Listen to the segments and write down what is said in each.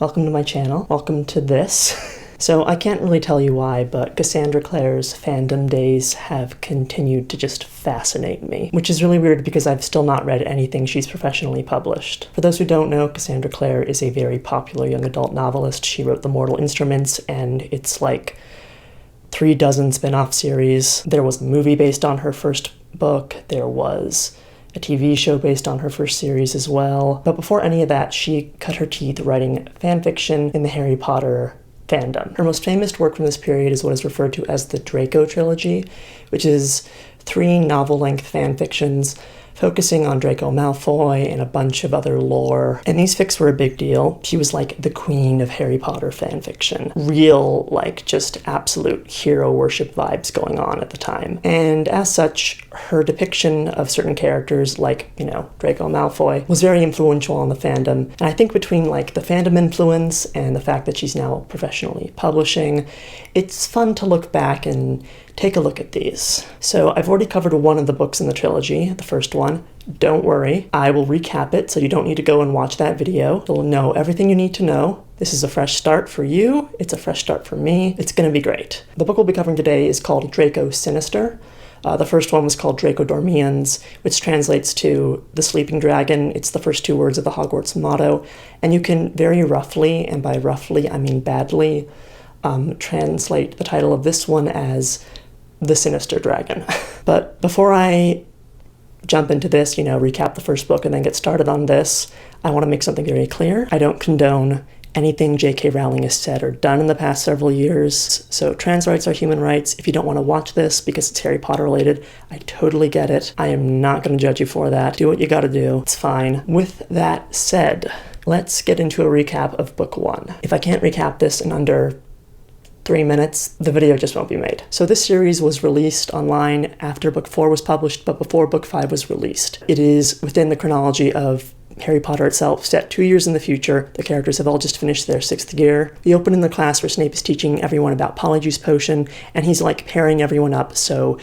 Welcome to my channel. Welcome to this. So I can't really tell you why, but Cassandra Clare's fandom days have continued to just fascinate me, which is really weird because I've still not read anything she's professionally published. For those who don't know, Cassandra Clare is a very popular young adult novelist. She wrote The Mortal Instruments, and it's like 36 spin-off series. There was a movie based on her first book. There was a TV show based on her first series as well. But before any of that, she cut her teeth writing fanfiction in the Harry Potter fandom. Her most famous work from this period is what is referred to as the Draco Trilogy, which is 3 novel-length fanfictions focusing on Draco Malfoy and a bunch of other lore. And these fics were a big deal. She was like the queen of Harry Potter fanfiction. Real, like, just absolute hero worship vibes going on at the time. And as such, her depiction of certain characters, like, Draco Malfoy, was very influential on the fandom. And I think between, like, the fandom influence and the fact that she's now professionally publishing, it's fun to look back and take a look at these. So I've already covered one of the books in the trilogy, the first one. Don't worry, I will recap it, so you don't need to go and watch that video. You'll know everything you need to know. This is a fresh start for you. It's a fresh start for me. It's gonna be great. The book we'll be covering today is called Draco Sinister. The first one was called Draco Dormiens, which translates to the sleeping dragon. It's the first 2 words of the Hogwarts motto. And you can very roughly, and by roughly I mean badly, translate the title of this one as the Sinister Dragon. But before I jump into this, recap the first book and then get started on this, I want to make something very clear. I don't condone anything J.K. Rowling has said or done in the past several years. So trans rights are human rights. If you don't want to watch this because it's Harry Potter related, I totally get it. I am not going to judge you for that. Do what you gotta do. It's fine. With that said, let's get into a recap of book 1. If I can't recap this in under 3 minutes, the video just won't be made. So this series was released online after book 4 was published, but before book 5 was released. It is within the chronology of Harry Potter itself, set 2 years in the future. The characters have all just finished their 6th year. We open in the class where Snape is teaching everyone about Polyjuice Potion, and he's like pairing everyone up so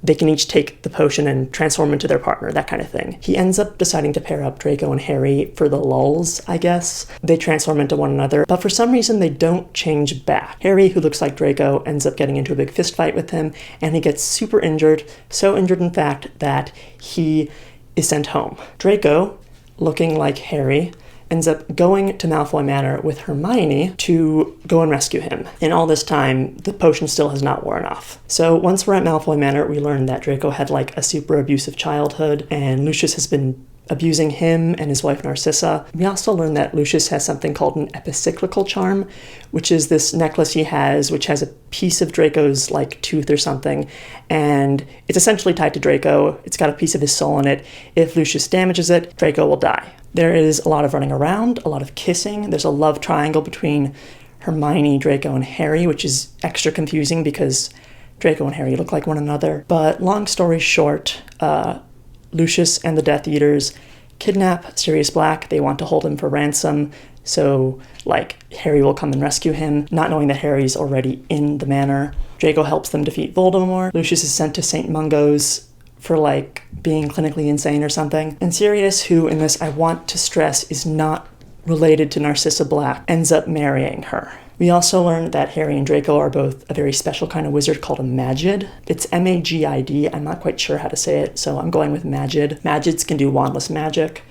they can each take the potion and transform into their partner, that kind of thing. He ends up deciding to pair up Draco and Harry for the lulz, I guess. They transform into one another, but for some reason they don't change back. Harry, who looks like Draco, ends up getting into a big fist fight with him, and he gets super injured, so injured in fact that he is sent home. Draco, looking like Harry, ends up going to Malfoy Manor with Hermione to go and rescue him. And all this time, the potion still has not worn off. So once we're at Malfoy Manor, we learn that Draco had like a super abusive childhood, and Lucius has been abusing him and his wife Narcissa. We also learn that Lucius has something called an epicyclical charm, which is this necklace he has, which has a piece of Draco's like tooth or something, and it's essentially tied to Draco. It's got a piece of his soul in it. If Lucius damages it, Draco will die. There is a lot of running around, a lot of kissing. There's a love triangle between Hermione, Draco, and Harry, which is extra confusing because Draco and Harry look like one another. But long story short, Lucius and the Death Eaters kidnap Sirius Black. They want to hold him for ransom, so Harry will come and rescue him, not knowing that Harry's already in the manor. Draco helps them defeat Voldemort. Lucius is sent to St. Mungo's for being clinically insane or something. And Sirius, who in this I want to stress is not related to Narcissa Black, ends up marrying her. We also learned that Harry and Draco are both a very special kind of wizard called a Magid. It's M-A-G-I-D. I'm not quite sure how to say it, so I'm going with Magid. Magids can do wandless magic.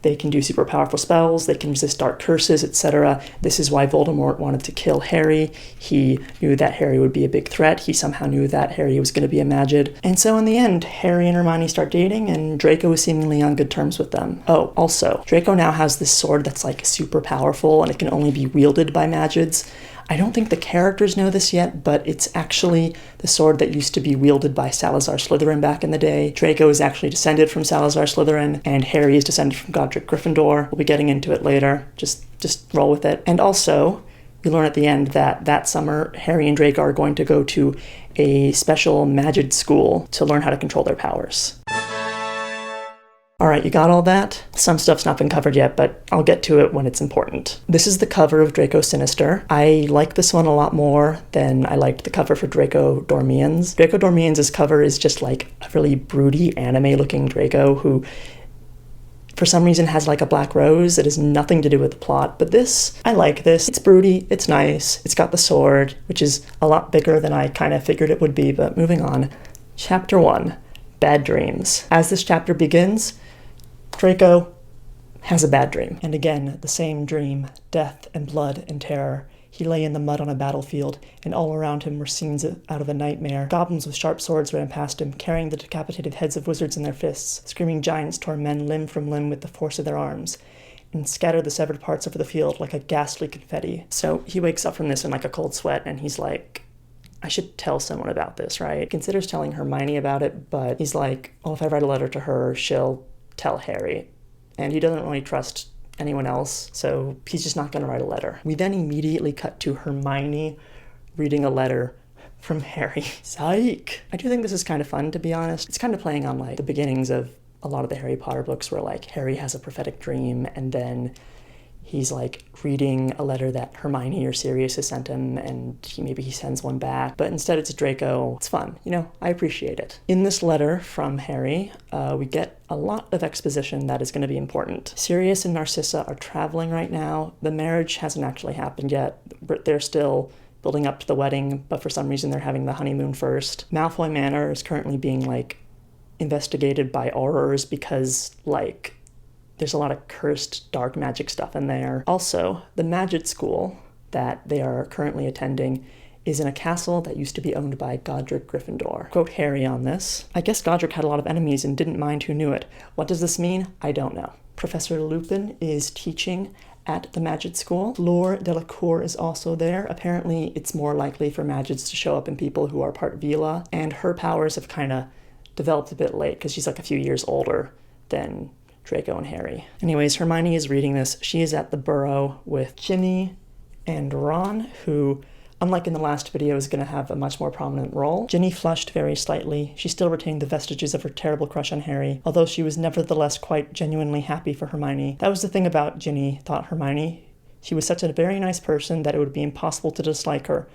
They can do super powerful spells. They can resist dark curses, etc. This is why Voldemort wanted to kill Harry. He knew that Harry would be a big threat. He somehow knew that Harry was going to be a Magid. And so in the end, Harry and Hermione start dating, and Draco is seemingly on good terms with them. Oh, also, Draco now has this sword that's super powerful, and it can only be wielded by Magids. I don't think the characters know this yet, but it's actually the sword that used to be wielded by Salazar Slytherin back in the day. Draco is actually descended from Salazar Slytherin, and Harry is descended from Godric Gryffindor. We'll be getting into it later. Just roll with it. And also, we learn at the end that summer, Harry and Draco are going to go to a special Magid school to learn how to control their powers. Alright, you got all that? Some stuff's not been covered yet, but I'll get to it when it's important. This is the cover of Draco Sinister. I like this one a lot more than I liked the cover for Draco Dormiens. Draco Dormiens' cover is just a really broody anime-looking Draco who for some reason has like a black rose that has nothing to do with the plot. But this, I like this. It's broody, it's nice, it's got the sword, which is a lot bigger than I kind of figured it would be, but moving on. Chapter 1, Bad Dreams. As this chapter begins, Draco has a bad dream. And again, the same dream, death and blood and terror. He lay in the mud on a battlefield, and all around him were scenes out of a nightmare. Goblins with sharp swords ran past him, carrying the decapitated heads of wizards in their fists. Screaming giants tore men limb from limb with the force of their arms, and scattered the severed parts over the field like a ghastly confetti. So he wakes up from this in like a cold sweat, and he's like, I should tell someone about this, right? He considers telling Hermione about it, but he's like, well, if I write a letter to her, she'll tell Harry. And he doesn't really trust anyone else, so he's just not going to write a letter. We then immediately cut to Hermione reading a letter from Harry. Psych! I do think this is kind of fun, to be honest. It's kind of playing on like the beginnings of a lot of the Harry Potter books where like Harry has a prophetic dream and then he's like reading a letter that Hermione or Sirius has sent him, and maybe he sends one back, but instead it's Draco. It's fun, you know, I appreciate it. In this letter from Harry, we get a lot of exposition that is going to be important. Sirius and Narcissa are traveling right now. The marriage hasn't actually happened yet. They're still building up to the wedding, but for some reason they're having the honeymoon first. Malfoy Manor is currently being like investigated by Aurors because like there's a lot of cursed dark magic stuff in there. Also, the magic school that they are currently attending is in a castle that used to be owned by Godric Gryffindor. Quote Harry on this, I guess Godric had a lot of enemies and didn't mind who knew it. What does this mean? I don't know. Professor Lupin is teaching at the magic school. Fleur Delacour is also there. Apparently, it's more likely for magics to show up in people who are part Vila, and her powers have kind of developed a bit late because she's like a few years older than Draco and Harry. Anyways, Hermione is reading this. She is at the burrow with Ginny and Ron, who, unlike in the last video, is going to have a much more prominent role. Ginny flushed very slightly. She still retained the vestiges of her terrible crush on Harry, although she was nevertheless quite genuinely happy for Hermione. That was the thing about Ginny, thought Hermione. She was such a very nice person that it would be impossible to dislike her,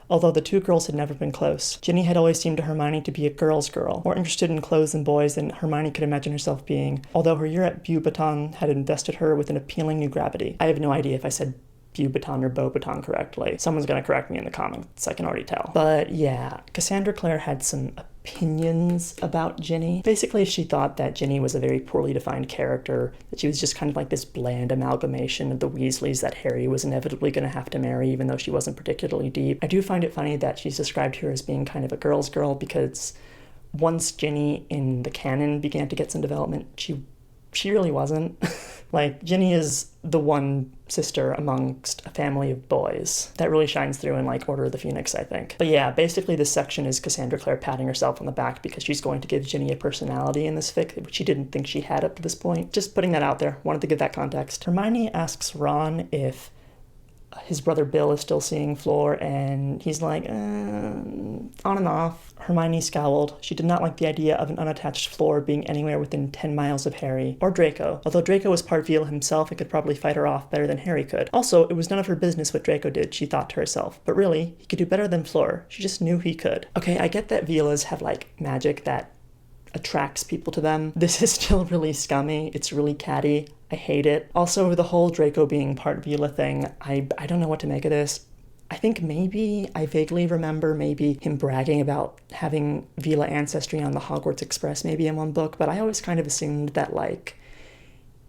although the two girls had never been close. Ginny had always seemed to Hermione to be a girl's girl, more interested in clothes and boys than Hermione could imagine herself being, although her year at Beauxbaton had invested her with an appealing new gravity. I have no idea if I said Beauxbaton or Beauxbaton correctly. Someone's gonna correct me in the comments, I can already tell. But yeah, Cassandra Clare had some opinions about Ginny. Basically, she thought that Ginny was a very poorly defined character, that she was just kind of like this bland amalgamation of the Weasleys that Harry was inevitably going to have to marry, even though she wasn't particularly deep. I do find it funny that she's described here as being kind of a girl's girl, because once Ginny in the canon began to get some development, she really wasn't. Like, Ginny is the one sister amongst a family of boys. That really shines through in, like, Order of the Phoenix, I think. But yeah, basically this section is Cassandra Clare patting herself on the back because she's going to give Ginny a personality in this fic, which she didn't think she had up to this point. Just putting that out there. Wanted to give that context. Hermione asks Ron if his brother Bill is still seeing Fleur, and he's like, on and off. Hermione scowled. She did not like the idea of an unattached Fleur being anywhere within 10 miles of Harry, or Draco. Although Draco was part Vila himself and could probably fight her off better than Harry could. Also, it was none of her business what Draco did, she thought to herself. But really, he could do better than Fleur. She just knew he could. Okay, I get that Vilas have, like, magic that attracts people to them. This is still really scummy. It's really catty. I hate it. Also, the whole Draco being part Vila thing, I don't know what to make of this. I think maybe, I vaguely remember maybe him bragging about having Vila ancestry on the Hogwarts Express maybe in one book, but I always kind of assumed that, like,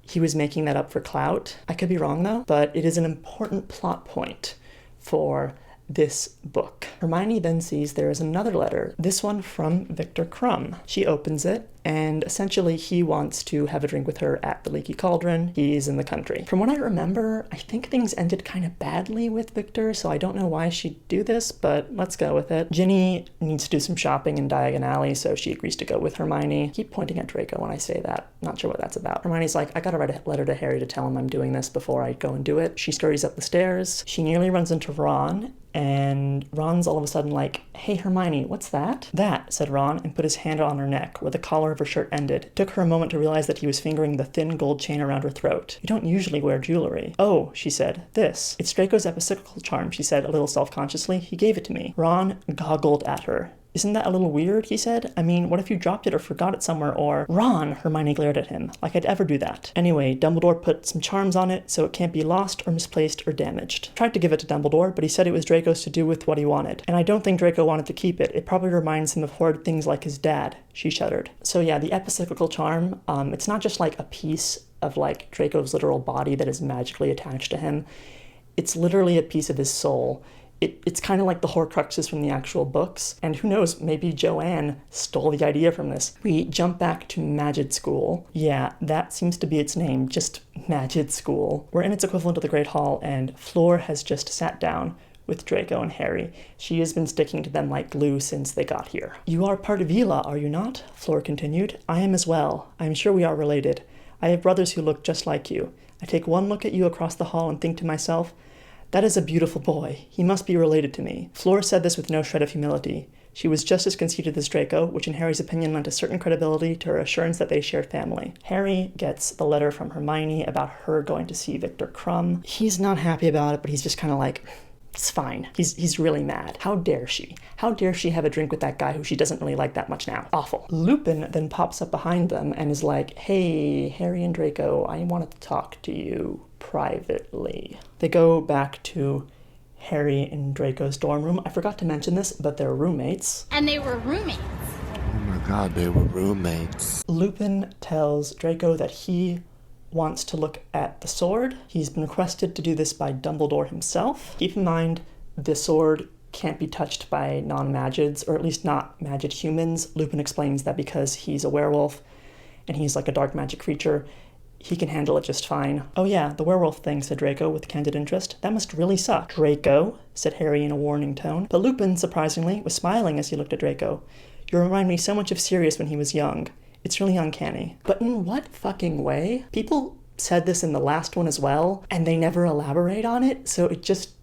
he was making that up for clout. I could be wrong, though, but it is an important plot point for this book. Hermione then sees there is another letter, this one from Victor Krum. She opens it, and essentially he wants to have a drink with her at the Leaky Cauldron. He's in the country. From what I remember, I think things ended kind of badly with Victor, so I don't know why she'd do this, but let's go with it. Ginny needs to do some shopping in Diagon Alley, so she agrees to go with Hermione. I keep pointing at Draco when I say that. Not sure what that's about. Hermione's like, I gotta write a letter to Harry to tell him I'm doing this before I go and do it. She scurries up the stairs. She nearly runs into Ron, and Ron's all of a sudden like, hey Hermione, what's that? That, said Ron, and put his hand on her neck, where the collar of her shirt ended. It took her a moment to realize that he was fingering the thin gold chain around her throat. You don't usually wear jewelry. Oh, she said, this. It's Draco's epipsychical charm, she said, a little self-consciously. He gave it to me. Ron goggled at her. Isn't that a little weird, he said. I mean, what if you dropped it or forgot it somewhere or... Ron, Hermione glared at him. Like I'd ever do that. Anyway, Dumbledore put some charms on it so it can't be lost or misplaced or damaged. Tried to give it to Dumbledore, but he said it was Draco's to do with what he wanted. And I don't think Draco wanted to keep it. It probably reminds him of horrid things like his dad. She shuddered. So yeah, the epicyclical charm, it's not just like a piece of like Draco's literal body that is magically attached to him. It's literally a piece of his soul. It's kind of like the Horcruxes from the actual books. And who knows, maybe Joanne stole the idea from this. We jump back to Magid School. Yeah, that seems to be its name, just Magid School. We're in its equivalent of the Great Hall, and Fleur has just sat down with Draco and Harry. She has been sticking to them like glue since they got here. You are part of Vila, are you not? Fleur continued. I am as well. I am sure we are related. I have brothers who look just like you. I take one look at you across the hall and think to myself, that is a beautiful boy. He must be related to me. Fleur said this with no shred of humility. She was just as conceited as Draco, which in Harry's opinion lent a certain credibility to her assurance that they shared family. Harry gets the letter from Hermione about her going to see Victor Krum. He's not happy about it, but he's just kind of like, it's fine. He's really mad. How dare she? How dare she have a drink with that guy who she doesn't really like that much now? Awful. Lupin then pops up behind them and is like, hey, Harry and Draco, I wanted to talk to you privately. They go back to Harry and Draco's dorm room. I forgot to mention this, but they're roommates. And they were roommates. Oh my god, they were roommates. Lupin tells Draco that he wants to look at the sword. He's been requested to do this by Dumbledore himself. Keep in mind, the sword can't be touched by non-Magids, or at least not Magid humans. Lupin explains that because he's a werewolf and he's like a dark magic creature, he can handle it just fine. Oh yeah, the werewolf thing, said Draco with candid interest. That must really suck. Draco, said Harry in a warning tone. But Lupin, surprisingly, was smiling as he looked at Draco. You remind me so much of Sirius when he was young. It's really uncanny. But in what fucking way? People said this in the last one as well, and they never elaborate on it, so it just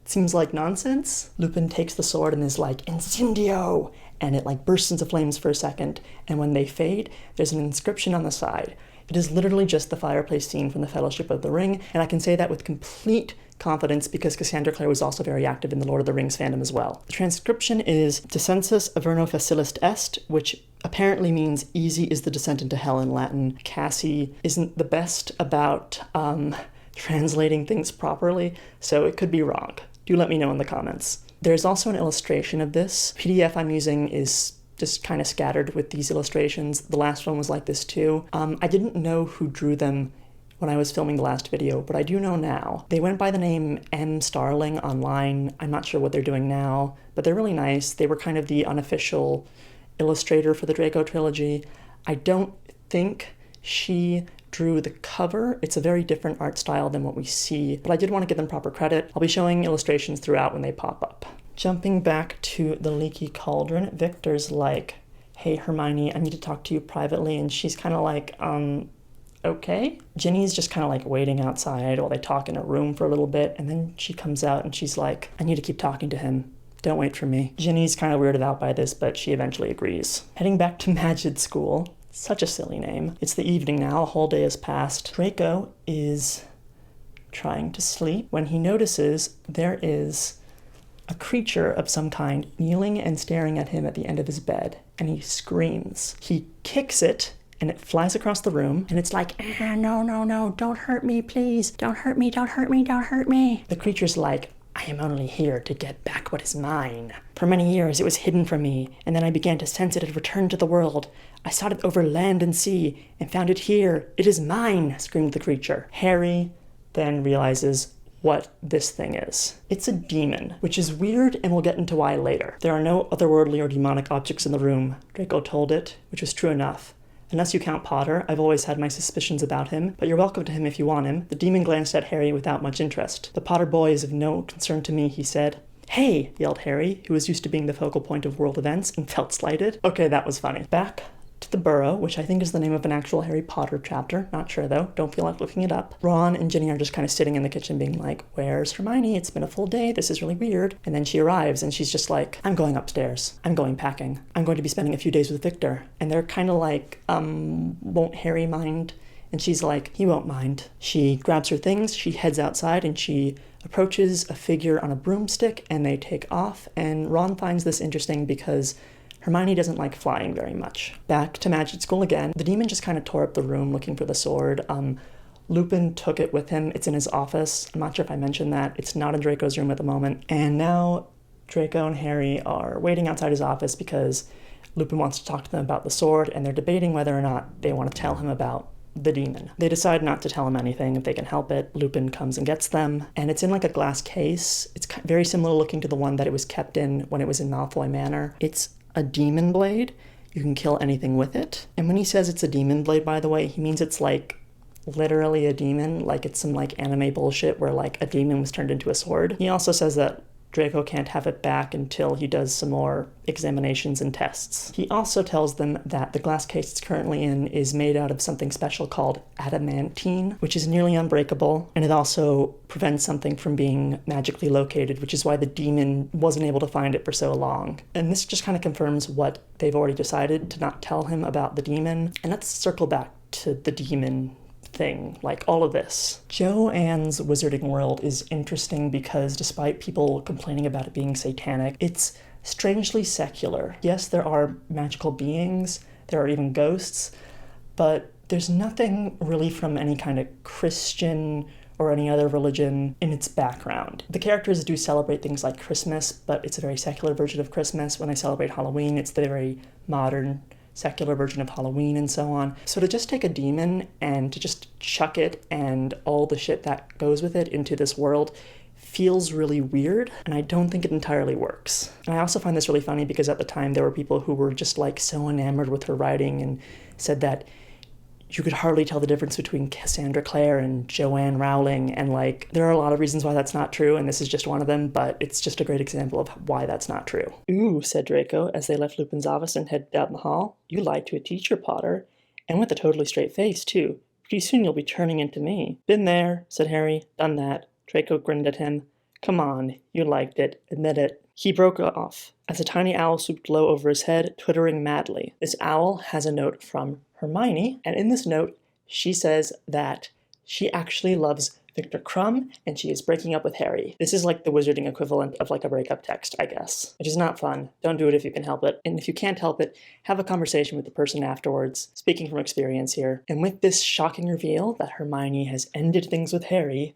seems like nonsense. Lupin takes the sword and is like, Incendio! And it like bursts into flames for a second, and when they fade, there's an inscription on the side. It is literally just the fireplace scene from the Fellowship of the Ring, and I can say that with complete confidence because Cassandra Clare was also very active in the Lord of the Rings fandom as well. The transcription is Descensus Averno Facilis Est, which apparently means easy is the descent into hell in Latin. Cassie isn't the best about translating things properly, so it could be wrong. Do let me know in the comments. There's also an illustration of this. PDF I'm using is just kind of scattered with these illustrations. The last one was like this too. I didn't know who drew them when I was filming the last video, but I do know now. They went by the name M. Starling online. I'm not sure what they're doing now, but they're really nice. They were kind of the unofficial illustrator for the Draco Trilogy. I don't think she drew the cover. It's a very different art style than what we see, but I did want to give them proper credit. I'll be showing illustrations throughout when they pop up. Jumping back to the Leaky Cauldron, Victor's like, hey Hermione, I need to talk to you privately, and she's kind of like, okay. Ginny's just kind of like waiting outside while they talk in a room for a little bit, and then she comes out and she's like, I need to keep talking to him. Don't wait for me. Ginny's kind of weirded out by this, but she eventually agrees. Heading back to Magid School. Such a silly name. It's the evening now, a whole day has passed. Draco is trying to sleep when he notices there is a creature of some kind kneeling and staring at him at the end of his bed, and he screams. He kicks it, and it flies across the room, and it's like, no, don't hurt me, please. Don't hurt me, don't hurt me, don't hurt me. The creature's like, I am only here to get back what is mine. For many years it was hidden from me, and then I began to sense it had returned to the world. I sought it over land and sea, and found it here. It is mine, screamed the creature. Harry then realizes what this thing is. It's a demon, which is weird, and we'll get into why later. There are no otherworldly or demonic objects in the room, Draco told it, which was true enough. Unless you count Potter, I've always had my suspicions about him, but you're welcome to him if you want him. The demon glanced at Harry without much interest. The Potter boy is of no concern to me, he said. Hey, yelled Harry, who was used to being the focal point of world events and felt slighted. Okay, that was funny. Back to the Burrow, which I think is the name of an actual Harry Potter chapter. Not sure though, don't feel like looking it up. Ron and Ginny are just kind of sitting in the kitchen being like, where's Hermione? It's been a full day, this is really weird. And then she arrives and she's just like, I'm going upstairs. I'm going packing. I'm going to be spending a few days with Victor. And they're kind of like, won't Harry mind? And she's like, he won't mind. She grabs her things, she heads outside, and she approaches a figure on a broomstick, and they take off. And Ron finds this interesting because Hermione doesn't like flying very much. Back to magic school again. The demon just kind of tore up the room looking for the sword. Lupin took it with him. It's in his office. I'm not sure if I mentioned that. It's not in Draco's room at the moment. And now Draco and Harry are waiting outside his office because Lupin wants to talk to them about the sword, and they're debating whether or not they want to tell him about the demon. They decide not to tell him anything if they can help it. Lupin comes and gets them, and it's in like a glass case. It's very similar looking to the one that it was kept in when it was in Malfoy Manor. It's a demon blade. You can kill anything with it. And when he says it's a demon blade, by the way, he means it's like literally a demon, like it's some like anime bullshit where like a demon was turned into a sword. He also says that Draco can't have it back until he does some more examinations and tests. He also tells them that the glass case it's currently in is made out of something special called adamantine, which is nearly unbreakable, and it also prevents something from being magically located, which is why the demon wasn't able to find it for so long. And this just kind of confirms what they've already decided, to not tell him about the demon. And let's circle back to the demon thing, like all of this. Joanne's Wizarding World is interesting because despite people complaining about it being satanic, it's strangely secular. Yes, there are magical beings, there are even ghosts, but there's nothing really from any kind of Christian or any other religion in its background. The characters do celebrate things like Christmas, but it's a very secular version of Christmas. When they celebrate Halloween, it's the very modern secular version of Halloween and so on. So to just take a demon and to just chuck it and all the shit that goes with it into this world feels really weird, and I don't think it entirely works. And I also find this really funny because at the time there were people who were just like so enamored with her writing and said that you could hardly tell the difference between Cassandra Clare and Joanne Rowling, and like there are a lot of reasons why that's not true, and this is just one of them, but it's just a great example of why that's not true. "Ooh," said Draco as they left Lupin's office and headed down the hall. "You lied to a teacher, Potter, and with a totally straight face, too. Pretty soon you'll be turning into me." "Been there," said Harry. "Done that." Draco grinned at him. "Come on, you liked it. Admit it." He broke off as a tiny owl swooped low over his head, twittering madly. This owl has a note from Hermione, and in this note, she says that she actually loves Viktor Krum, and she is breaking up with Harry. This is like the wizarding equivalent of like a breakup text, I guess. Which is not fun. Don't do it if you can help it. And if you can't help it, have a conversation with the person afterwards, speaking from experience here. And with this shocking reveal that Hermione has ended things with Harry,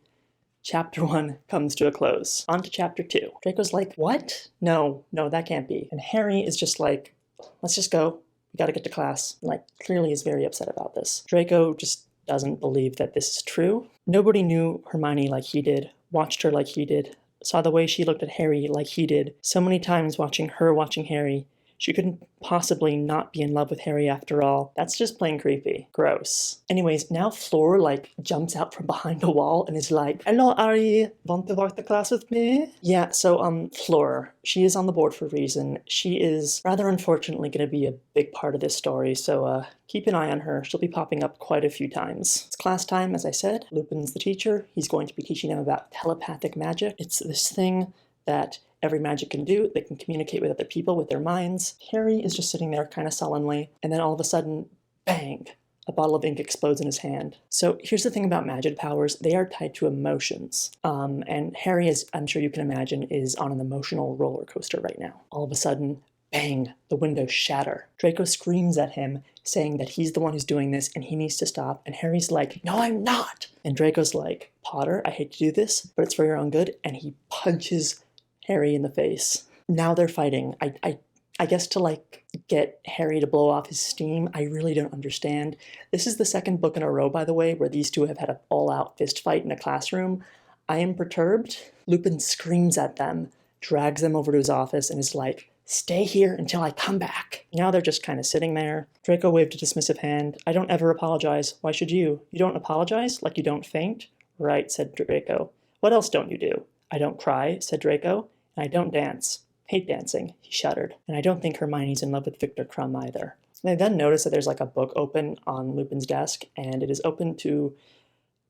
Chapter 1 comes to a close. On to Chapter 2. Draco's like, "What? No, that can't be." And Harry is just like, "Let's just go. We gotta get to class." And like, clearly is very upset about this. Draco just doesn't believe that this is true. Nobody knew Hermione like he did, watched her like he did, saw the way she looked at Harry like he did. So many times watching Harry, she couldn't possibly not be in love with Harry after all. That's just plain creepy. Gross. Anyways, now Fleur, like, jumps out from behind a wall and is like, "Hello, Harry. Want to walk to class with me?" Yeah, so, Fleur, she is on the board for a reason. She is rather unfortunately going to be a big part of this story, so, keep an eye on her. She'll be popping up quite a few times. It's class time, as I said. Lupin's the teacher. He's going to be teaching them about telepathic magic. It's this thing that every magic can do. They can communicate with other people with their minds. Harry is just sitting there kind of sullenly, and then all of a sudden, bang, a bottle of ink explodes in his hand. So here's the thing about magic powers. They are tied to emotions. And Harry, as I'm sure you can imagine, is on an emotional roller coaster right now. All of a sudden, bang, the windows shatter. Draco screams at him, saying that he's the one who's doing this and he needs to stop. And Harry's like, "No, I'm not." And Draco's like, "Potter, I hate to do this, but it's for your own good." And he punches Harry in the face. Now they're fighting. I guess to like get Harry to blow off his steam. I really don't understand. This is the second book in a row, by the way, where these two have had an all-out fist fight in a classroom. I am perturbed. Lupin screams at them, drags them over to his office, and is like, "Stay here until I come back." Now they're just kind of sitting there. Draco waved a dismissive hand. "I don't ever apologize. Why should you? You don't apologize? Like you don't faint?" "Right," said Draco. "What else don't you do?" "I don't cry," said Draco. "And I don't dance. Hate dancing," he shuddered. "And I don't think Hermione's in love with Viktor Krum either." And I then notice that there's like a book open on Lupin's desk, and it is open to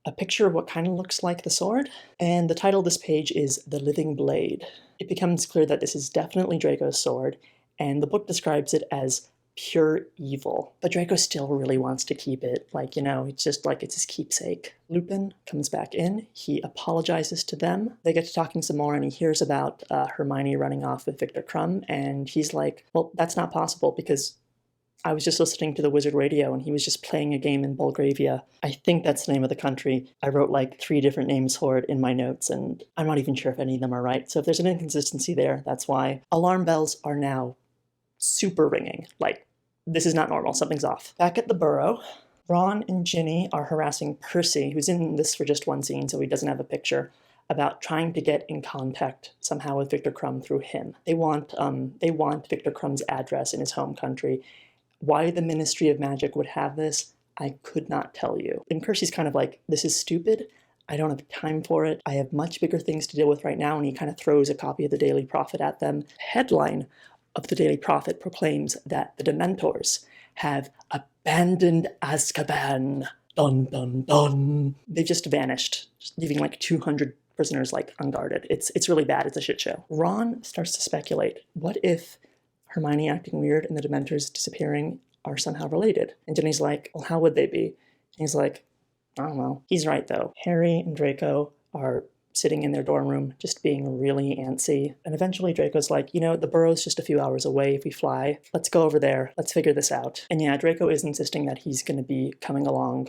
a picture of what kind of looks like the sword. And the title of this page is The Living Blade. It becomes clear that this is definitely Draco's sword, and the book describes it as pure evil. But Draco still really wants to keep it. Like, it's just like it's his keepsake. Lupin comes back in. He apologizes to them. They get to talking some more, and he hears about Hermione running off with Victor Crumb, and he's like, well, that's not possible because I was just listening to the Wizard Radio and he was just playing a game in Belgravia. I think that's the name of the country. I wrote like 3 different names for it in my notes, and I'm not even sure if any of them are right. So if there's an inconsistency there, that's why. Alarm bells are now super ringing. Like, this is not normal. Something's off. Back at the Burrow, Ron and Ginny are harassing Percy, who's in this for just one scene, so he doesn't have a picture, about trying to get in contact somehow with Victor Crumb through him. They want Victor Crumb's address in his home country. Why the Ministry of Magic would have this, I could not tell you. And Percy's kind of like, this is stupid. I don't have time for it. I have much bigger things to deal with right now. And he kind of throws a copy of the Daily Prophet at them. Headline of the Daily Prophet proclaims that the Dementors have abandoned Azkaban. Dun, dun, dun. They just vanished, just leaving like 200 prisoners like unguarded. It's really bad. It's a shit show. Ron starts to speculate. What if Hermione acting weird and the Dementors disappearing are somehow related? And Ginny's like, well, how would they be? And he's like, I don't know. He's right, though. Harry and Draco are sitting in their dorm room, just being really antsy. And eventually Draco's like, the Burrow's just a few hours away if we fly. Let's go over there. Let's figure this out. And yeah, Draco is insisting that he's going to be coming along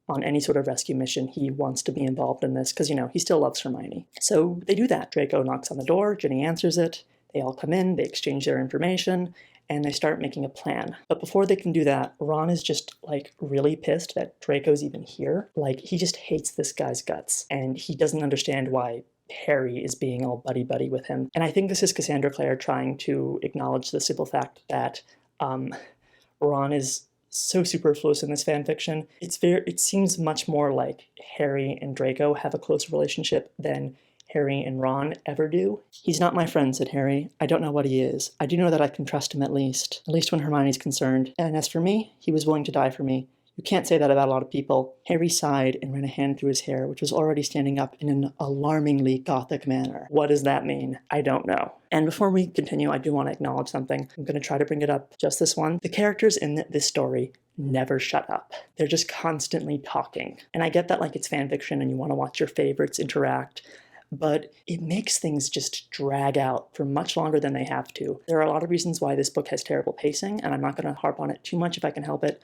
on any sort of rescue mission. He wants to be involved in this because, he still loves Hermione. So they do that. Draco knocks on the door. Ginny answers it. They all come in, they exchange their information, and they start making a plan. But before they can do that, Ron is just, really pissed that Draco's even here. He just hates this guy's guts, and he doesn't understand why Harry is being all buddy-buddy with him. And I think this is Cassandra Clare trying to acknowledge the simple fact that Ron is so superfluous in this fanfiction. It seems much more like Harry and Draco have a close relationship than Harry and Ron ever do. He's not my friend, said Harry. I don't know what he is. I do know that I can trust him at least when Hermione's concerned. And as for me, he was willing to die for me. You can't say that about a lot of people. Harry sighed and ran a hand through his hair, which was already standing up in an alarmingly gothic manner. What does that mean? I don't know. And before we continue, I do want to acknowledge something. I'm going to try to bring it up just this one. The characters in this story never shut up. They're just constantly talking. And I get that it's fan fiction and you want to watch your favorites interact, but it makes things just drag out for much longer than they have to. There are a lot of reasons why this book has terrible pacing, and I'm not going to harp on it too much if I can help it,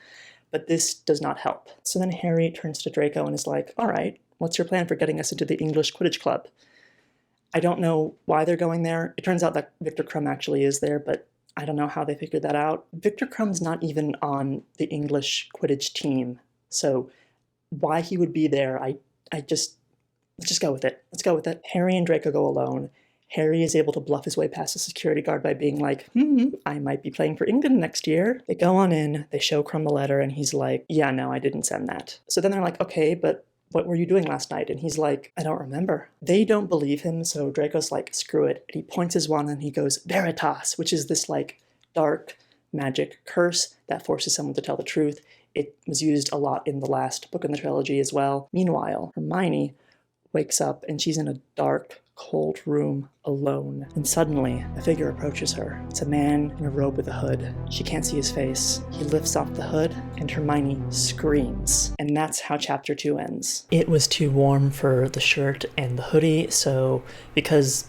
but this does not help. So then Harry turns to Draco and is like, all right, what's your plan for getting us into the English Quidditch Club? I don't know why they're going there. It turns out that Victor Crumb actually is there, but I don't know how they figured that out. Victor Crumb's not even on the English Quidditch team, so why he would be there, let's just go with it. Let's go with it. Harry and Draco go alone. Harry is able to bluff his way past the security guard by being like, I might be playing for England next year. They go on in, they show Crumb the letter, and he's like, yeah, no, I didn't send that. So then they're like, okay, but what were you doing last night? And he's like, I don't remember. They don't believe him, so Draco's like, screw it. And he points his wand and he goes, Veritas, which is this dark magic curse that forces someone to tell the truth. It was used a lot in the last book in the trilogy as well. Meanwhile, Hermione wakes up and she's in a dark, cold room alone. And suddenly, a figure approaches her. It's a man in a robe with a hood. She can't see his face. He lifts off the hood and Hermione screams. And that's how chapter 2 ends. It was too warm for the shirt and the hoodie, so because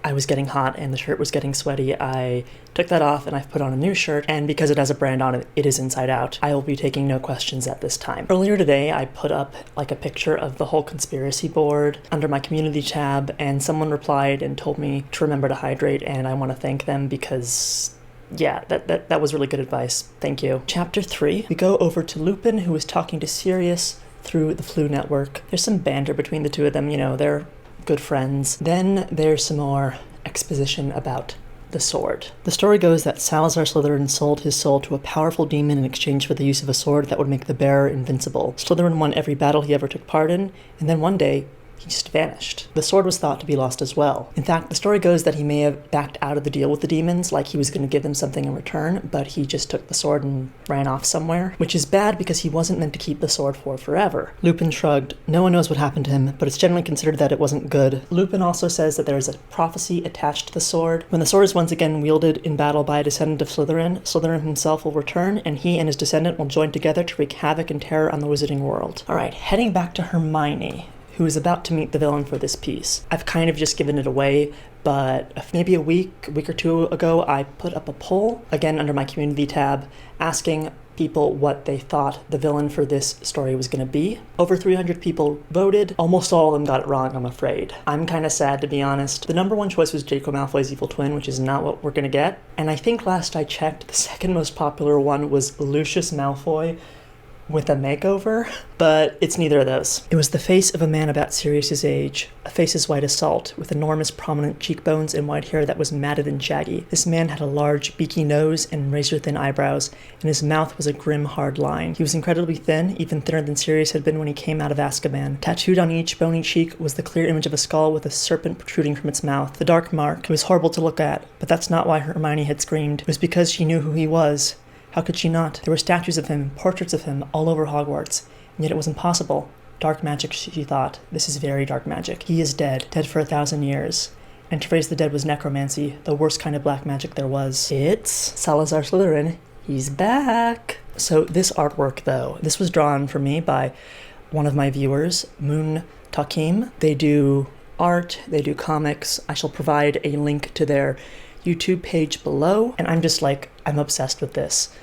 I was getting hot and the shirt was getting sweaty, I took that off and I've put on a new shirt, and because it has a brand on it, it is inside out. I will be taking no questions at this time. Earlier today, I put up a picture of the whole conspiracy board under my community tab, and someone replied and told me to remember to hydrate, and I want to thank them because yeah, that was really good advice. Thank you. Chapter 3, we go over to Lupin, who is talking to Sirius through the Flu Network. There's some banter between the two of them, they're good friends. Then there's some more exposition about the sword. The story goes that Salazar Slytherin sold his soul to a powerful demon in exchange for the use of a sword that would make the bearer invincible. Slytherin won every battle he ever took part in, and then one day, he just vanished. The sword was thought to be lost as well. In fact, the story goes that he may have backed out of the deal with the demons, like he was going to give them something in return, but he just took the sword and ran off somewhere, which is bad because he wasn't meant to keep the sword for forever. Lupin shrugged. No one knows what happened to him, but it's generally considered that it wasn't good. Lupin also says that there is a prophecy attached to the sword. When the sword is once again wielded in battle by a descendant of Slytherin, Slytherin himself will return, and he and his descendant will join together to wreak havoc and terror on the wizarding world. Alright, heading back to Hermione, who is about to meet the villain for this piece. I've kind of just given it away, but maybe a week or two ago, I put up a poll, again under my community tab, asking people what they thought the villain for this story was going to be. Over 300 people voted. Almost all of them got it wrong, I'm afraid. I'm kind of sad, to be honest. The number one choice was Draco Malfoy's evil twin, which is not what we're going to get. And I think last I checked, the second most popular one was Lucius Malfoy with a makeover, but it's neither of those. It was the face of a man about Sirius's age, a face as white as salt, with enormous prominent cheekbones and white hair that was matted and shaggy. This man had a large, beaky nose and razor-thin eyebrows, and his mouth was a grim, hard line. He was incredibly thin, even thinner than Sirius had been when he came out of Azkaban. Tattooed on each bony cheek was the clear image of a skull with a serpent protruding from its mouth. The dark mark. It was horrible to look at, but that's not why Hermione had screamed. It was because she knew who he was. How could she not? There were statues of him, portraits of him, all over Hogwarts, and yet it was impossible. Dark magic, she thought. This is very dark magic. He is dead, dead for 1,000 years. And to raise the dead was necromancy, the worst kind of black magic there was. It's Salazar Slytherin. He's back! So this artwork, though, this was drawn for me by one of my viewers, Moon.Tokkym. They do art, they do comics. I shall provide a link to their YouTube page below, and I'm obsessed with this.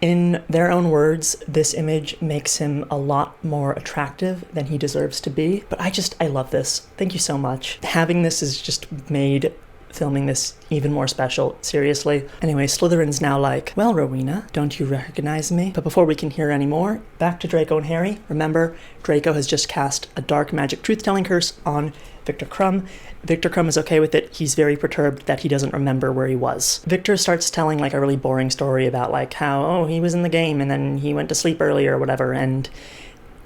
In their own words, this image makes him a lot more attractive than he deserves to be, but I love this. Thank you so much. Having this has just made filming this even more special, seriously. Anyway, Slytherin's now like, well, Rowena, don't you recognize me? But before we can hear any more, back to Draco and Harry. Remember, Draco has just cast a dark magic truth-telling curse on Victor Krum. Victor Krum is okay with it. He's very perturbed that he doesn't remember where he was. Victor starts telling like a really boring story about like how, he was in the game and then he went to sleep early or whatever, and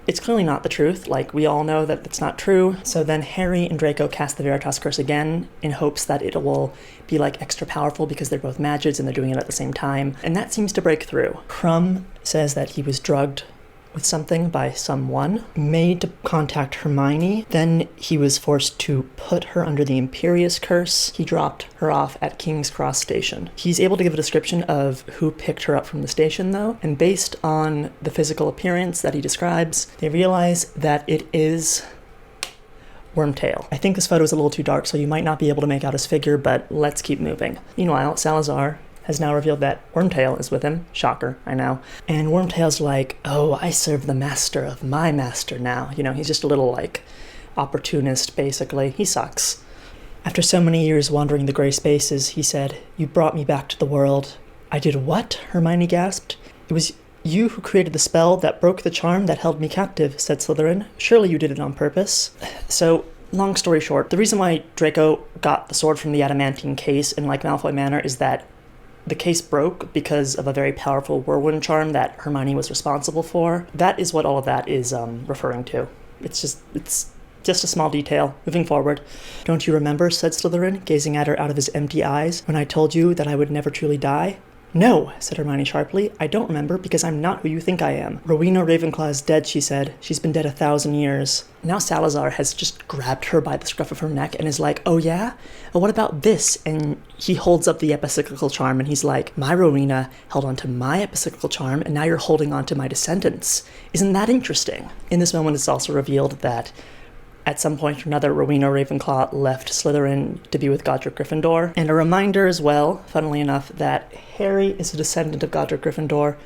it's clearly not the truth. Like, we all know that it's not true. So then Harry and Draco cast the Veritas Curse again in hopes that it will be like extra powerful because they're both magids and they're doing it at the same time. And that seems to break through. Krum says that he was drugged with something by someone, made to contact Hermione. Then he was forced to put her under the Imperious Curse. He dropped her off at King's Cross Station. He's able to give a description of who picked her up from the station, though, and based on the physical appearance that he describes, they realize that it is Wormtail. I think this photo is a little too dark, so you might not be able to make out his figure, but let's keep moving. Meanwhile, Salazar has now revealed that Wormtail is with him. Shocker, I know. And Wormtail's like, oh, I serve the master of my master now. You know, he's just a little, like, opportunist, basically. He sucks. After so many years wandering the gray spaces, he said, you brought me back to the world. I did what? Hermione gasped. It was you who created the spell that broke the charm that held me captive, said Slytherin. Surely you did it on purpose. So, long story short, the reason why Draco got the sword from the adamantine case in like Malfoy Manor is that the case broke because of a very powerful whirlwind charm that Hermione was responsible for. That is what all of that is referring to. It's just a small detail. Moving forward. Don't you remember, said Slytherin, gazing at her out of his empty eyes, when I told you that I would never truly die? No, said Hermione sharply. I don't remember because I'm not who you think I am. Rowena Ravenclaw is dead, she said. She's been dead 1,000 years. Now Salazar has just grabbed her by the scruff of her neck and is like, oh yeah? Well, what about this? And he holds up the epicyclical charm and he's like, my Rowena held onto my epicyclical charm and now you're holding onto my descendants. Isn't that interesting? In this moment, it's also revealed that at some point or another, Rowena Ravenclaw left Slytherin to be with Godric Gryffindor. And a reminder as well, funnily enough, that Harry is a descendant of Godric Gryffindor.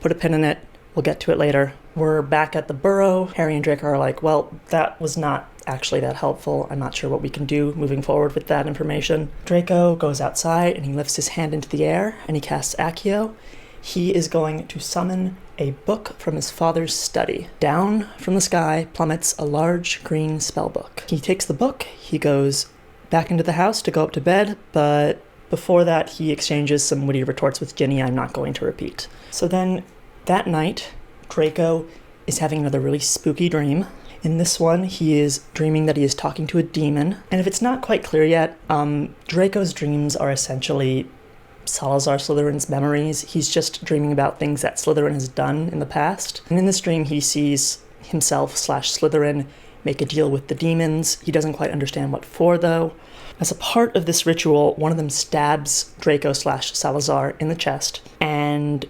Put a pin in it. We'll get to it later. We're back at the Burrow. Harry and Draco are like, well, that was not actually that helpful. I'm not sure what we can do moving forward with that information. Draco goes outside and he lifts his hand into the air and he casts Accio. He is going to summon a book from his father's study. Down from the sky plummets a large green spell book. He takes the book, he goes back into the house to go up to bed, but before that he exchanges some witty retorts with Ginny I'm not going to repeat. So then, that night, Draco is having another really spooky dream. In this one, he is dreaming that he is talking to a demon. And if it's not quite clear yet, Draco's dreams are essentially Salazar Slytherin's memories. He's just dreaming about things that Slytherin has done in the past. And in this dream, he sees himself/Slytherin make a deal with the demons. He doesn't quite understand what for, though. As a part of this ritual, one of them stabs Draco/Salazar in the chest, and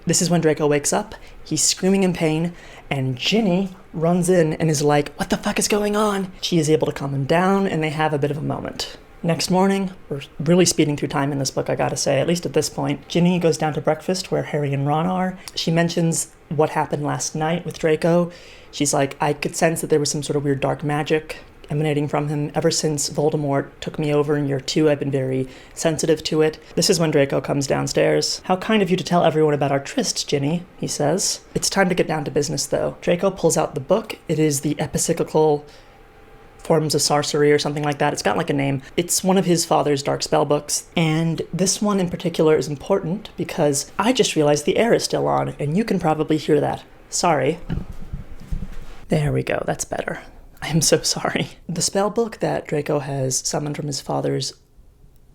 this is when Draco wakes up. He's screaming in pain, and Ginny runs in and is like, "What the fuck is going on?" She is able to calm him down, and they have a bit of a moment. Next morning, we're really speeding through time in this book, I gotta say, at least at this point. Ginny goes down to breakfast where Harry and Ron are. She mentions what happened last night with Draco. She's like, "I could sense that there was some sort of weird dark magic emanating from him. Ever since Voldemort took me over in year 2, I've been very sensitive to it." This is when Draco comes downstairs. "How kind of you to tell everyone about our tryst, Ginny," he says. It's time to get down to business, though. Draco pulls out the book. It is the Epicyclical Forms of Sorcery or something like that. It's got like a name. It's one of his father's dark spell books. And this one in particular is important because I just realized the air is still on, and you can probably hear that. Sorry. There we go. That's better. I am so sorry. The spell book that Draco has summoned from his father's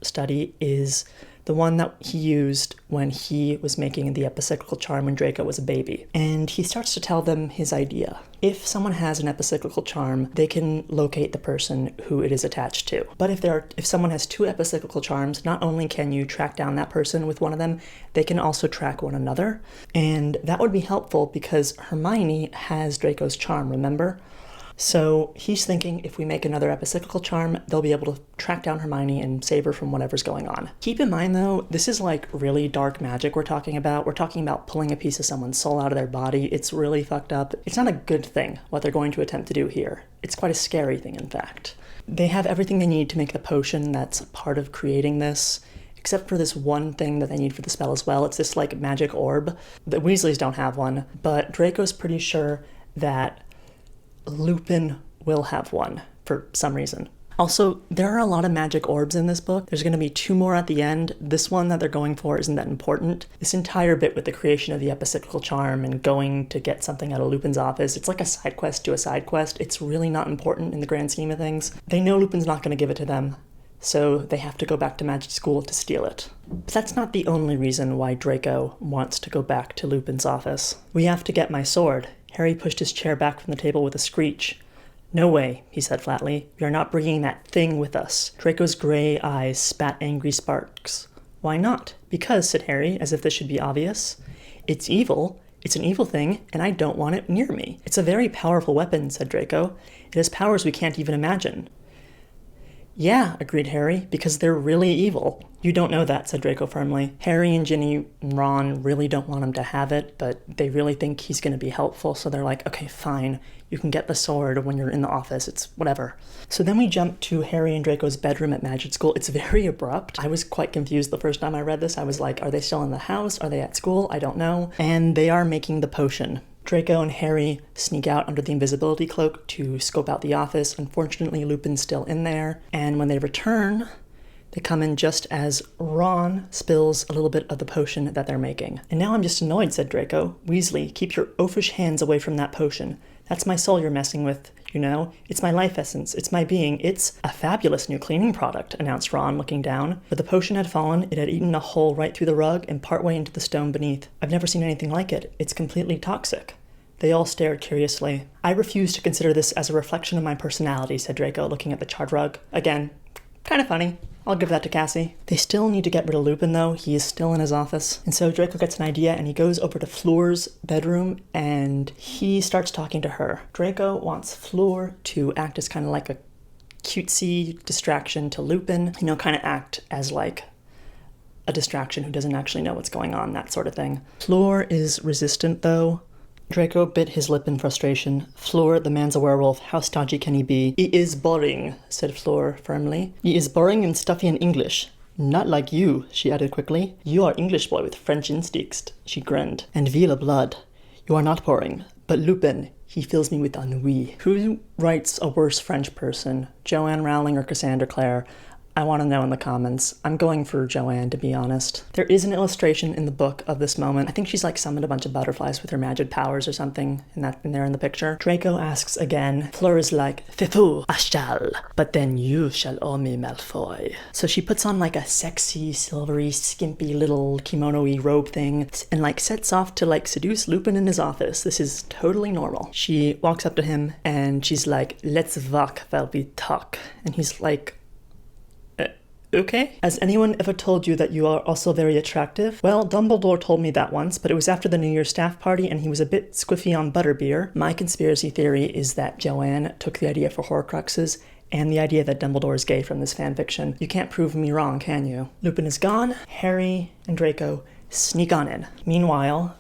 study is the one that he used when he was making the epicyclical charm when Draco was a baby. And he starts to tell them his idea. If someone has an epicyclical charm, they can locate the person who it is attached to. But if someone has 2 epicyclical charms, not only can you track down that person with one of them, they can also track one another. And that would be helpful because Hermione has Draco's charm, remember? So he's thinking if we make another epicyclical charm, they'll be able to track down Hermione and save her from whatever's going on. Keep in mind, though, this is like really dark magic we're talking about. We're talking about pulling a piece of someone's soul out of their body. It's really fucked up. It's not a good thing, what they're going to attempt to do here. It's quite a scary thing, in fact. They have everything they need to make the potion that's part of creating this, except for this one thing that they need for the spell as well. It's this, like, magic orb. The Weasleys don't have one, but Draco's pretty sure that Lupin will have one for some reason. Also, there are a lot of magic orbs in this book. There's going to be 2 more at the end. This one that they're going for isn't that important. This entire bit with the creation of the epicyclical charm and going to get something out of Lupin's office, it's like a side quest to a side quest. It's really not important in the grand scheme of things. They know Lupin's not going to give it to them, so they have to go back to magic school to steal it. But that's not the only reason why Draco wants to go back to Lupin's office. "We have to get my sword." Harry pushed his chair back from the table with a screech. "No way," he said flatly. "We are not bringing that thing with us." Draco's gray eyes spat angry sparks. "Why not?" "Because," said Harry, as if this should be obvious. "It's evil. It's an evil thing, and I don't want it near me." "It's a very powerful weapon," said Draco. "It has powers we can't even imagine." "Yeah," agreed Harry, "because they're really evil." "You don't know that," said Draco firmly. Harry and Ginny and Ron really don't want him to have it, but they really think he's going to be helpful, so they're like, "Okay, fine. You can get the sword when you're in the office. It's whatever." So then we jump to Harry and Draco's bedroom at magic school. It's very abrupt. I was quite confused the first time I read this. I was like, are they still in the house? Are they at school? I don't know. And they are making the potion. Draco and Harry sneak out under the invisibility cloak to scope out the office. Unfortunately, Lupin's still in there. And when they return, they come in just as Ron spills a little bit of the potion that they're making. "And now I'm just annoyed," said Draco. "Weasley, keep your oafish hands away from that potion. That's my soul you're messing with, you know? It's my life essence. It's my being. It's a fabulous new cleaning product," announced Ron, looking down. But the potion had fallen. It had eaten a hole right through the rug and partway into the stone beneath. "I've never seen anything like it. It's completely toxic." They all stared curiously. "I refuse to consider this as a reflection of my personality," said Draco, looking at the charred rug. Again, kind of funny. I'll give that to Cassie. They still need to get rid of Lupin, though. He is still in his office. And so Draco gets an idea, and he goes over to Fleur's bedroom, and he starts talking to her. Draco wants Fleur to act as kind of like a cutesy distraction to Lupin. You know, kind of act as like a distraction who doesn't actually know what's going on, that sort of thing. Fleur is resistant, though. Draco bit his lip in frustration. "Fleur, the man's a werewolf. How stodgy can he be?" "He is boring," said Fleur firmly. "He is boring and stuffy in English. Not like you," she added quickly. "You are English boy with French instincts," she grinned. "And vile blood. You are not boring. But Lupin, he fills me with ennui." Who writes a worse French person, Joanne Rowling or Cassandra Clare? I want to know in the comments. I'm going for Joanne, to be honest. There is an illustration in the book of this moment. I think she's like summoned a bunch of butterflies with her magic powers or something in there in the picture. Draco asks again. Fleur is like, Fifu, I shall, but then you shall owe me, Malfoy. So she puts on like a sexy, silvery, skimpy little kimono-y robe thing and like sets off to like seduce Lupin in his office. This is totally normal. She walks up to him and she's like, let's walk while we talk. And he's like, okay. Has anyone ever told you that you are also very attractive? Well, Dumbledore told me that once, but it was after the New Year's staff party and he was a bit squiffy on butterbeer. My conspiracy theory is that Joanne took the idea for Horcruxes and the idea that Dumbledore is gay from this fanfiction. You can't prove me wrong, can you? Lupin is gone. Harry and Draco sneak on in. Meanwhile,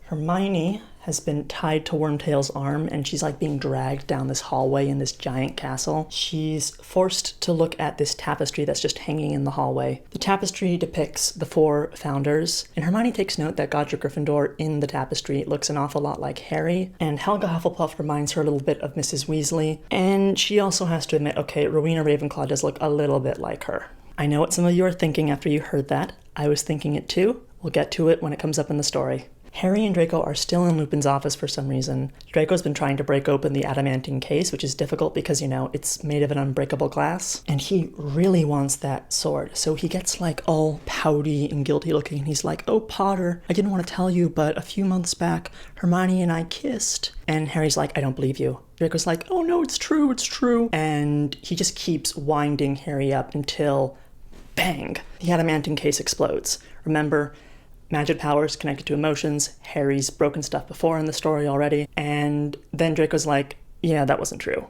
Hermione has been tied to Wormtail's arm and she's like being dragged down this hallway in this giant castle. She's forced to look at this tapestry that's just hanging in the hallway. The tapestry depicts the 4 founders, and Hermione takes note that Godric Gryffindor in the tapestry looks an awful lot like Harry, and Helga Hufflepuff reminds her a little bit of Mrs. Weasley, and she also has to admit, okay, Rowena Ravenclaw does look a little bit like her. I know what some of you are thinking after you heard that. I was thinking it too. We'll get to it when it comes up in the story. Harry and Draco are still in Lupin's office for some reason. Draco's been trying to break open the adamantine case, which is difficult because, you know, it's made of an unbreakable glass. And he really wants that sword. So he gets like all pouty and guilty looking. And he's like, oh, Potter, I didn't want to tell you, but a few months back, Hermione and I kissed. And Harry's like, I don't believe you. Draco's like, oh no, it's true, it's true. And he just keeps winding Harry up until, bang, the adamantine case explodes. Remember, magic powers connected to emotions. Harry's broken stuff before in the story already. And then Draco's like, yeah, that wasn't true.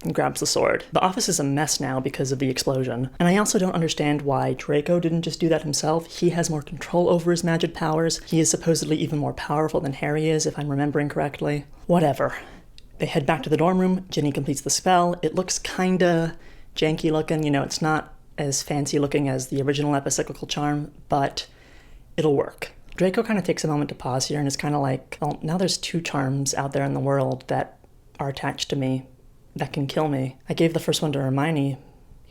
And grabs the sword. The office is a mess now because of the explosion. And I also don't understand why Draco didn't just do that himself. He has more control over his magic powers. He is supposedly even more powerful than Harry is, if I'm remembering correctly. Whatever. They head back to the dorm room. Ginny completes the spell. It looks kinda janky looking. You know, it's not as fancy looking as the original epicyclical charm, but it'll work. Draco kind of takes a moment to pause here and is kind of like, well, now there's 2 charms out there in the world that are attached to me that can kill me. I gave the first one to Hermione.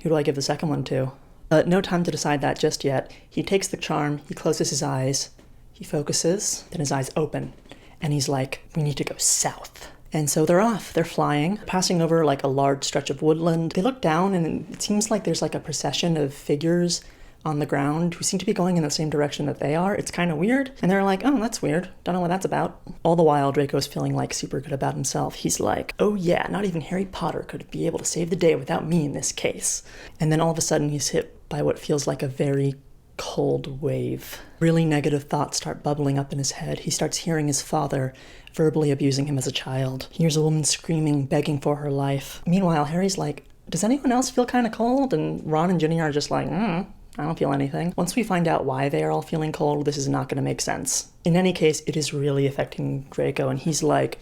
Who do I give the second one to? No time to decide that just yet. He takes the charm, he closes his eyes, he focuses, then his eyes open, and he's like, we need to go south. And so they're off, they're flying, passing over like a large stretch of woodland. They look down and it seems like there's like a procession of figures on the ground who seem to be going in the same direction that they are. It's kind of weird. And they're like, oh, that's weird. Don't know what that's about. All the while, Draco's feeling like super good about himself. He's like, oh yeah, not even Harry Potter could be able to save the day without me in this case. And then all of a sudden he's hit by what feels like a very cold wave. Really negative thoughts start bubbling up in his head. He starts hearing his father verbally abusing him as a child. He hears a woman screaming, begging for her life. Meanwhile, Harry's like, does anyone else feel kind of cold? And Ron and Ginny are just like, I don't feel anything. Once we find out why they are all feeling cold, this is not going to make sense. In any case, it is really affecting Draco, and he's like,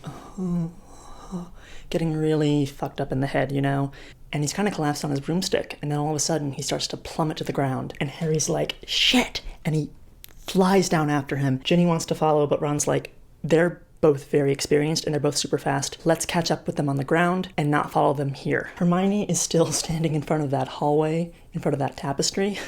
getting really fucked up in the head, you know? And he's kind of collapsed on his broomstick, and then all of a sudden he starts to plummet to the ground, and Harry's like, shit! And he flies down after him. Ginny wants to follow, but Ron's like, they're both very experienced and they're both super fast. Let's catch up with them on the ground and not follow them here. Hermione is still standing in front of that hallway, in front of that tapestry.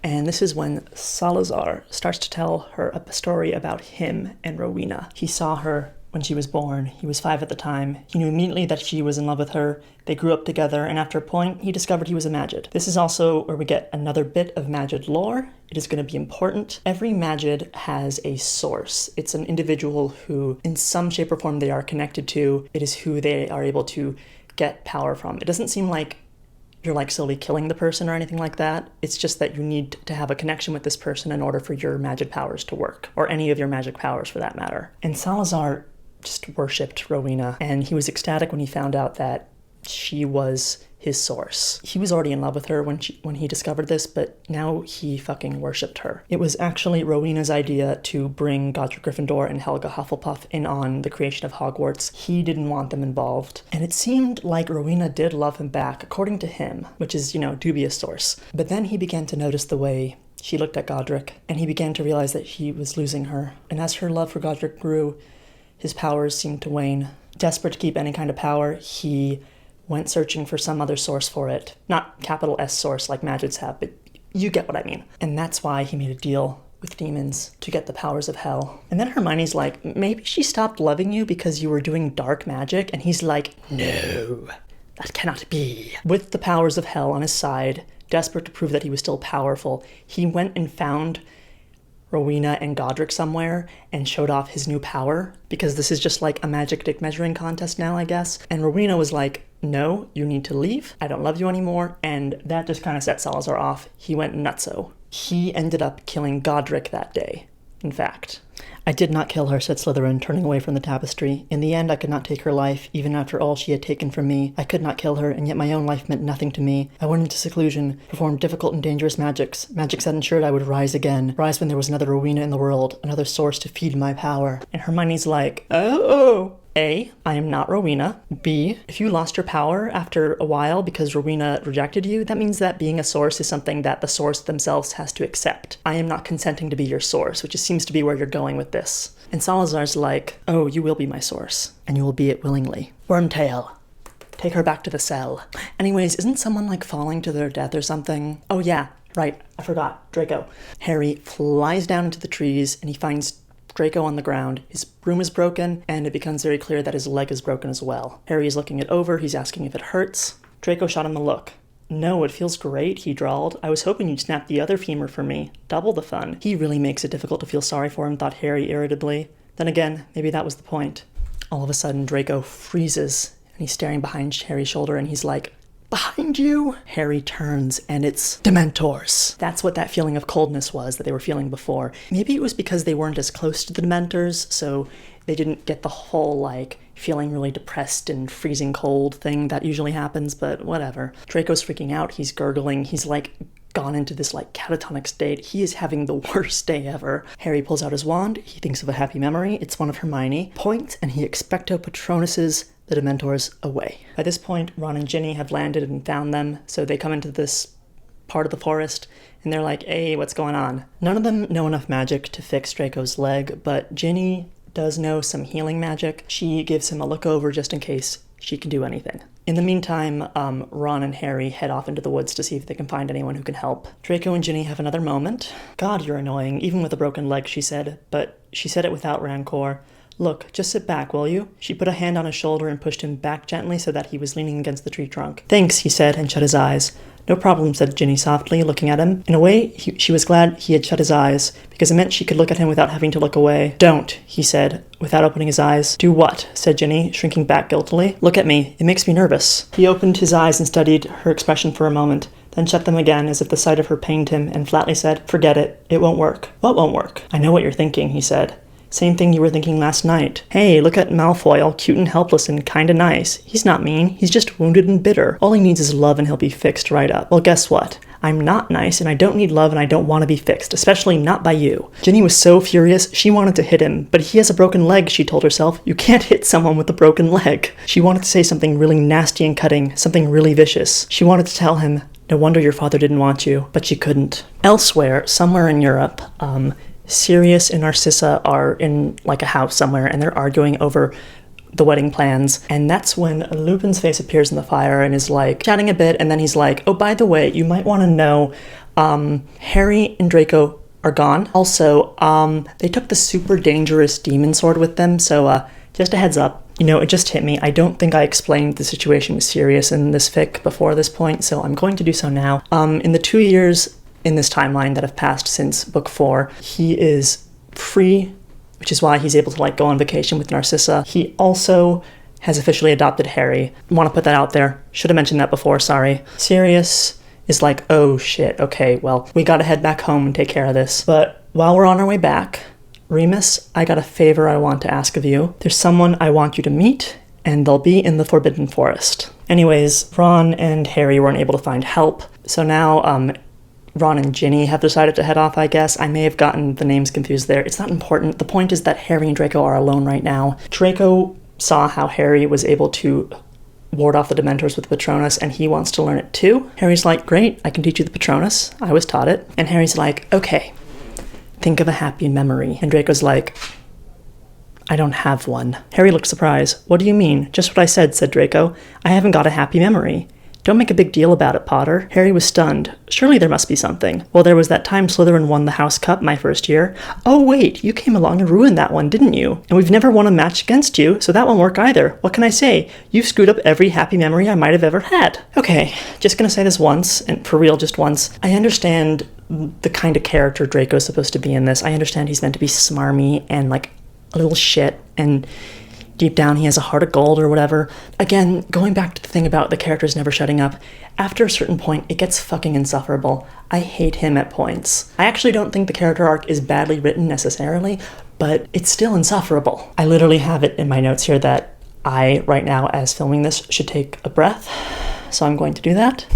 And this is when Salazar starts to tell her a story about him and Rowena. He saw her when she was born. He was 5 at the time. He knew immediately that she was in love with her. They grew up together, and after a point, he discovered he was a Magid. This is also where we get another bit of Magid lore. It is going to be important. Every Magid has a source. It's an individual who, in some shape or form, they are connected to. It is who they are able to get power from. It doesn't seem like you're like slowly killing the person or anything like that. It's just that you need to have a connection with this person in order for your magic powers to work, or any of your magic powers for that matter. And Salazar just worshipped Rowena, and he was ecstatic when he found out that she was his source. He was already in love with her when he discovered this, but now he fucking worshipped her. It was actually Rowena's idea to bring Godric Gryffindor and Helga Hufflepuff in on the creation of Hogwarts. He didn't want them involved. And it seemed like Rowena did love him back, according to him, which is, dubious source. But then he began to notice the way she looked at Godric, and he began to realize that he was losing her. And as her love for Godric grew, his powers seemed to wane. Desperate to keep any kind of power, he went searching for some other source for it. Not capital S source like magics have, but you get what I mean. And that's why he made a deal with demons to get the powers of hell. And then Hermione's like, maybe she stopped loving you because you were doing dark magic? And he's like, no, that cannot be. With the powers of hell on his side, desperate to prove that he was still powerful, he went and found Rowena and Godric somewhere and showed off his new power, because this is just like a magic dick measuring contest now, I guess. And Rowena was like, no, you need to leave. I don't love you anymore. And that just kind of set Salazar off. He went nutso. He ended up killing Godric that day, in fact. I did not kill her, said Slytherin, turning away from the tapestry. In the end, I could not take her life, even after all she had taken from me. I could not kill her, and yet my own life meant nothing to me. I went into seclusion, performed difficult and dangerous magics that ensured I would rise again. Rise when there was another Rowena in the world, another source to feed my power. And Hermione's like, oh. A, I am not Rowena. B, if you lost your power after a while because Rowena rejected you, that means that being a source is something that the source themselves has to accept. I am not consenting to be your source, which just seems to be where you're going with this. And Salazar's like, oh, you will be my source, and you will be it willingly. Wormtail, take her back to the cell. Anyways, isn't someone like falling to their death or something? Oh yeah, right, I forgot, Draco. Harry flies down into the trees and he finds Draco on the ground. His broom is broken, and it becomes very clear that his leg is broken as well. Harry is looking it over. He's asking if it hurts. Draco shot him a look. No, it feels great, he drawled. I was hoping you'd snap the other femur for me. Double the fun. He really makes it difficult to feel sorry for him, thought Harry irritably. Then again, maybe that was the point. All of a sudden, Draco freezes, and he's staring behind Harry's shoulder, and he's like, behind you? Harry turns, and it's Dementors. That's what that feeling of coldness was that they were feeling before. Maybe it was because they weren't as close to the Dementors, so they didn't get the whole, like, feeling really depressed and freezing cold thing that usually happens, but whatever. Draco's freaking out. He's gurgling. He's, like, gone into this, like, catatonic state. He is having the worst day ever. Harry pulls out his wand. He thinks of a happy memory. It's one of Hermione. Points, and he expecto patronuses the Dementors away. By this point, Ron and Ginny have landed and found them, so they come into this part of the forest, and they're like, hey, what's going on? None of them know enough magic to fix Draco's leg, but Ginny does know some healing magic. She gives him a look over just in case she can do anything. In the meantime, Ron and Harry head off into the woods to see if they can find anyone who can help. Draco and Ginny have another moment. God, you're annoying, even with a broken leg, she said, but she said it without rancor. Look, just sit back, will you? She put a hand on his shoulder and pushed him back gently so that he was leaning against the tree trunk. Thanks, he said, and shut his eyes. No problem, said Ginny softly, looking at him. In a way, she was glad he had shut his eyes, because it meant she could look at him without having to look away. Don't, he said, without opening his eyes. Do what? Said Ginny, shrinking back guiltily. Look at me. It makes me nervous. He opened his eyes and studied her expression for a moment, then shut them again as if the sight of her pained him, and flatly said, forget it. It won't work. What won't work? I know what you're thinking, he said. Same thing you were thinking last night. Hey, look at Malfoy, all cute and helpless and kinda nice. He's not mean, he's just wounded and bitter. All he needs is love and he'll be fixed right up. Well, guess what? I'm not nice, and I don't need love, and I don't want to be fixed, especially not by you. Ginny was so furious, she wanted to hit him, but he has a broken leg, she told herself. You can't hit someone with a broken leg. She wanted to say something really nasty and cutting, something really vicious. She wanted to tell him, no wonder your father didn't want you, but she couldn't. Elsewhere, somewhere in Europe, Sirius and Narcissa are in, like, a house somewhere, and they're arguing over the wedding plans, and that's when Lupin's face appears in the fire and is, like, chatting a bit, and then he's like, oh, by the way, you might want to know, Harry and Draco are gone. Also, they took the super dangerous demon sword with them, so, just a heads up. You know, it just hit me. I don't think I explained the situation with Sirius in this fic before this point, so I'm going to do so now. In the 2 years in this timeline that have passed since book 4, he is free, which is why he's able to, like, go on vacation with Narcissa. He also has officially adopted Harry. I want to put that out there. Should have mentioned that before, sorry. Sirius is like, oh shit, okay, well, we gotta head back home and take care of this. But while we're on our way back, Remus, I got a favor I want to ask of you. There's someone I want you to meet, and they'll be in the Forbidden Forest. Anyways, Ron and Harry weren't able to find help, so now, Ron and Ginny have decided to head off, I guess. I may have gotten the names confused there. It's not important. The point is that Harry and Draco are alone right now. Draco saw how Harry was able to ward off the Dementors with the Patronus, and he wants to learn it too. Harry's like, great, I can teach you the Patronus. I was taught it. And Harry's like, okay, think of a happy memory. And Draco's like, I don't have one. Harry looked surprised. What do you mean? Just what I said Draco. I haven't got a happy memory. Don't make a big deal about it, Potter. Harry was stunned. Surely there must be something. Well, there was that time Slytherin won the House Cup my first year. Oh, wait, you came along and ruined that one, didn't you? And we've never won a match against you, so that won't work either. What can I say? You've screwed up every happy memory I might have ever had. Okay, just gonna say this once, and for real, just once. I understand the kind of character Draco's supposed to be in this. I understand he's meant to be smarmy and, like, a little shit, and deep down he has a heart of gold or whatever. Again, going back to the thing about the characters never shutting up, after a certain point, it gets fucking insufferable. I hate him at points. I actually don't think the character arc is badly written necessarily, but it's still insufferable. I literally have it in my notes here that I, right now, as filming this, should take a breath, so I'm going to do that.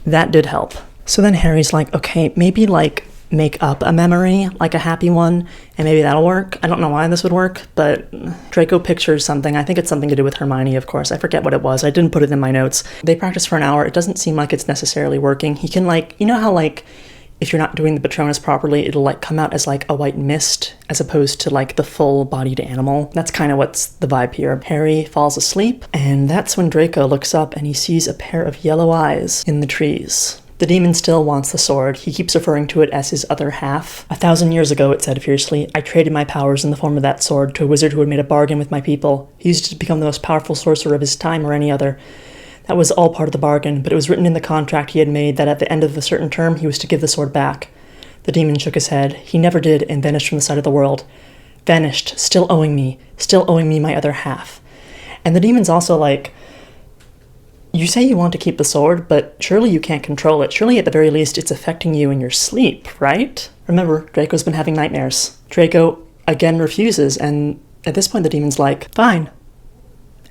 That did help. So then Harry's like, okay, maybe, like, make up a memory, like a happy one, and maybe that'll work. I don't know why this would work, but Draco pictures something. I think it's something to do with Hermione, of course. I forget what it was. I didn't put it in my notes. They practice for an hour. It doesn't seem like it's necessarily working. He can, like, you know how, like, if you're not doing the Patronus properly, it'll, like, come out as, like, a white mist as opposed to, like, the full-bodied animal. That's kind of what's the vibe here. Harry falls asleep, and that's when Draco looks up and he sees a pair of yellow eyes in the trees. The demon still wants the sword. He keeps referring to it as his other half. 1,000 years ago, it said fiercely, I traded my powers in the form of that sword to a wizard who had made a bargain with my people. He used to become the most powerful sorcerer of his time or any other. That was all part of the bargain, but it was written in the contract he had made that at the end of a certain term, he was to give the sword back. The demon shook his head. He never did and vanished from the sight of the world. Vanished, still owing me my other half. And the demon's also like, you say you want to keep the sword, but surely you can't control it. Surely at the very least it's affecting you in your sleep, right? Remember, Draco's been having nightmares. Draco again refuses, and at this point the demon's like, fine.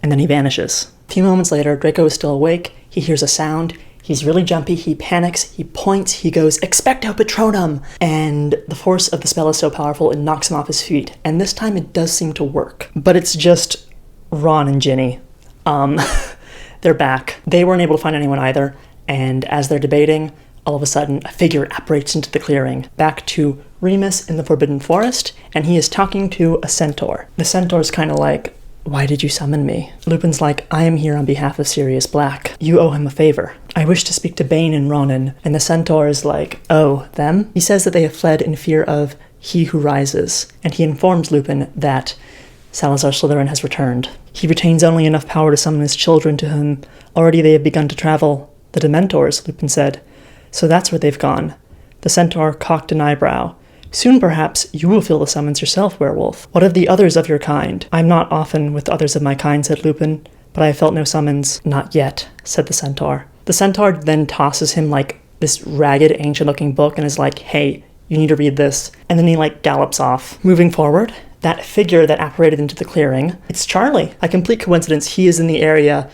And then he vanishes. A few moments later, Draco is still awake. He hears a sound. He's really jumpy. He panics. He points. He goes, Expecto Patronum! And the force of the spell is so powerful it knocks him off his feet. And this time it does seem to work. But it's just Ron and Ginny. They're back. They weren't able to find anyone either, and as they're debating, all of a sudden, a figure apparates into the clearing, back to Remus in the Forbidden Forest, and he is talking to a centaur. The centaur's kind of like, why did you summon me? Lupin's like, I am here on behalf of Sirius Black. You owe him a favor. I wish to speak to Bane and Ronan, and the centaur is like, oh, them? He says that they have fled in fear of He Who Rises, and he informs Lupin that Salazar Slytherin has returned. He retains only enough power to summon his children to whom already they have begun to travel. The Dementors, Lupin said. So that's where they've gone. The centaur cocked an eyebrow. Soon, perhaps, you will feel the summons yourself, werewolf. What of the others of your kind? I'm not often with others of my kind, said Lupin, but I have felt no summons. Not yet, said the centaur. The centaur then tosses him, like, this ragged, ancient-looking book and is like, hey, you need to read this. And then he, like, gallops off. Moving forward, that figure that apparated into the clearing, it's Charlie. A complete coincidence. He is in the area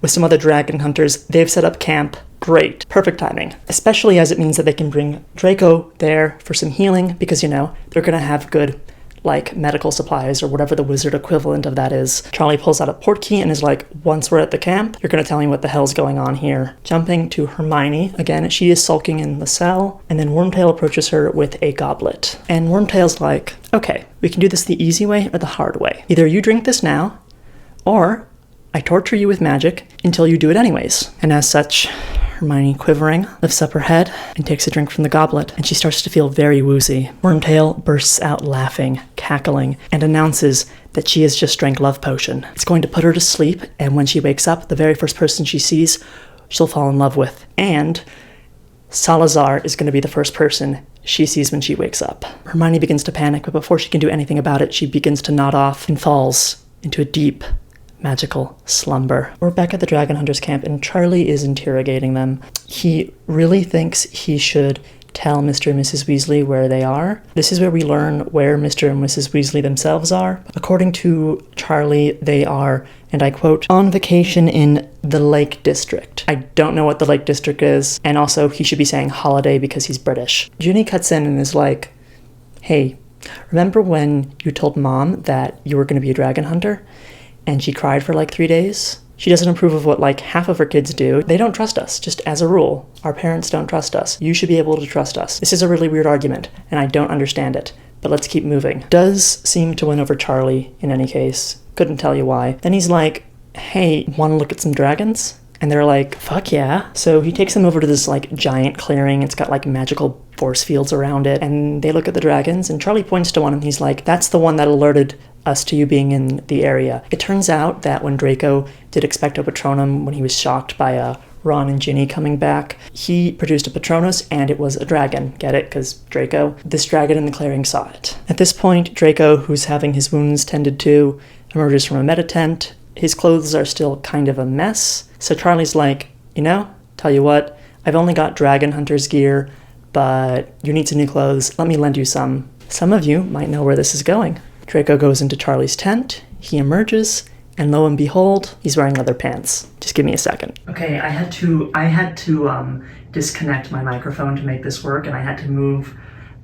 with some other dragon hunters. They've set up camp. Great. Perfect timing. Especially as it means that they can bring Draco there for some healing because, you know, they're going to have good, like, medical supplies or whatever the wizard equivalent of that is. Charlie pulls out a portkey and is like, once we're at the camp, you're going to tell me what the hell's going on here. Jumping to Hermione. Again, she is sulking in the cell, and then Wormtail approaches her with a goblet. And Wormtail's like, okay, we can do this the easy way or the hard way. Either you drink this now, or I torture you with magic until you do it anyways. And as such, Hermione, quivering, lifts up her head and takes a drink from the goblet, and she starts to feel very woozy. Wormtail bursts out laughing, cackling, and announces that she has just drank love potion. It's going to put her to sleep, and when she wakes up, the very first person she sees, she'll fall in love with. And Salazar is going to be the first person she sees when she wakes up. Hermione begins to panic, but before she can do anything about it, she begins to nod off and falls into a deep, magical slumber. We're back at the Dragon Hunters camp, and Charlie is interrogating them. He really thinks he should tell Mr. and Mrs. Weasley where they are. This is where we learn where Mr. and Mrs. Weasley themselves are. According to Charlie, they are, and I quote, on vacation in the Lake District. I don't know what the Lake District is, and also he should be saying holiday because he's British. Ginny cuts in and is like, hey, remember when you told Mom that you were going to be a dragon hunter? And she cried for like 3 days? She doesn't approve of what like half of her kids do. They don't trust us, just as a rule. Our parents don't trust us. You should be able to trust us. This is a really weird argument, and I don't understand it. but let's keep moving. Does seem to win over Charlie in any case. Couldn't tell you why. Then he's like, hey, wanna look at some dragons? And they're like, fuck yeah. So he takes them over to this like giant clearing. It's got like magical force fields around it. And they look at the dragons and Charlie points to one and he's like, that's the one that alerted us to you being in the area. It turns out that when Draco did Expecto Patronum, when he was shocked by Ron and Ginny coming back, he produced a Patronus and it was a dragon. Get it? Because Draco. This dragon in the clearing saw it. At this point, Draco, who's having his wounds tended to, emerges from a meta tent. His clothes are still kind of a mess. So Charlie's like, tell you what, I've only got dragon hunter's gear, but you need some new clothes. Let me lend you some. Some of you might know where this is going. Draco goes into Charlie's tent. He emerges. And lo and behold, he's wearing leather pants. Just give me a second. Okay, I had to disconnect my microphone to make this work, and I had to move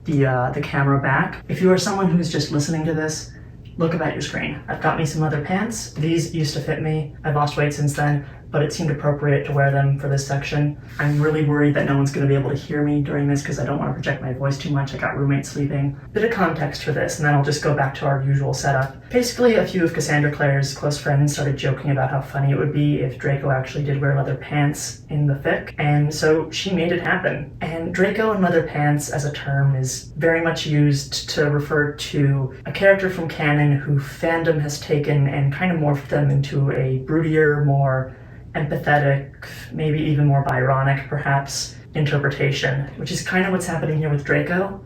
the camera back. If you are someone who's just listening to this, look up at your screen. I've got me some leather pants. These used to fit me. I've lost weight since then, but it seemed appropriate to wear them for this section. I'm really worried that no one's going to be able to hear me during this because I don't want to project my voice too much. I got roommates sleeping. Bit of context for this, and then I'll just go back to our usual setup. Basically, a few of Cassandra Clare's close friends started joking about how funny it would be if Draco actually did wear leather pants in the fic, and so she made it happen. And Draco and leather pants as a term is very much used to refer to a character from canon who fandom has taken and kind of morphed them into a broodier, more empathetic, maybe even more Byronic, perhaps, interpretation, which is kind of what's happening here with Draco.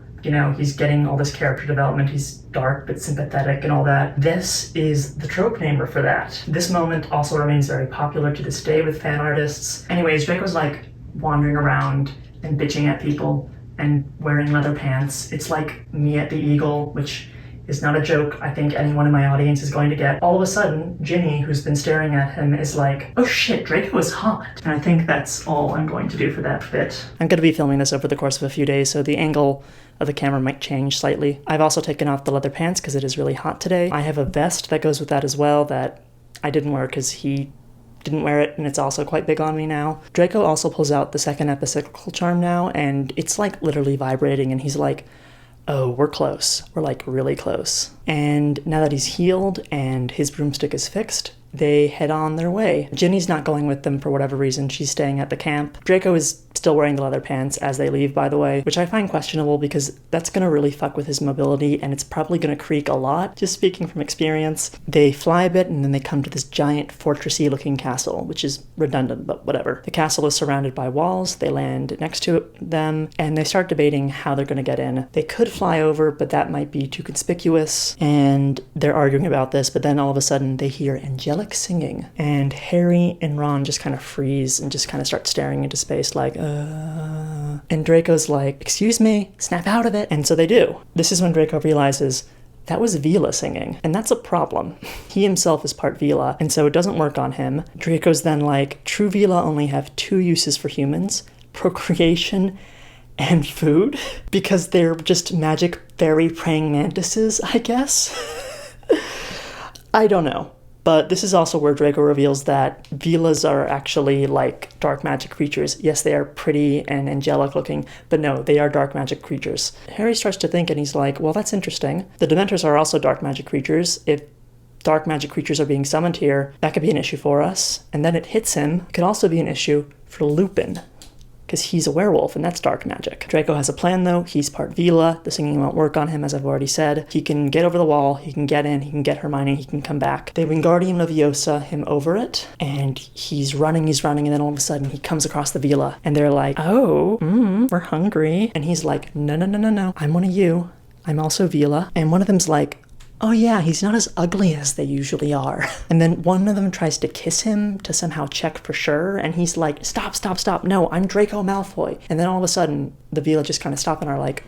He's getting all this character development. He's dark but sympathetic and all that. This is the trope namer for that. This moment also remains very popular to this day with fan artists. Anyways, Draco's like wandering around and bitching at people and wearing leather pants. It's like me at the Eagle, which is not a joke I think anyone in my audience is going to get. All of a sudden, Ginny, who's been staring at him, is like, oh shit, Draco is hot. And I think that's all I'm going to do for that bit. I'm going to be filming this over the course of a few days, so the angle of the camera might change slightly. I've also taken off the leather pants because it is really hot today. I have a vest that goes with that as well that I didn't wear because he didn't wear it, and it's also quite big on me now. Draco also pulls out the second epicyclical charm now, and it's like literally vibrating, and he's like, oh, we're close. We're like really close. And now that he's healed and his broomstick is fixed, they head on their way. Ginny's not going with them for whatever reason. She's staying at the camp. Draco is still wearing the leather pants as they leave, by the way, which I find questionable because that's going to really fuck with his mobility and it's probably going to creak a lot, just speaking from experience. They fly a bit and then they come to this giant fortressy looking castle, which is redundant, but whatever. The castle is surrounded by walls. They land next to them and they start debating how they're going to get in. They could fly over, but that might be too conspicuous, and they're arguing about this, but then all of a sudden they hear angelic singing, and Harry and Ron just kind of freeze and just kind of start staring into space like, And Draco's like, excuse me, snap out of it. And so they do. This is when Draco realizes that was Vila singing, and that's a problem. He himself is part Vila, and so it doesn't work on him. Draco's then like, true Vila only have two uses for humans, procreation and food, because they're just magic fairy praying mantises, I guess. I don't know. But this is also where Draco reveals that Vilas are actually like dark magic creatures. Yes, they are pretty and angelic looking, but no, they are dark magic creatures. Harry starts to think and he's like, well, that's interesting. The Dementors are also dark magic creatures. If dark magic creatures are being summoned here, that could be an issue for us. And then it hits him. It could also be an issue for Lupin, because he's a werewolf, and that's dark magic. Draco has a plan, though. He's part Vila. The singing won't work on him, as I've already said. He can get over the wall, he can get in, he can get Hermione, he can come back. They Wingardium Leviosa him over it, and he's running, and then all of a sudden he comes across the Vila, and they're like, oh, we're hungry. And he's like, no, I'm one of you. I'm also Vila. And one of them's like, oh yeah, he's not as ugly as they usually are. And then one of them tries to kiss him to somehow check for sure, and he's like, stop, no, I'm Draco Malfoy. And then all of a sudden, the Vila just kind of stop and are like,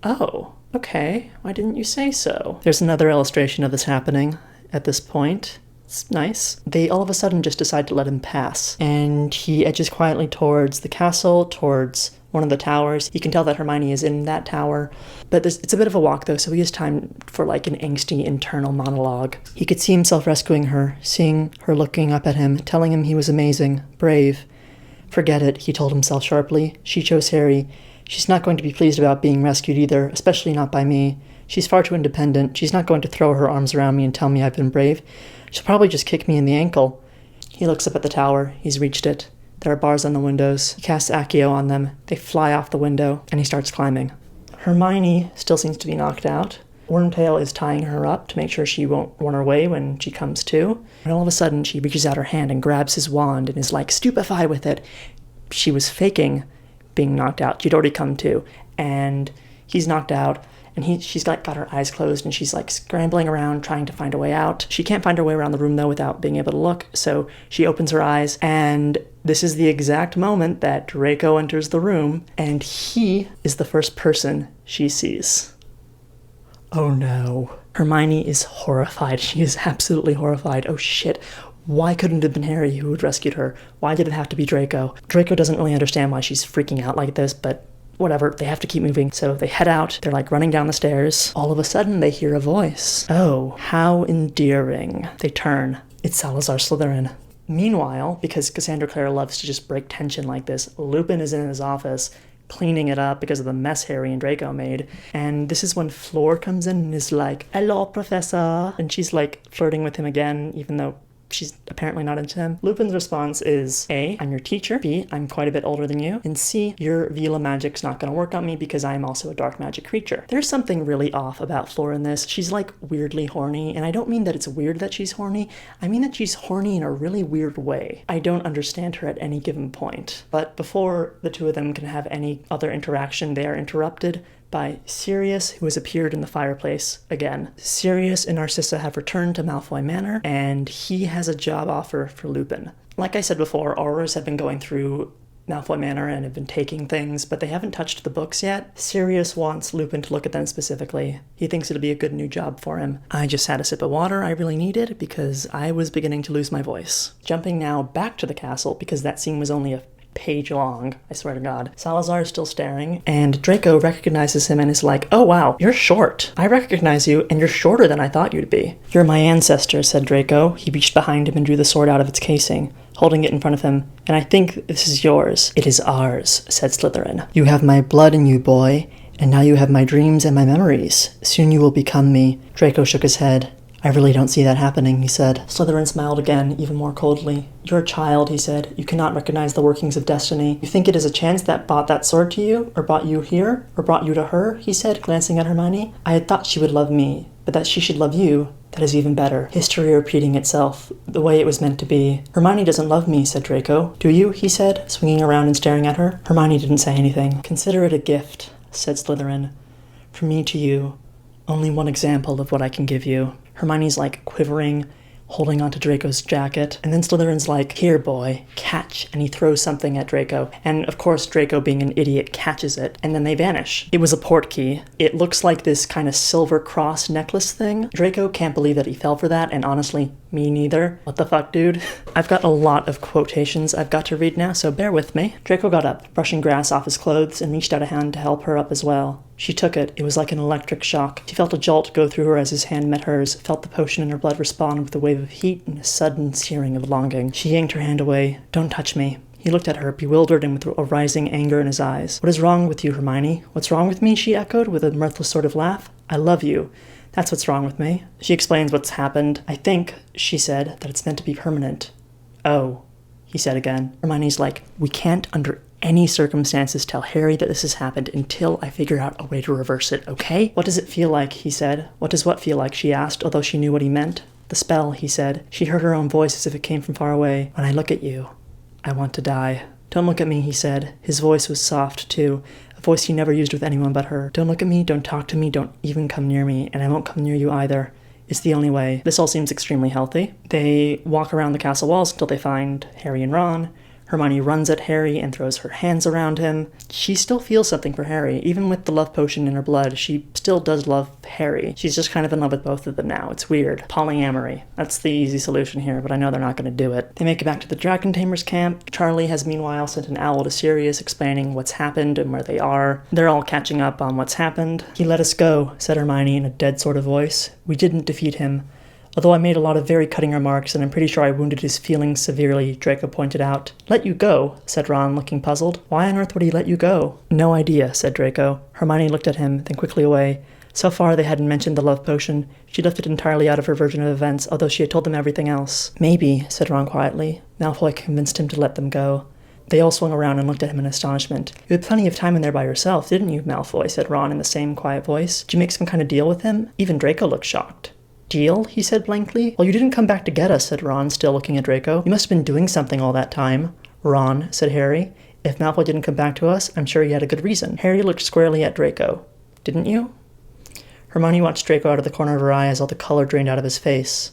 oh, okay, why didn't you say so? There's another illustration of this happening at this point. It's nice. They all of a sudden just decide to let him pass, and he edges quietly towards the castle, towards one of the towers. You can tell that Hermione is in that tower, but it's a bit of a walk though, so he has time for like an angsty internal monologue. He could see himself rescuing her, seeing her looking up at him, telling him he was amazing, brave. Forget it, he told himself sharply. She chose Harry. She's not going to be pleased about being rescued either, especially not by me. She's far too independent. She's not going to throw her arms around me and tell me I've been brave. She'll probably just kick me in the ankle. He looks up at the tower. He's reached it. There are bars on the windows. He casts Accio on them. They fly off the window, and he starts climbing. Hermione still seems to be knocked out. Wormtail is tying her up to make sure she won't run away when she comes to. And all of a sudden, she reaches out her hand and grabs his wand and is like stupefied with it. She was faking being knocked out. She'd already come to. And he's knocked out, and she's got her eyes closed, and she's like scrambling around trying to find a way out. She can't find her way around the room, though, without being able to look. So she opens her eyes, and this is the exact moment that Draco enters the room, and he is the first person she sees. Oh no. Hermione is horrified. She is absolutely horrified. Oh shit. Why couldn't it have been Harry who had rescued her? Why did it have to be Draco? Draco doesn't really understand why she's freaking out like this, but whatever, they have to keep moving. So they head out, they're like running down the stairs. All of a sudden they hear a voice. Oh, how endearing. They turn. It's Salazar Slytherin. Meanwhile, because Cassandra Clare loves to just break tension like this, Lupin is in his office cleaning it up because of the mess Harry and Draco made. And this is when Fleur comes in and is like, "Hello, Professor." And she's like flirting with him again, even though she's apparently not into him. Lupin's response is, A, I'm your teacher. B, I'm quite a bit older than you. And C, your Vila magic's not going to work on me because I am also a dark magic creature. There's something really off about Fleur in this. She's like weirdly horny, and I don't mean that it's weird that she's horny. I mean that she's horny in a really weird way. I don't understand her at any given point. But before the two of them can have any other interaction, they are interrupted by Sirius, who has appeared in the fireplace again. Sirius and Narcissa have returned to Malfoy Manor, and he has a job offer for Lupin. Like I said before, Aurors have been going through Malfoy Manor and have been taking things, but they haven't touched the books yet. Sirius wants Lupin to look at them specifically. He thinks it'll be a good new job for him. I just had a sip of water I really needed because I was beginning to lose my voice. Jumping now back to the castle, because that scene was only a page long, I swear to God. Salazar is still staring, and Draco recognizes him and is like, "Oh wow, you're short. I recognize you, and you're shorter than I thought you'd be." "You're my ancestor," said Draco. He reached behind him and drew the sword out of its casing, holding it in front of him. "And I think this is yours." "It is ours," said Slytherin. "You have my blood in you, boy, and now you have my dreams and my memories. Soon you will become me." Draco shook his head. "I really don't see that happening," he said. Slytherin smiled again, even more coldly. "You're a child," he said. "You cannot recognize the workings of destiny. You think it is a chance that brought that sword to you, or brought you here, or brought you to her," he said, glancing at Hermione. "I had thought she would love me, but that she should love you, that is even better. History repeating itself, the way it was meant to be." "Hermione doesn't love me," said Draco. "Do you?" he said, swinging around and staring at her. Hermione didn't say anything. "Consider it a gift," said Slytherin. "From me to you. Only one example of what I can give you." Hermione's like quivering, holding onto Draco's jacket. And then Slytherin's like, "Here, boy, catch." And he throws something at Draco. And of course, Draco, being an idiot, catches it. And then they vanish. It was a portkey. It looks like this kind of silver cross necklace thing. Draco can't believe that he fell for that. And honestly, me neither. What the fuck, dude? I've got a lot of quotations I've got to read now, so bear with me. Draco got up, brushing grass off his clothes, and reached out a hand to help her up as well. She took it. It was like an electric shock. She felt a jolt go through her as his hand met hers, felt the potion in her blood respond with a wave of heat and a sudden searing of longing. She yanked her hand away. "Don't touch me." He looked at her, bewildered and with a rising anger in his eyes. "What is wrong with you, Hermione?" "What's wrong with me?" she echoed, with a mirthless sort of laugh. "I love you. That's what's wrong with me." She explains what's happened. "I think," she said, "that it's meant to be permanent." "Oh," he said again. Hermione's like, "We can't under any circumstances tell Harry that this has happened until I figure out a way to reverse it, okay?" "What does it feel like?" he said. "What does what feel like?" she asked, although she knew what he meant. "The spell," he said. She heard her own voice as if it came from far away. "When I look at you, I want to die." "Don't look at me," he said. His voice was soft, too, a voice he never used with anyone but her. "Don't look at me, don't talk to me, don't even come near me, and I won't come near you either. It's the only way." This all seems extremely healthy. They walk around the castle walls until they find Harry and Ron. Hermione runs at Harry and throws her hands around him. She still feels something for Harry. Even with the love potion in her blood, she still does love Harry. She's just kind of in love with both of them now. It's weird. Polyamory. That's the easy solution here, but I know they're not going to do it. They make it back to the Dragon Tamers camp. Charlie has meanwhile sent an owl to Sirius explaining what's happened and where they are. They're all catching up on what's happened. "He let us go," said Hermione in a dead sort of voice. "We didn't defeat him. Although I made a lot of very cutting remarks, and I'm pretty sure I wounded his feelings severely," Draco pointed out. "Let you go?" said Ron, looking puzzled. "Why on earth would he let you go?" "No idea," said Draco. Hermione looked at him, then quickly away. So far, they hadn't mentioned the love potion. She left it entirely out of her version of events, although she had told them everything else. Maybe, said Ron quietly. Malfoy convinced him to let them go. They all swung around and looked at him in astonishment. You had plenty of time in there by yourself, didn't you, Malfoy, said Ron in the same quiet voice. Did you make some kind of deal with him? Even Draco looked shocked. Deal? He said blankly. Well, you didn't come back to get us, said Ron, still looking at Draco. You must have been doing something all that time. Ron, said Harry. If Malfoy didn't come back to us, I'm sure he had a good reason. Harry looked squarely at Draco. Didn't you? Hermione watched Draco out of the corner of her eye as all the color drained out of his face.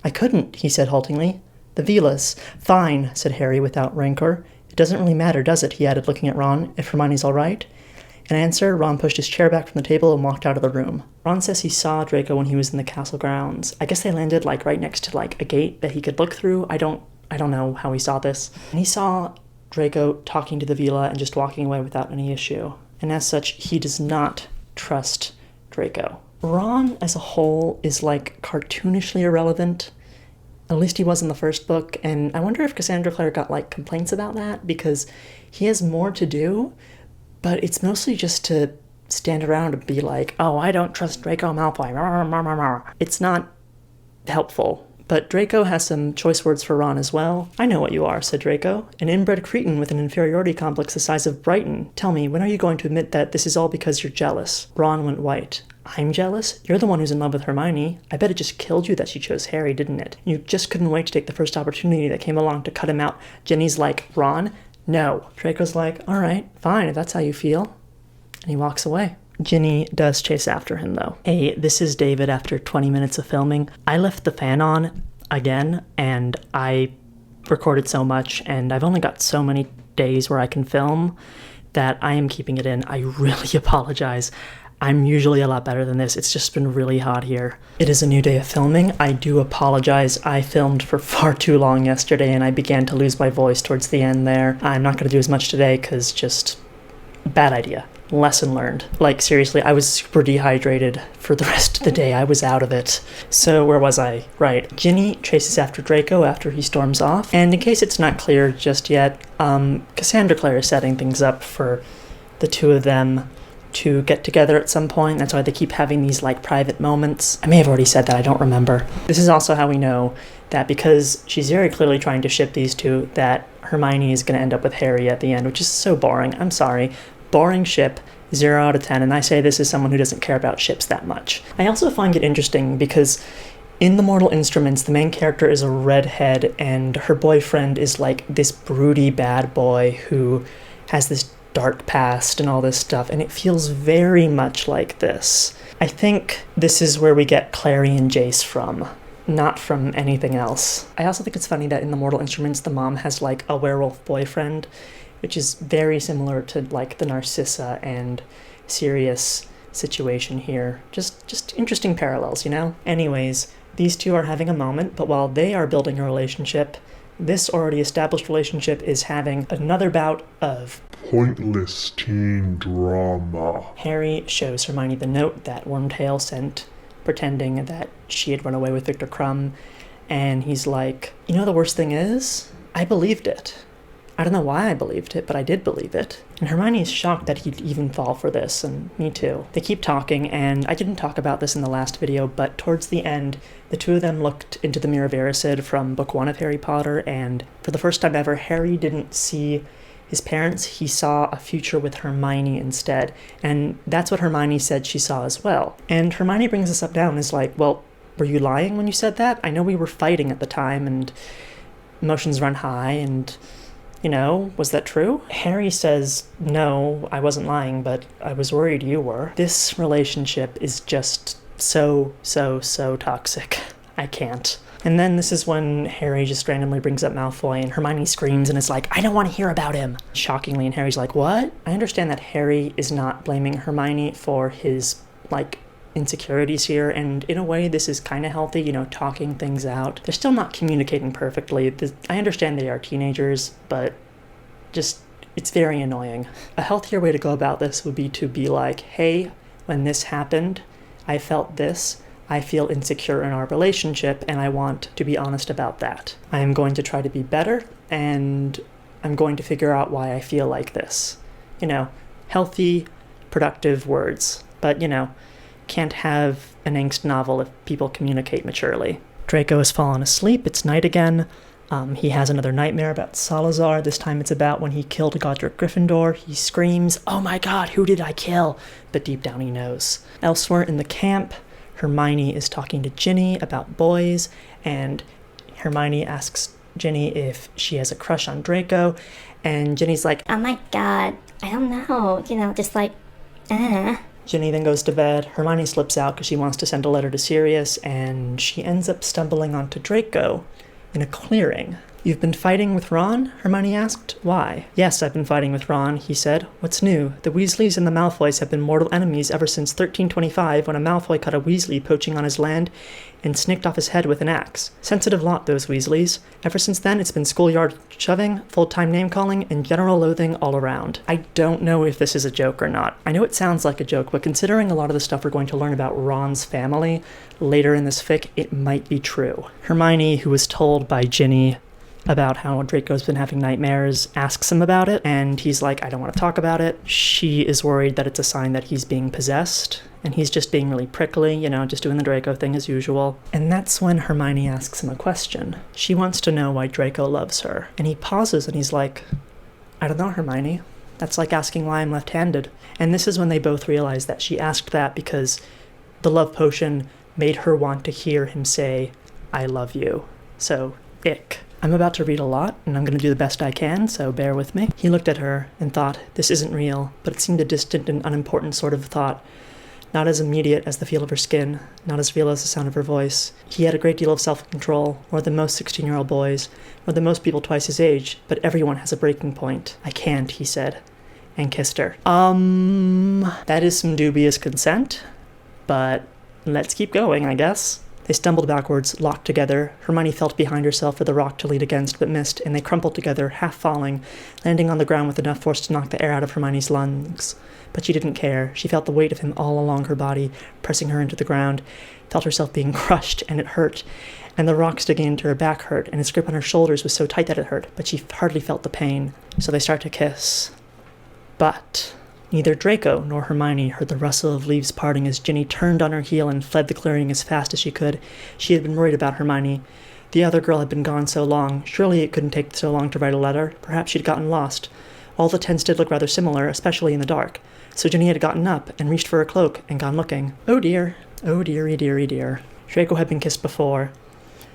I couldn't, he said haltingly. The Velas. Fine, said Harry without rancor. It doesn't really matter, does it, he added, looking at Ron, if Hermione's all right? In answer, Ron pushed his chair back from the table and walked out of the room. Ron says he saw Draco when he was in the castle grounds. I guess they landed, right next to, a gate that he could look through. I don't know how he saw this. And he saw Draco talking to the Vela and just walking away without any issue. And as such, he does not trust Draco. Ron, as a whole, is, cartoonishly irrelevant. At least he was in the first book, and I wonder if Cassandra Clare got, complaints about that, because he has more to do, but it's mostly just to stand around and be like, oh, I don't trust Draco Malfoy. It's not helpful. But Draco has some choice words for Ron as well. I know what you are, said Draco. An inbred cretin with an inferiority complex the size of Brighton. Tell me, when are you going to admit that this is all because you're jealous? Ron went white. I'm jealous? You're the one who's in love with Hermione. I bet it just killed you that she chose Harry, didn't it? You just couldn't wait to take the first opportunity that came along to cut him out. Ginny's like, Ron? No. Draco's like, all right, fine, if that's how you feel. And he walks away. Ginny does chase after him, though. Hey, this is David after 20 minutes of filming. I left the fan on again, and I recorded so much, and I've only got so many days where I can film that I am keeping it in. I really apologize. I'm usually a lot better than this. It's just been really hot here. It is a new day of filming. I do apologize. I filmed for far too long yesterday, and I began to lose my voice towards the end there. I'm not going to do as much today because just bad idea. Lesson learned. Seriously, I was super dehydrated for the rest of the day. I was out of it. So where was I? Right. Ginny chases after Draco after he storms off. And in case it's not clear just yet, Cassandra Clare is setting things up for the two of them to get together at some point. That's why they keep having these private moments. I may have already said that, I don't remember. This is also how we know that because she's very clearly trying to ship these two, that Hermione is going to end up with Harry at the end, which is so boring. I'm sorry. Boring ship, 0 out of 10, and I say this as someone who doesn't care about ships that much. I also find it interesting because in The Mortal Instruments, the main character is a redhead, and her boyfriend is this broody bad boy who has this dark past and all this stuff, and it feels very much like this. I think this is where we get Clary and Jace from, not from anything else. I also think it's funny that in The Mortal Instruments, the mom has a werewolf boyfriend, which is very similar to the Narcissa and Sirius situation here. Just interesting parallels, you know? Anyways, these two are having a moment, but while they are building a relationship, this already established relationship is having another bout of pointless teen drama. Harry shows Hermione the note that Wormtail sent, pretending that she had run away with Victor Crumb, and he's like, you know the worst thing is? I believed it. I don't know why I believed it, but I did believe it. And Hermione is shocked that he'd even fall for this, and me too. They keep talking, and I didn't talk about this in the last video, but towards the end, the two of them looked into the Mirror of Erised from Book 1 of Harry Potter, and for the first time ever, Harry didn't see his parents, he saw a future with Hermione instead. And that's what Hermione said she saw as well. And Hermione brings this up now and is like, well, were you lying when you said that? I know we were fighting at the time, and emotions run high, and was that true? Harry says, no, I wasn't lying, but I was worried you were. This relationship is just so toxic. I can't. And then this is when Harry just randomly brings up Malfoy, and Hermione screams and is like, I don't want to hear about him. Shockingly, and Harry's like, what? I understand that Harry is not blaming Hermione for his, insecurities here, and in a way this is kind of healthy, talking things out. They're still not communicating perfectly. I understand they are teenagers, but just, it's very annoying. A healthier way to go about this would be to be like, hey, when this happened, I felt this. I feel insecure in our relationship, and I want to be honest about that. I am going to try to be better, and I'm going to figure out why I feel like this. Healthy, productive words. But, can't have an angst novel if people communicate maturely. Draco has fallen asleep. It's night again. He has another nightmare about Salazar. This time it's about when he killed Godric Gryffindor. He screams, "Oh my god, who did I kill?" But deep down he knows. Elsewhere in the camp, Hermione is talking to Ginny about boys, and Hermione asks Ginny if she has a crush on Draco, and Ginny's like, "Oh my god, I don't know, just like, Ginny then goes to bed. Hermione slips out because she wants to send a letter to Sirius, and she ends up stumbling onto Draco in a clearing. "You've been fighting with Ron?" Hermione asked. "Why?" "Yes, I've been fighting with Ron," he said. "What's new? The Weasleys and the Malfoys have been mortal enemies ever since 1325, when a Malfoy caught a Weasley poaching on his land and snicked off his head with an axe. Sensitive lot, those Weasleys. Ever since then, it's been schoolyard shoving, full-time name-calling, and general loathing all around." I don't know if this is a joke or not. I know it sounds like a joke, but considering a lot of the stuff we're going to learn about Ron's family later in this fic, it might be true. Hermione, who was told by Ginny about how Draco's been having nightmares, asks him about it, and he's like, "I don't want to talk about it." She is worried that it's a sign that he's being possessed, and he's just being really prickly, just doing the Draco thing as usual. And that's when Hermione asks him a question. She wants to know why Draco loves her. And he pauses and he's like, "I don't know, Hermione. That's like asking why I'm left-handed." And this is when they both realize that she asked that because the love potion made her want to hear him say, "I love you." So, ick. I'm about to read a lot, and I'm going to do the best I can, so bear with me. He looked at her and thought, this isn't real, but it seemed a distant and unimportant sort of thought. Not as immediate as the feel of her skin, not as real as the sound of her voice. He had a great deal of self-control, more than most 16-year-old boys, more than most people twice his age, but everyone has a breaking point. "I can't," he said, and kissed her. That is some dubious consent, but let's keep going, I guess. They stumbled backwards, locked together. Hermione felt behind herself for the rock to lean against, but missed, and they crumpled together, half falling, landing on the ground with enough force to knock the air out of Hermione's lungs. But she didn't care. She felt the weight of him all along her body, pressing her into the ground, felt herself being crushed, and it hurt. And the rock sticking into her back hurt, and his grip on her shoulders was so tight that it hurt, but she hardly felt the pain. So they start to kiss. But neither Draco nor Hermione heard the rustle of leaves parting as Ginny turned on her heel and fled the clearing as fast as she could. She had been worried about Hermione. The other girl had been gone so long. Surely it couldn't take so long to write a letter. Perhaps she'd gotten lost. All the tents did look rather similar, especially in the dark. So Ginny had gotten up and reached for her cloak and gone looking. Oh dear. Oh dearie dearie dear. Draco had been kissed before,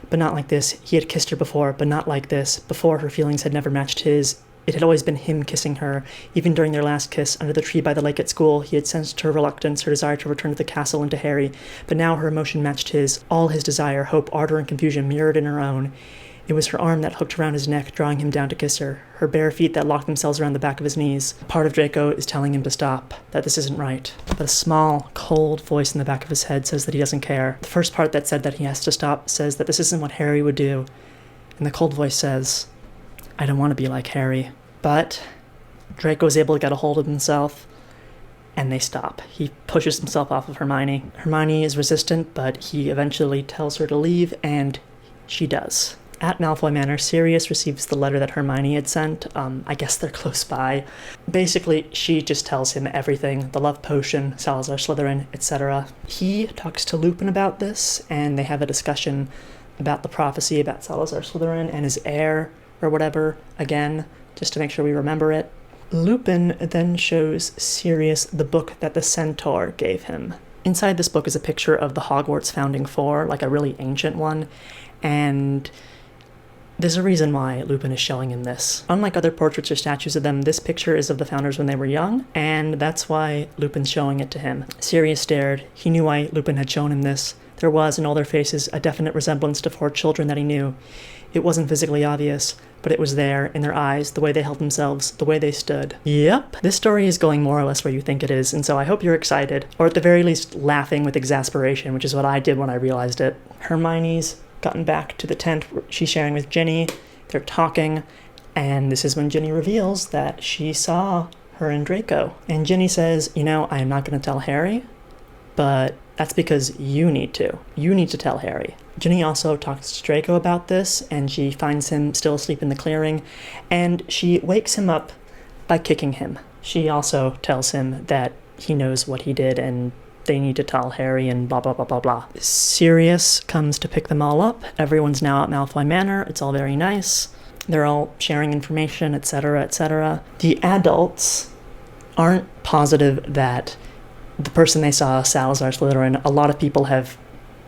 but not like this. He had kissed her before, but not like this. Before, her feelings had never matched his. It had always been him kissing her. Even during their last kiss, under the tree by the lake at school, he had sensed her reluctance, her desire to return to the castle and to Harry. But now her emotion matched his. All his desire, hope, ardor, and confusion mirrored in her own. It was her arm that hooked around his neck, drawing him down to kiss her. Her bare feet that locked themselves around the back of his knees. Part of Draco is telling him to stop, that this isn't right. But a small, cold voice in the back of his head says that he doesn't care. The first part that said that he has to stop says that this isn't what Harry would do. And the cold voice says, "I don't want to be like Harry." But Draco is able to get a hold of himself, and they stop. He pushes himself off of Hermione. Hermione is resistant, but he eventually tells her to leave, and she does. At Malfoy Manor, Sirius receives the letter that Hermione had sent. I guess they're close by. Basically, she just tells him everything. The love potion, Salazar Slytherin, etc. He talks to Lupin about this, and they have a discussion about the prophecy about Salazar Slytherin and his heir, or whatever, again, just to make sure we remember it. Lupin then shows Sirius the book that the centaur gave him. Inside this book is a picture of the Hogwarts Founding Four, like a really ancient one, and there's a reason why Lupin is showing him this. Unlike other portraits or statues of them, this picture is of the founders when they were young, and that's why Lupin's showing it to him. Sirius stared. He knew why Lupin had shown him this. There was, in all their faces, a definite resemblance to four children that he knew. It wasn't physically obvious, but it was there, in their eyes, the way they held themselves, the way they stood. Yep, this story is going more or less where you think it is, and so I hope you're excited, or at the very least laughing with exasperation, which is what I did when I realized it. Hermione's gotten back to the tent she's sharing with Ginny. They're talking, and this is when Ginny reveals that she saw her and Draco. And Ginny says, I am not going to tell Harry, but that's because you need to. You need to tell Harry. Ginny also talks to Draco about this, and she finds him still asleep in the clearing, and she wakes him up by kicking him. She also tells him that he knows what he did, and they need to tell Harry and blah, blah, blah, blah, blah. Sirius comes to pick them all up. Everyone's now at Malfoy Manor. It's all very nice. They're all sharing information, etc., etc. The adults aren't positive that the person they saw, Salazar Slytherin, a lot of people have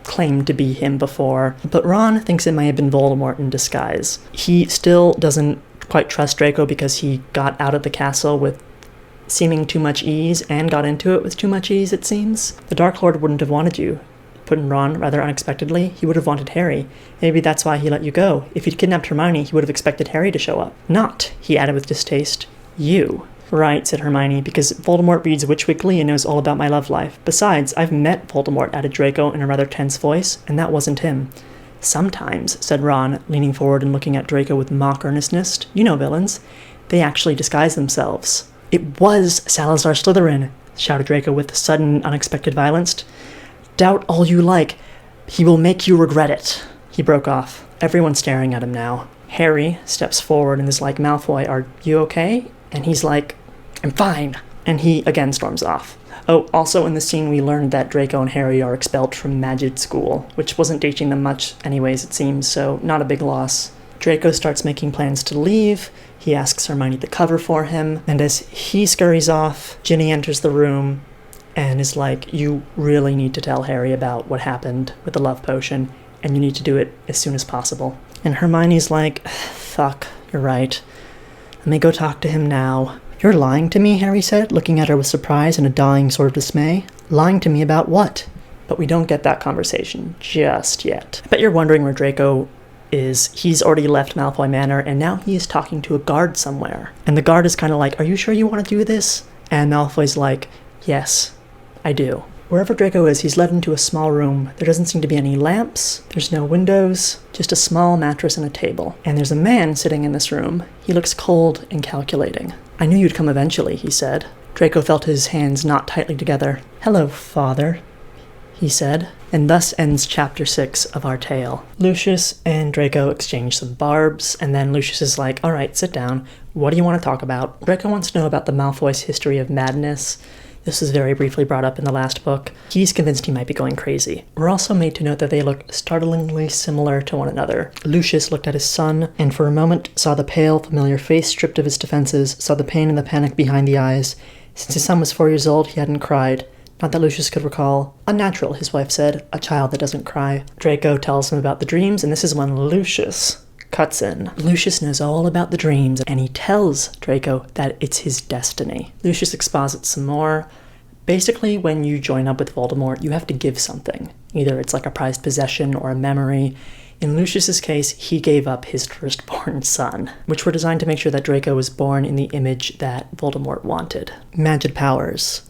claimed to be him before, but Ron thinks it may have been Voldemort in disguise. He still doesn't quite trust Draco because he got out of the castle with seeming too much ease and got into it with too much ease, it seems. The Dark Lord wouldn't have wanted you, put in Ron rather unexpectedly. He would have wanted Harry. Maybe that's why he let you go. If he'd kidnapped Hermione, he would have expected Harry to show up. Not, he added with distaste, you. Right, said Hermione, because Voldemort reads Witch Weekly and knows all about my love life. Besides, I've met Voldemort, added Draco in a rather tense voice, and that wasn't him. Sometimes, said Ron, leaning forward and looking at Draco with mock earnestness. You know villains. They actually disguise themselves. It was Salazar Slytherin, shouted Draco with sudden, unexpected violence. Doubt all you like. He will make you regret it. He broke off. Everyone's staring at him now. Harry steps forward and is like, Malfoy, are you okay? And he's like, I'm fine. And he again storms off. Oh, also in the scene we learned that Draco and Harry are expelled from Magic School, which wasn't teaching them much anyways, it seems, so not a big loss. Draco starts making plans to leave. He asks Hermione to cover for him, and as he scurries off, Ginny enters the room and is like, you really need to tell Harry about what happened with the love potion, and you need to do it as soon as possible. And Hermione's like, fuck, you're right. Let me go talk to him now. You're lying to me, Harry said, looking at her with surprise and a dying sort of dismay. Lying to me about what? But we don't get that conversation just yet. I bet you're wondering where Draco is. He's already left Malfoy Manor, and now he is talking to a guard somewhere. And the guard is kind of like, are you sure you want to do this? And Malfoy's like, yes, I do. Wherever Draco is, he's led into a small room. There doesn't seem to be any lamps, there's no windows, just a small mattress and a table. And there's a man sitting in this room. He looks cold and calculating. I knew you'd come eventually, he said. Draco felt his hands knot tightly together. Hello, father, he said. And thus ends chapter 6 of our tale. Lucius and Draco exchange some barbs, and then Lucius is like, all right, sit down. What do you want to talk about? Draco wants to know about the Malfoy's history of madness. This was very briefly brought up in the last book. He's convinced he might be going crazy. We're also made to note that they look startlingly similar to one another. Lucius looked at his son, and for a moment saw the pale, familiar face stripped of its defenses, saw the pain and the panic behind the eyes. Since his son was 4 years old, he hadn't cried. Not that Lucius could recall. Unnatural, his wife said. A child that doesn't cry. Draco tells him about the dreams, and this is when Lucius cuts in. Lucius knows all about the dreams, and he tells Draco that it's his destiny. Lucius exposits some more. Basically, when you join up with Voldemort, you have to give something. Either it's like a prized possession or a memory. In Lucius's case, he gave up his firstborn son, which were designed to make sure that Draco was born in the image that Voldemort wanted. Magic powers.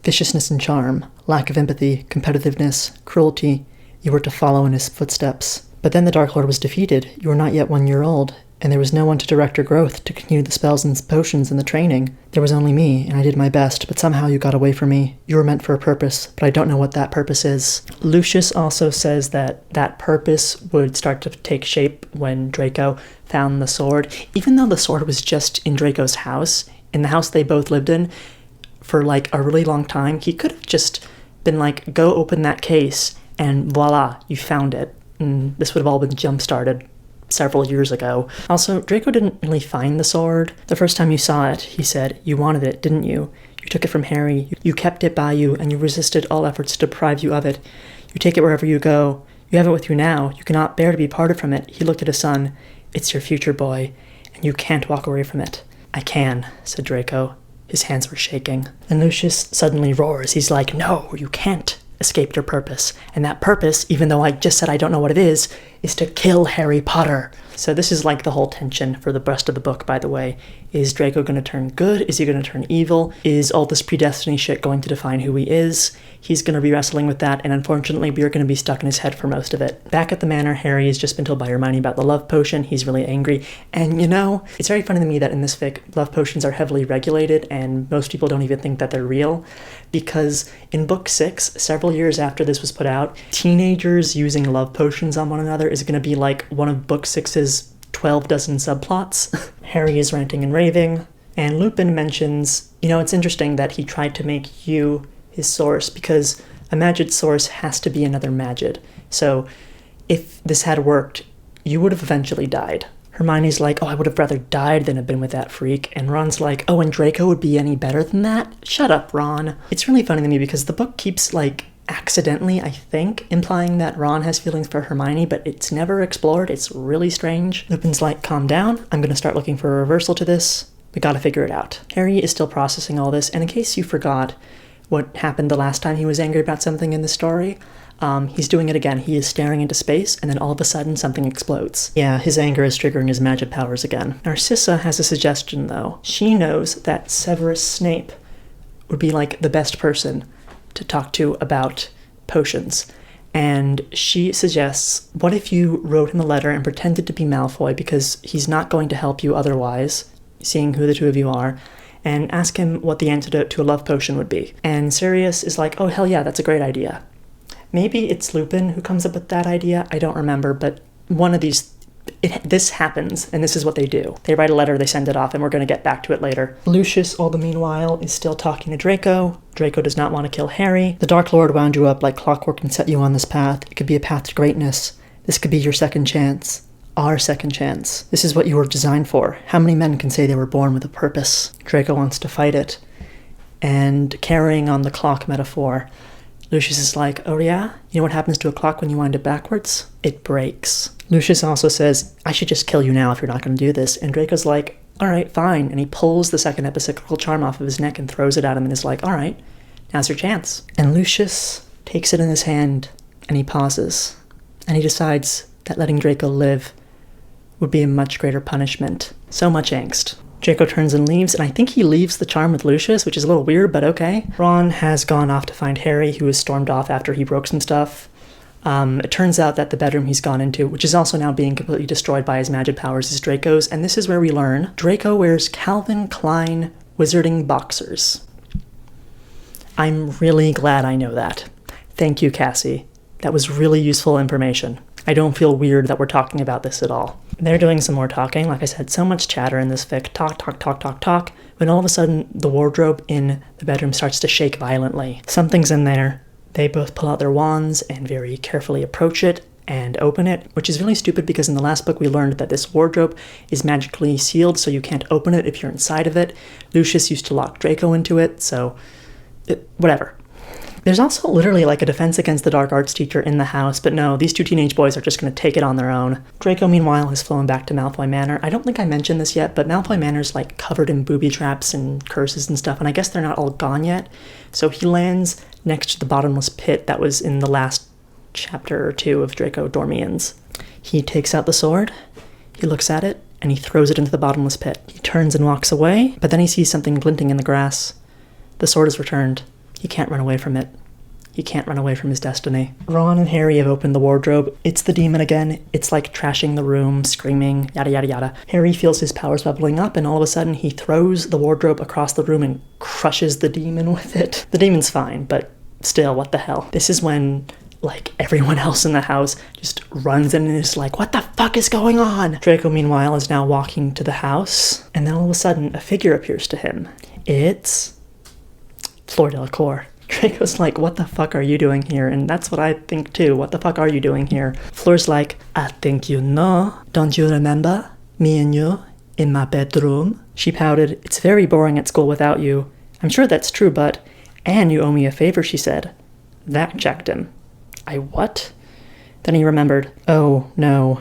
Viciousness and charm. Lack of empathy. Competitiveness. Cruelty. You were to follow in his footsteps. But then the Dark Lord was defeated. You were not yet 1 year old, and there was no one to direct your growth, to continue the spells and potions and the training. There was only me, and I did my best, but somehow you got away from me. You were meant for a purpose, but I don't know what that purpose is. Lucius also says that that purpose would start to take shape when Draco found the sword. Even though the sword was just in Draco's house, in the house they both lived in, for like a really long time, he could have just been like, go open that case, and voila, you found it. And this would have all been jump-started several years ago. Also, Draco didn't really find the sword. The first time you saw it, he said, you wanted it, didn't you? You took it from Harry. You kept it by you, and you resisted all efforts to deprive you of it. You take it wherever you go. You have it with you now. You cannot bear to be parted from it. He looked at his son. It's your future, boy, and you can't walk away from it. I can, said Draco. His hands were shaking. And Lucius suddenly roars. He's like, no, you can't escape your purpose. And that purpose, even though I just said I don't know what it is to kill Harry Potter. So this is like the whole tension for the rest of the book, by the way. Is Draco going to turn good? Is he going to turn evil? Is all this predestiny shit going to define who he is? He's going to be wrestling with that, and unfortunately, we're going to be stuck in his head for most of it. Back at the manor, Harry has just been told by Hermione about the love potion. He's really angry. And you know, it's very funny to me that in this fic, love potions are heavily regulated, and most people don't even think that they're real. Because in book 6, several years after this was put out, teenagers using love potions on one another is going to be like one of book 6's 12 dozen subplots. Harry is ranting and raving, and Lupin mentions, you know, it's interesting that he tried to make you his source, because a Magid source has to be another Magid. So if this had worked, you would have eventually died. Hermione's like, oh, I would have rather died than have been with that freak. And Ron's like, oh, and Draco would be any better than that? Shut up, Ron. It's really funny to me because the book keeps, like, accidentally, I think, implying that Ron has feelings for Hermione, but it's never explored. It's really strange. Lupin's like, calm down. I'm gonna start looking for a reversal to this. We gotta figure it out. Harry is still processing all this, and in case you forgot what happened the last time he was angry about something in the story, he's doing it again. He is staring into space, and then all of a sudden something explodes. Yeah, his anger is triggering his magic powers again. Narcissa has a suggestion, though. She knows that Severus Snape would be, like, the best person to talk to about potions. And she suggests, what if you wrote him a letter and pretended to be Malfoy, because he's not going to help you otherwise, seeing who the two of you are, and ask him what the antidote to a love potion would be. And Sirius is like, oh, hell yeah, that's a great idea. Maybe it's Lupin who comes up with that idea. I don't remember, but one of these, this happens, and this is what they do. They write a letter, they send it off, and we're going to get back to it later. Lucius, all the meanwhile, is still talking to Draco. Draco does not want to kill Harry. The Dark Lord wound you up like clockwork and set you on this path. It could be a path to greatness. This could be your second chance. Our second chance. This is what you were designed for. How many men can say they were born with a purpose? Draco wants to fight it. And carrying on the clock metaphor, Lucius is like, oh yeah? You know what happens to a clock when you wind it backwards? It breaks. Lucius also says, I should just kill you now if you're not going to do this. And Draco's like, alright, fine. And he pulls the second epicyclical charm off of his neck and throws it at him and is like, alright, now's your chance. And Lucius takes it in his hand and he pauses. And he decides that letting Draco live would be a much greater punishment. So much angst. Draco turns and leaves, and I think he leaves the charm with Lucius, which is a little weird, but okay. Ron has gone off to find Harry, who has stormed off after he broke some stuff. It turns out that the bedroom he's gone into, which is also now being completely destroyed by his magic powers, is Draco's, and this is where we learn Draco wears Calvin Klein wizarding boxers. I'm really glad I know that. Thank you, Cassie. That was really useful information. I don't feel weird that we're talking about this at all. They're doing some more talking. Like I said, so much chatter in this fic. Talk, talk, talk, talk, talk. When all of a sudden, the wardrobe in the bedroom starts to shake violently. Something's in there. They both pull out their wands and very carefully approach it and open it, which is really stupid because in the last book we learned that this wardrobe is magically sealed, so you can't open it if you're inside of it. Lucius used to lock Draco into it, so whatever. There's also literally like a defense against the dark arts teacher in the house, but no, these two teenage boys are just going to take it on their own. Draco, meanwhile, has flown back to Malfoy Manor. I don't think I mentioned this yet, but Malfoy Manor's like covered in booby traps and curses and stuff, and I guess they're not all gone yet. So he lands next to the bottomless pit that was in the last chapter or two of Draco Dormiens. He takes out the sword, he looks at it, and he throws it into the bottomless pit. He turns and walks away, but then he sees something glinting in the grass. The sword is returned. He can't run away from it. He can't run away from his destiny. Ron and Harry have opened the wardrobe. It's the demon again. It's like trashing the room, screaming, yada yada yada. Harry feels his powers bubbling up, and all of a sudden he throws the wardrobe across the room and crushes the demon with it. The demon's fine, but still, what the hell? This is when, like, everyone else in the house just runs in and is like, what the fuck is going on? Draco, meanwhile, is now walking to the house, and then all of a sudden a figure appears to him. It's Fleur Delacour. Draco's like, what the fuck are you doing here? And that's what I think too. What the fuck are you doing here? Fleur's like, I think you know. Don't you remember? Me and you in my bedroom? She pouted, it's very boring at school without you. I'm sure that's true, but... And you owe me a favor, she said. That checked him. I what? Then he remembered. Oh, no.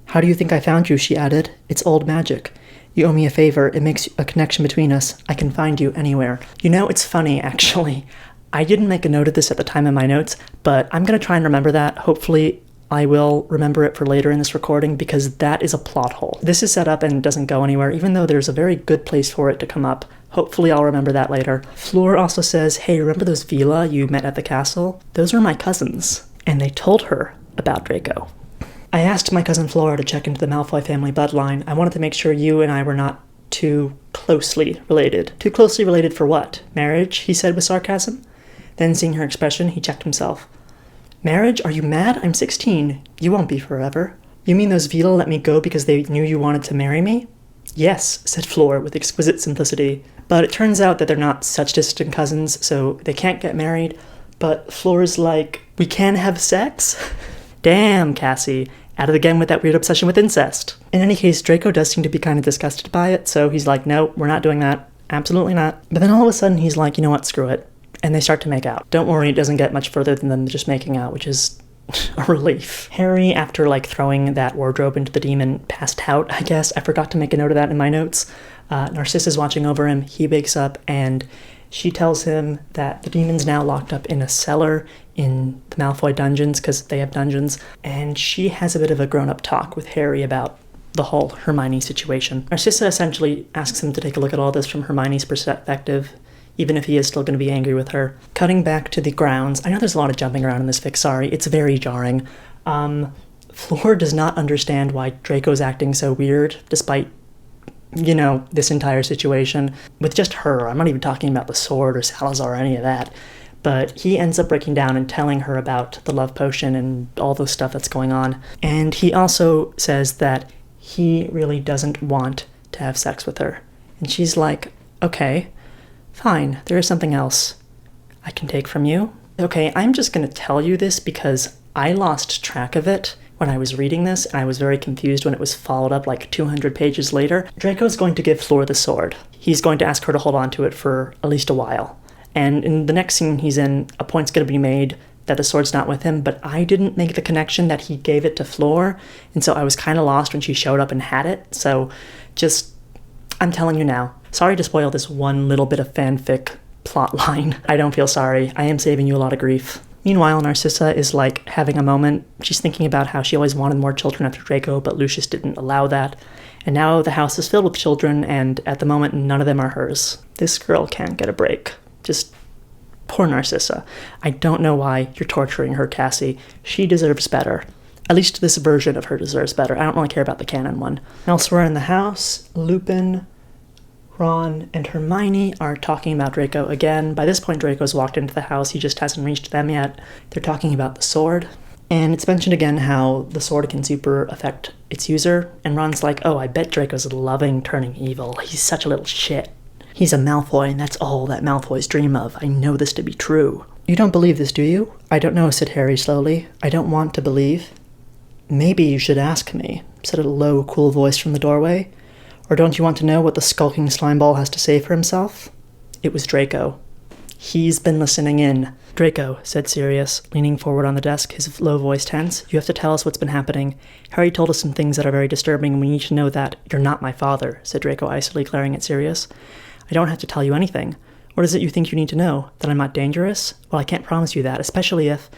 How do you think I found you, she added. It's old magic. You owe me a favor. It makes a connection between us. I can find you anywhere. You know, it's funny, actually. I didn't make a note of this at the time in my notes, but I'm going to try and remember that. Hopefully, I will remember it for later in this recording, because that is a plot hole. This is set up and it doesn't go anywhere, even though there's a very good place for it to come up. Hopefully, I'll remember that later. Fleur also says, hey, remember those Vila you met at the castle? Those are my cousins. And they told her about Draco. I asked my cousin Flora to check into the Malfoy family bloodline. I wanted to make sure you and I were not too closely related. Too closely related for what? Marriage? He said with sarcasm. Then, seeing her expression, he checked himself. Marriage? Are you mad? I'm 16. You won't be forever. You mean those Vila let me go because they knew you wanted to marry me? Yes, said Fleur with exquisite simplicity. But it turns out that they're not such distant cousins, so they can't get married. But Floor's like, we can have sex? Damn, Cassie. At it again with that weird obsession with incest. In any case, Draco does seem to be kind of disgusted by it, so he's like, no, we're not doing that. Absolutely not. But then all of a sudden he's like, you know what, screw it. And they start to make out. Don't worry, it doesn't get much further than them just making out, which is a relief. Harry, after throwing that wardrobe into the demon, passed out, I guess. I forgot to make a note of that in my notes. Narcissa's watching over him. He wakes up and she tells him that the demon's now locked up in a cellar in the Malfoy dungeons, because they have dungeons. And she has a bit of a grown-up talk with Harry about the whole Hermione situation. Narcissa essentially asks him to take a look at all this from Hermione's perspective, even if he is still going to be angry with her. Cutting back to the grounds. I know there's a lot of jumping around in this fic, sorry. It's very jarring. Floor does not understand why Draco's acting so weird, despite, this entire situation. With just her, I'm not even talking about the sword or Salazar or any of that. But he ends up breaking down and telling her about the love potion and all the stuff that's going on. And he also says that he really doesn't want to have sex with her. And she's like, okay, fine, there is something else I can take from you. Okay, I'm just going to tell you this because I lost track of it when I was reading this, and I was very confused when it was followed up 200 pages later. Draco's going to give Floor the sword. He's going to ask her to hold on to it for at least a while. And in the next scene he's in, a point's going to be made that the sword's not with him, but I didn't make the connection that he gave it to Floor, and so I was kind of lost when she showed up and had it. So I'm telling you now. Sorry to spoil this one little bit of fanfic plot line. I don't feel sorry. I am saving you a lot of grief. Meanwhile, Narcissa is having a moment. She's thinking about how she always wanted more children after Draco, but Lucius didn't allow that. And now the house is filled with children, and at the moment, none of them are hers. This girl can't get a break. Just poor Narcissa. I don't know why you're torturing her, Cassie. She deserves better. At least this version of her deserves better. I don't really care about the canon one. Elsewhere in the house, Lupin, Ron, and Hermione are talking about Draco again. By this point, Draco's walked into the house. He just hasn't reached them yet. They're talking about the sword. And it's mentioned again how the sword can super affect its user. And Ron's like, oh, I bet Draco's loving turning evil. He's such a little shit. He's a Malfoy, and that's all that Malfoys dream of. I know this to be true. You don't believe this, do you? I don't know, said Harry slowly. I don't want to believe. Maybe you should ask me, said a low, cool voice from the doorway. Or don't you want to know what the skulking slimeball has to say for himself? It was Draco. He's been listening in. Draco, said Sirius, leaning forward on the desk, his low voice tense. You have to tell us what's been happening. Harry told us some things that are very disturbing, and we need to know that. You're not my father, said Draco icily, glaring at Sirius. I don't have to tell you anything. What is it you think you need to know? That I'm not dangerous? Well, I can't promise you that, especially if...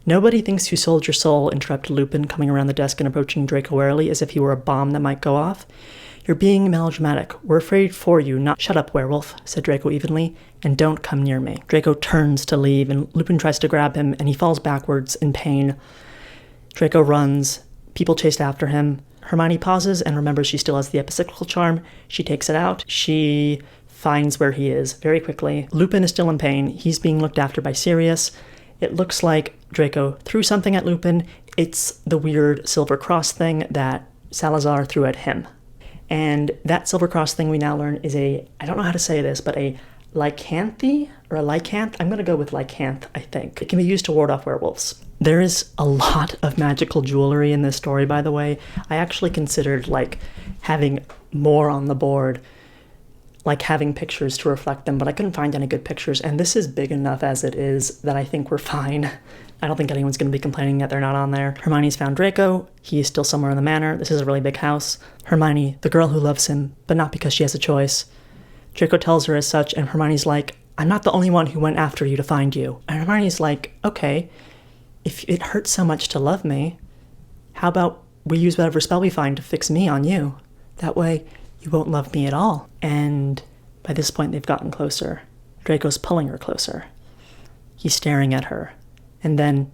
Nobody thinks you sold your soul, interrupted Lupin, coming around the desk and approaching Draco warily as if he were a bomb that might go off. You're being melodramatic. We're afraid for you, not... Shut up, werewolf, said Draco evenly, and don't come near me. Draco turns to leave, and Lupin tries to grab him, and he falls backwards in pain. Draco runs. People chase after him. Hermione pauses and remembers she still has the epicyclical charm. She takes it out. She finds where he is very quickly. Lupin is still in pain. He's being looked after by Sirius. It looks like Draco threw something at Lupin. It's the weird silver cross thing that Salazar threw at him. And that silver cross thing we now learn is I don't know how to say this, but a lycanthie or a lycanth. I'm going to go with lycanth, I think. It can be used to ward off werewolves. There is a lot of magical jewelry in this story, by the way. I actually considered having more on the board, having pictures to reflect them, but I couldn't find any good pictures, and this is big enough as it is that I think we're fine. I don't think anyone's going to be complaining that they're not on there. Hermione's found Draco. He is still somewhere in the manor. This is a really big house. Hermione, the girl who loves him, but not because she has a choice. Draco tells her as such, and Hermione's like, I'm not the only one who went after you to find you. And Hermione's like, okay, if it hurts so much to love me, how about we use whatever spell we find to fix me on you? That way, you won't love me at all. And by this point, they've gotten closer. Draco's pulling her closer. He's staring at her. And then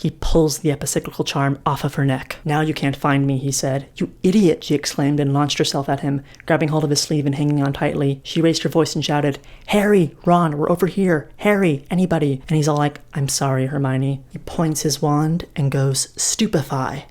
he pulls the epicyclical charm off of her neck. Now you can't find me, he said. You idiot, she exclaimed and launched herself at him. Grabbing hold of his sleeve and hanging on tightly, she raised her voice and shouted, Harry, Ron, we're over here. Harry, anybody. And he's all like, I'm sorry, Hermione. He points his wand and goes, stupefy.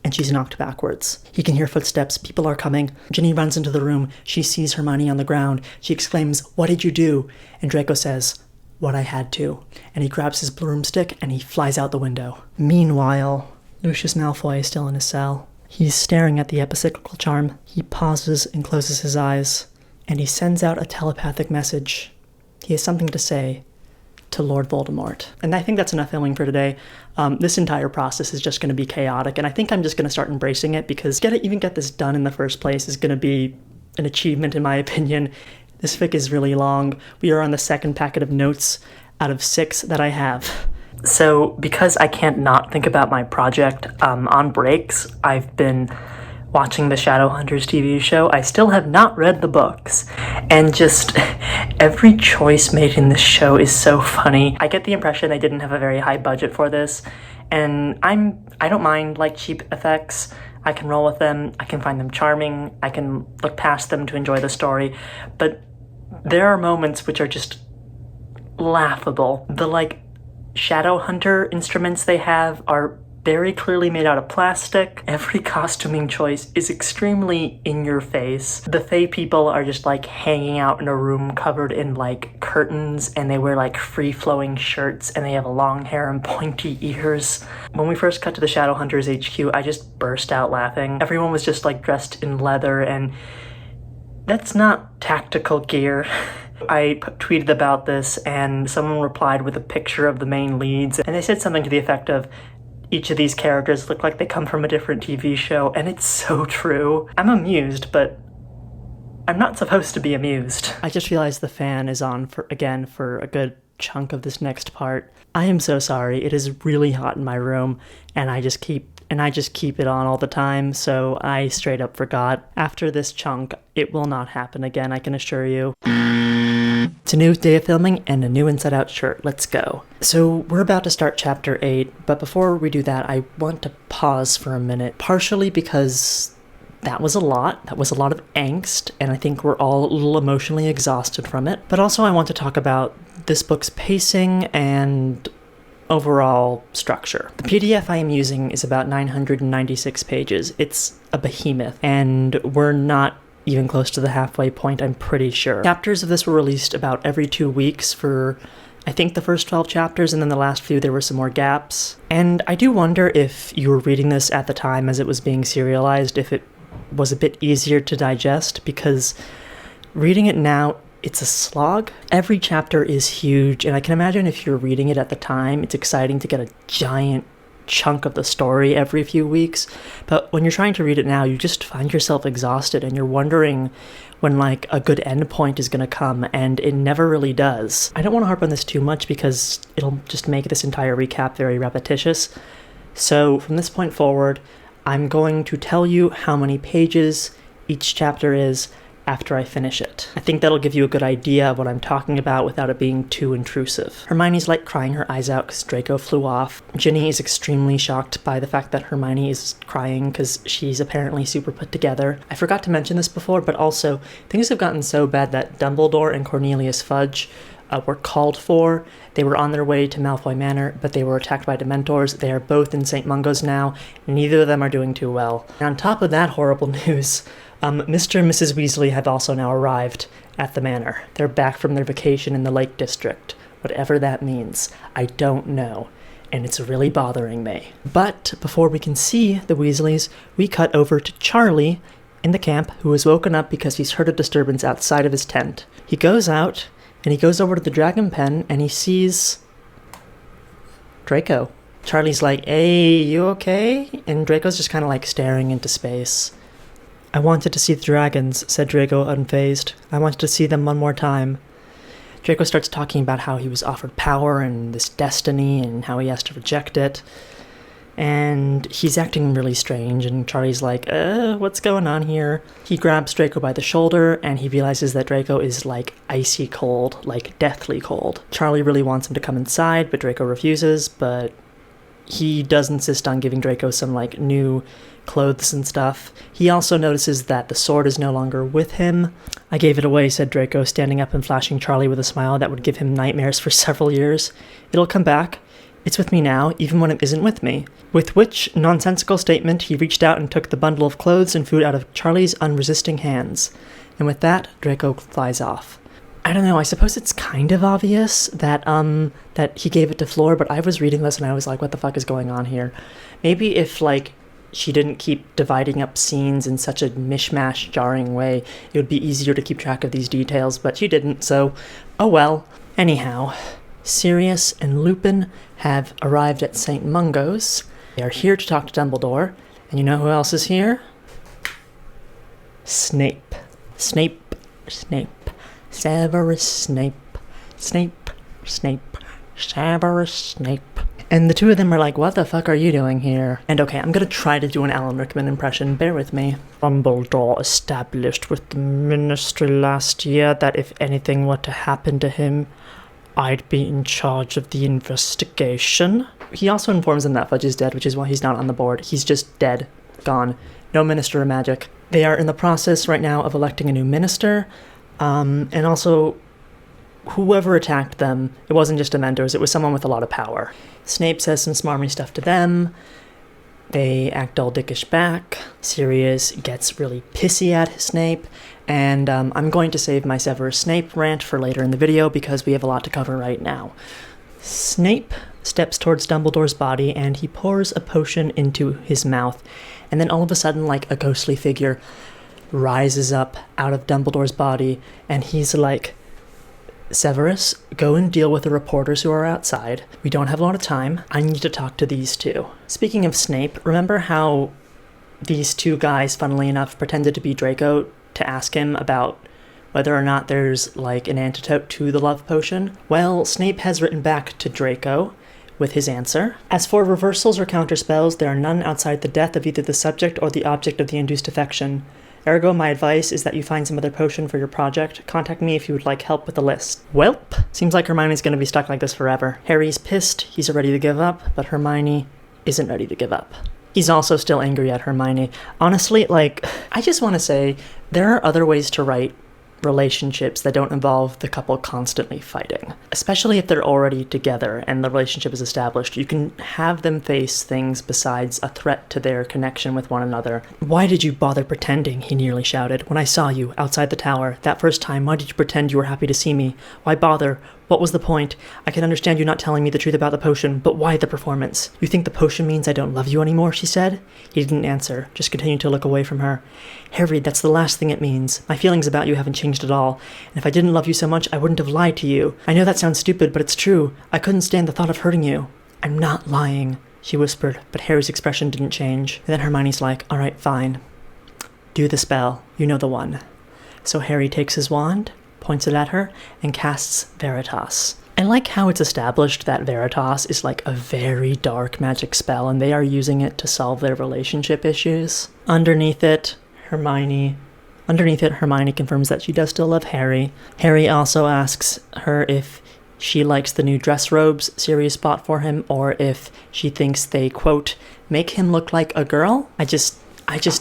and she's knocked backwards. He can hear footsteps. People are coming. Ginny runs into the room. She sees Hermione on the ground. She exclaims, "What did you do?" And Draco says, "What I had to." And he grabs his broomstick and he flies out the window. Meanwhile, Lucius Malfoy is still in his cell. He's staring at the epicyclical charm. He pauses and closes his eyes, and he sends out a telepathic message. He has something to say to Lord Voldemort. And I think that's enough filming for today. This entire process is just going to be chaotic, and I think I'm just going to start embracing it, because even get this done in the first place is going to be an achievement in my opinion. This fic is really long. We are on the second packet of notes out of 6 that I have. So because I can't not think about my project on breaks, I've been watching the Shadowhunters TV show. I still have not read the books, and just every choice made in this show is so funny. I get the impression they didn't have a very high budget for this, and I don't mind like cheap effects. I can roll with them. I can find them charming. I can look past them to enjoy the story, but there are moments which are just laughable. The Shadowhunter instruments they have are very clearly made out of plastic. Every costuming choice is extremely in your face. The Fae people are just hanging out in a room covered in curtains, and they wear free-flowing shirts, and they have long hair and pointy ears. When we first cut to the Shadowhunters HQ, I just burst out laughing. Everyone was just dressed in leather, and that's not tactical gear. I tweeted about this, and someone replied with a picture of the main leads, and they said something to the effect of, "Each of these characters look like they come from a different TV show," and it's so true. I'm amused, but I'm not supposed to be amused. I just realized the fan is on for a good chunk of this next part. I am so sorry. It is really hot in my room, and I just keep it on all the time, so I straight up forgot. After this chunk, it will not happen again, I can assure you. It's a new day of filming and a new Inside Out shirt. Let's go. So we're about to start chapter 8, but before we do that, I want to pause for a minute, partially because that was a lot. That was a lot of angst, and I think we're all a little emotionally exhausted from it. But also I want to talk about this book's pacing and overall structure. The PDF I am using is about 996 pages. It's a behemoth, and we're not even close to the halfway point, I'm pretty sure. Chapters of this were released about every 2 weeks for, I think, the first 12 chapters, and then the last few there were some more gaps. And I do wonder if you were reading this at the time as it was being serialized, if it was a bit easier to digest, because reading it now, it's a slog. Every chapter is huge, and I can imagine if you're reading it at the time, it's exciting to get a giant chunk of the story every few weeks, but when you're trying to read it now, you just find yourself exhausted, and you're wondering when a good end point is going to come, and it never really does. I don't want to harp on this too much because it'll just make this entire recap very repetitious, so from this point forward, I'm going to tell you how many pages each chapter is after I finish it. I think that'll give you a good idea of what I'm talking about without it being too intrusive. Hermione's crying her eyes out because Draco flew off. Ginny is extremely shocked by the fact that Hermione is crying because she's apparently super put together. I forgot to mention this before, but also things have gotten so bad that Dumbledore and Cornelius Fudge were called for. They were on their way to Malfoy Manor, but they were attacked by Dementors. They are both in St. Mungo's now, and neither of them are doing too well. And on top of that horrible news, Mr. and Mrs. Weasley have also now arrived at the manor. They're back from their vacation in the Lake District. Whatever that means, I don't know, and it's really bothering me. But before we can see the Weasleys, we cut over to Charlie in the camp, who has woken up because he's heard a disturbance outside of his tent. He goes out, and he goes over to the dragon pen, and he sees Draco. Charlie's like, "Hey, you okay?" And Draco's just kind of staring into space. "I wanted to see the dragons," said Draco unfazed. "I wanted to see them one more time." Draco starts talking about how he was offered power and this destiny and how he has to reject it. And he's acting really strange, and Charlie's like, what's going on here? He grabs Draco by the shoulder, and he realizes that Draco is icy cold, deathly cold. Charlie really wants him to come inside, but Draco refuses, but he does insist on giving Draco some new clothes and stuff. He also notices that the sword is no longer with him. "I gave it away," said Draco, standing up and flashing Charlie with a smile that would give him nightmares for several years. "It'll come back. It's with me now, even when it isn't with me. With which nonsensical statement, he reached out and took the bundle of clothes and food out of Charlie's unresisting hands. And with that, Draco flies off. I don't know, I suppose it's kind of obvious that he gave it to Floor, but I was reading this and I was like, what the fuck is going on here? Maybe if, like, she didn't keep dividing up scenes in such a mishmash, jarring way, it would be easier to keep track of these details, but she didn't, so oh well. Anyhow, Sirius and Lupin have arrived at St. Mungo's. They are here to talk to Dumbledore, and you know who else is here? Snape. Snape. Severus Snape. Snape. Severus Snape. And the two of them are like, what the fuck are you doing here? And okay, I'm gonna try to do an Alan Rickman impression, bear with me. Dumbledore established with the Ministry last year that if anything were to happen to him, I'd be in charge of the investigation. He also informs them that Fudge is dead, which is why he's not on the board. He's just dead. Gone. No Minister of Magic. They are in the process right now of electing a new minister, and also whoever attacked them, it wasn't just Dementors, it was someone with a lot of power. Snape says some smarmy stuff to them. They act all dickish back. Sirius gets really pissy at Snape. And I'm going to save my Severus Snape rant for later in the video because we have a lot to cover right now. Snape steps towards Dumbledore's body and he pours a potion into his mouth. And then all of a sudden, like, a ghostly figure rises up out of Dumbledore's body and he's like, Severus, go and deal with the reporters who are outside. We don't have a lot of time. I need to talk to these two. Speaking of Snape, remember how these two guys, funnily enough, pretended to be Draco to ask him about whether or not there's, like, an antidote to the love potion? Well, Snape has written back to Draco with his answer. As for reversals or counterspells, there are none outside the death of either the subject or the object of the induced affection. Ergo, my advice is that you find some other potion for your project. Contact me if you would like help with the list. Welp! Seems like Hermione's gonna be stuck like this forever. Harry's pissed, he's ready to give up, but Hermione isn't ready to give up. He's also still angry at Hermione. Honestly, like, I just want to say, there are other ways to write relationships that don't involve the couple constantly fighting. Especially if they're already together and the relationship is established. You can have them face things besides a threat to their connection with one another. Why did you bother pretending? He nearly shouted. When I saw you outside the tower, that first time, why did you pretend you were happy to see me? Why bother? What was the point? I can understand you not telling me the truth about the potion, but why the performance? You think the potion means I don't love you anymore, she said. He didn't answer, just continued to look away from her. Harry, that's the last thing it means. My feelings about you haven't changed at all, and if I didn't love you so much, I wouldn't have lied to you. I know that sounds stupid, but it's true. I couldn't stand the thought of hurting you. I'm not lying, she whispered, but Harry's expression didn't change. And then Hermione's like, all right, fine. Do the spell. You know the one. So Harry takes his wand, points it at her, and casts Veritas. I like how it's established that Veritas is like a very dark magic spell, and they are using it to solve their relationship issues. Underneath it, Hermione confirms that she does still love Harry. Harry also asks her if she likes the new dress robes Sirius bought for him, or if she thinks they, quote, make him look like a girl. I just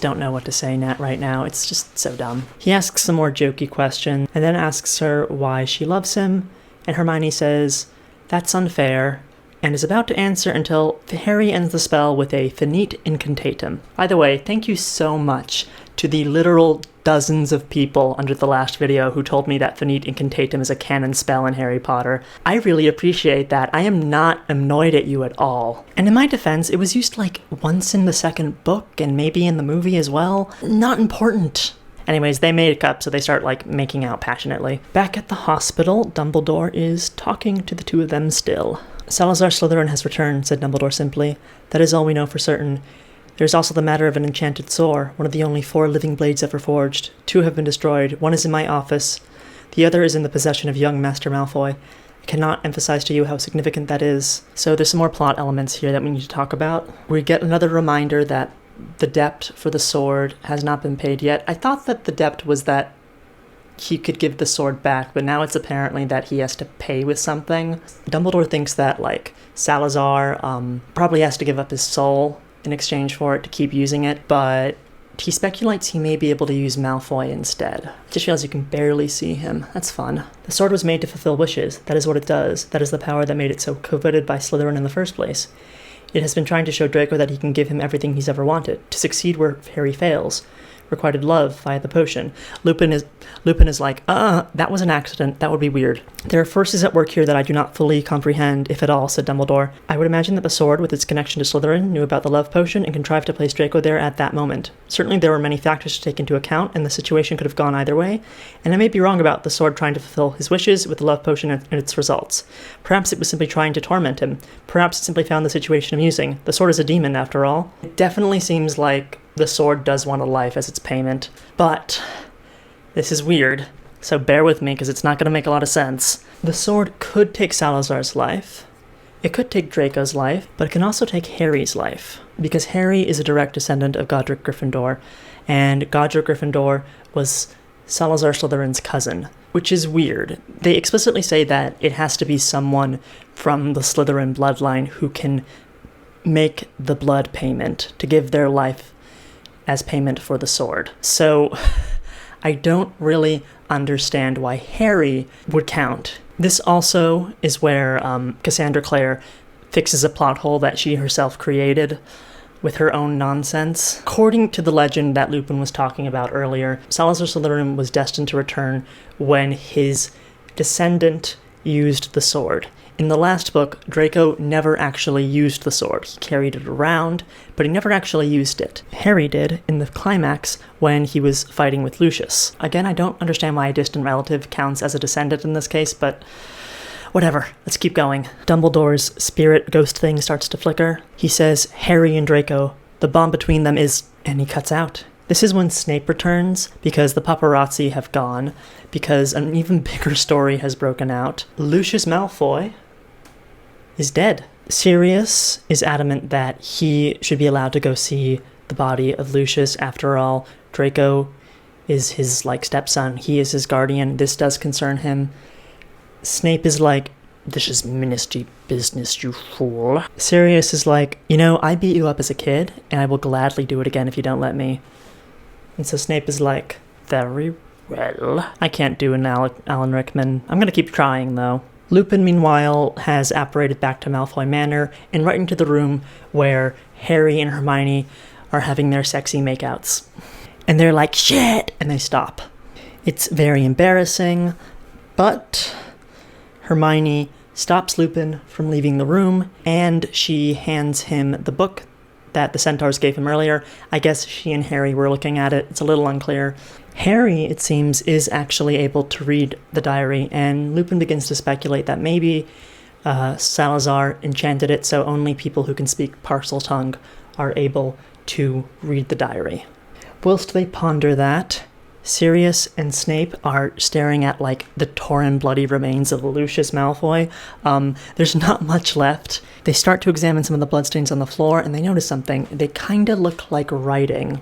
don't know what to say right now. It's just so dumb. He asks some more jokey questions, and then asks her why she loves him, and Hermione says, that's unfair, and is about to answer until Harry ends the spell with a finite incantatum. By the way, thank you so much to the literal dozens of people under the last video who told me that finite incantatum is a canon spell in Harry Potter. I really appreciate that. I am not annoyed at you at all. And in my defense, it was used like once in the second book and maybe in the movie as well. Not important. Anyways, they make up, so they start, like, making out passionately. Back at the hospital, Dumbledore is talking to the two of them still. Salazar Slytherin has returned, said Dumbledore simply. That is all we know for certain. There's also the matter of an enchanted sword, one of the only 4 living blades ever forged. 2 have been destroyed. One is in my office. The other is in the possession of young Master Malfoy. I cannot emphasize to you how significant that is. So there's some more plot elements here that we need to talk about. We get another reminder that the debt for the sword has not been paid yet. I thought that the debt was that he could give the sword back, but now it's apparently that he has to pay with something. Dumbledore thinks that, like, Salazar probably has to give up his soul in exchange for it to keep using it, but he speculates he may be able to use Malfoy instead. Just realize you can barely see him. That's fun. The sword was made to fulfill wishes. That is what it does. That is the power that made it so coveted by Slytherin in the first place. It has been trying to show Draco that he can give him everything he's ever wanted, to succeed where Harry fails. Requited love via the potion. Lupin is like, that was an accident. That would be weird. There are forces at work here that I do not fully comprehend, if at all, said Dumbledore. I would imagine that the sword, with its connection to Slytherin, knew about the love potion and contrived to place Draco there at that moment. Certainly there were many factors to take into account, and the situation could have gone either way, and I may be wrong about the sword trying to fulfill his wishes with the love potion and its results. Perhaps it was simply trying to torment him. Perhaps it simply found the situation amusing. The sword is a demon, after all. It definitely seems like the sword does want a life as its payment, but this is weird, so bear with me because it's not going to make a lot of sense. The sword could take Salazar's life, it could take Draco's life, but it can also take Harry's life, because Harry is a direct descendant of Godric Gryffindor, and Godric Gryffindor was Salazar Slytherin's cousin, which is weird. They explicitly say that it has to be someone from the Slytherin bloodline who can make the blood payment to give their life as payment for the sword. So I don't really understand why Harry would count. This also is where Cassandra Clare fixes a plot hole that she herself created with her own nonsense. According to the legend that Lupin was talking about earlier, Salazar Slytherin was destined to return when his descendant used the sword. In the last book, Draco never actually used the sword. He carried it around, but he never actually used it. Harry did in the climax when he was fighting with Lucius. Again, I don't understand why a distant relative counts as a descendant in this case, but whatever. Let's keep going. Dumbledore's spirit ghost thing starts to flicker. He says, Harry and Draco, the bond between them is... and he cuts out. This is when Snape returns, because the paparazzi have gone, because an even bigger story has broken out. Lucius Malfoy is dead. Sirius is adamant that he should be allowed to go see the body of Lucius. After all, Draco is his, stepson. He is his guardian. This does concern him. Snape is like, this is ministry business, you fool. Sirius is like, I beat you up as a kid, and I will gladly do it again if you don't let me. And so Snape is like, very well. I can't do an Alan Rickman. I'm gonna keep trying, though. Lupin, meanwhile, has apparated back to Malfoy Manor and right into the room where Harry and Hermione are having their sexy makeouts. And they're like, shit! And they stop. It's very embarrassing, but Hermione stops Lupin from leaving the room, and she hands him the book that the centaurs gave him earlier. I guess she and Harry were looking at it. It's a little unclear. Harry, it seems, is actually able to read the diary, and Lupin begins to speculate that maybe Salazar enchanted it so only people who can speak Parseltongue are able to read the diary. Whilst they ponder that, Sirius and Snape are staring at, the torn bloody remains of Lucius Malfoy. There's not much left. They start to examine some of the bloodstains on the floor, and they notice something. They kinda look like writing,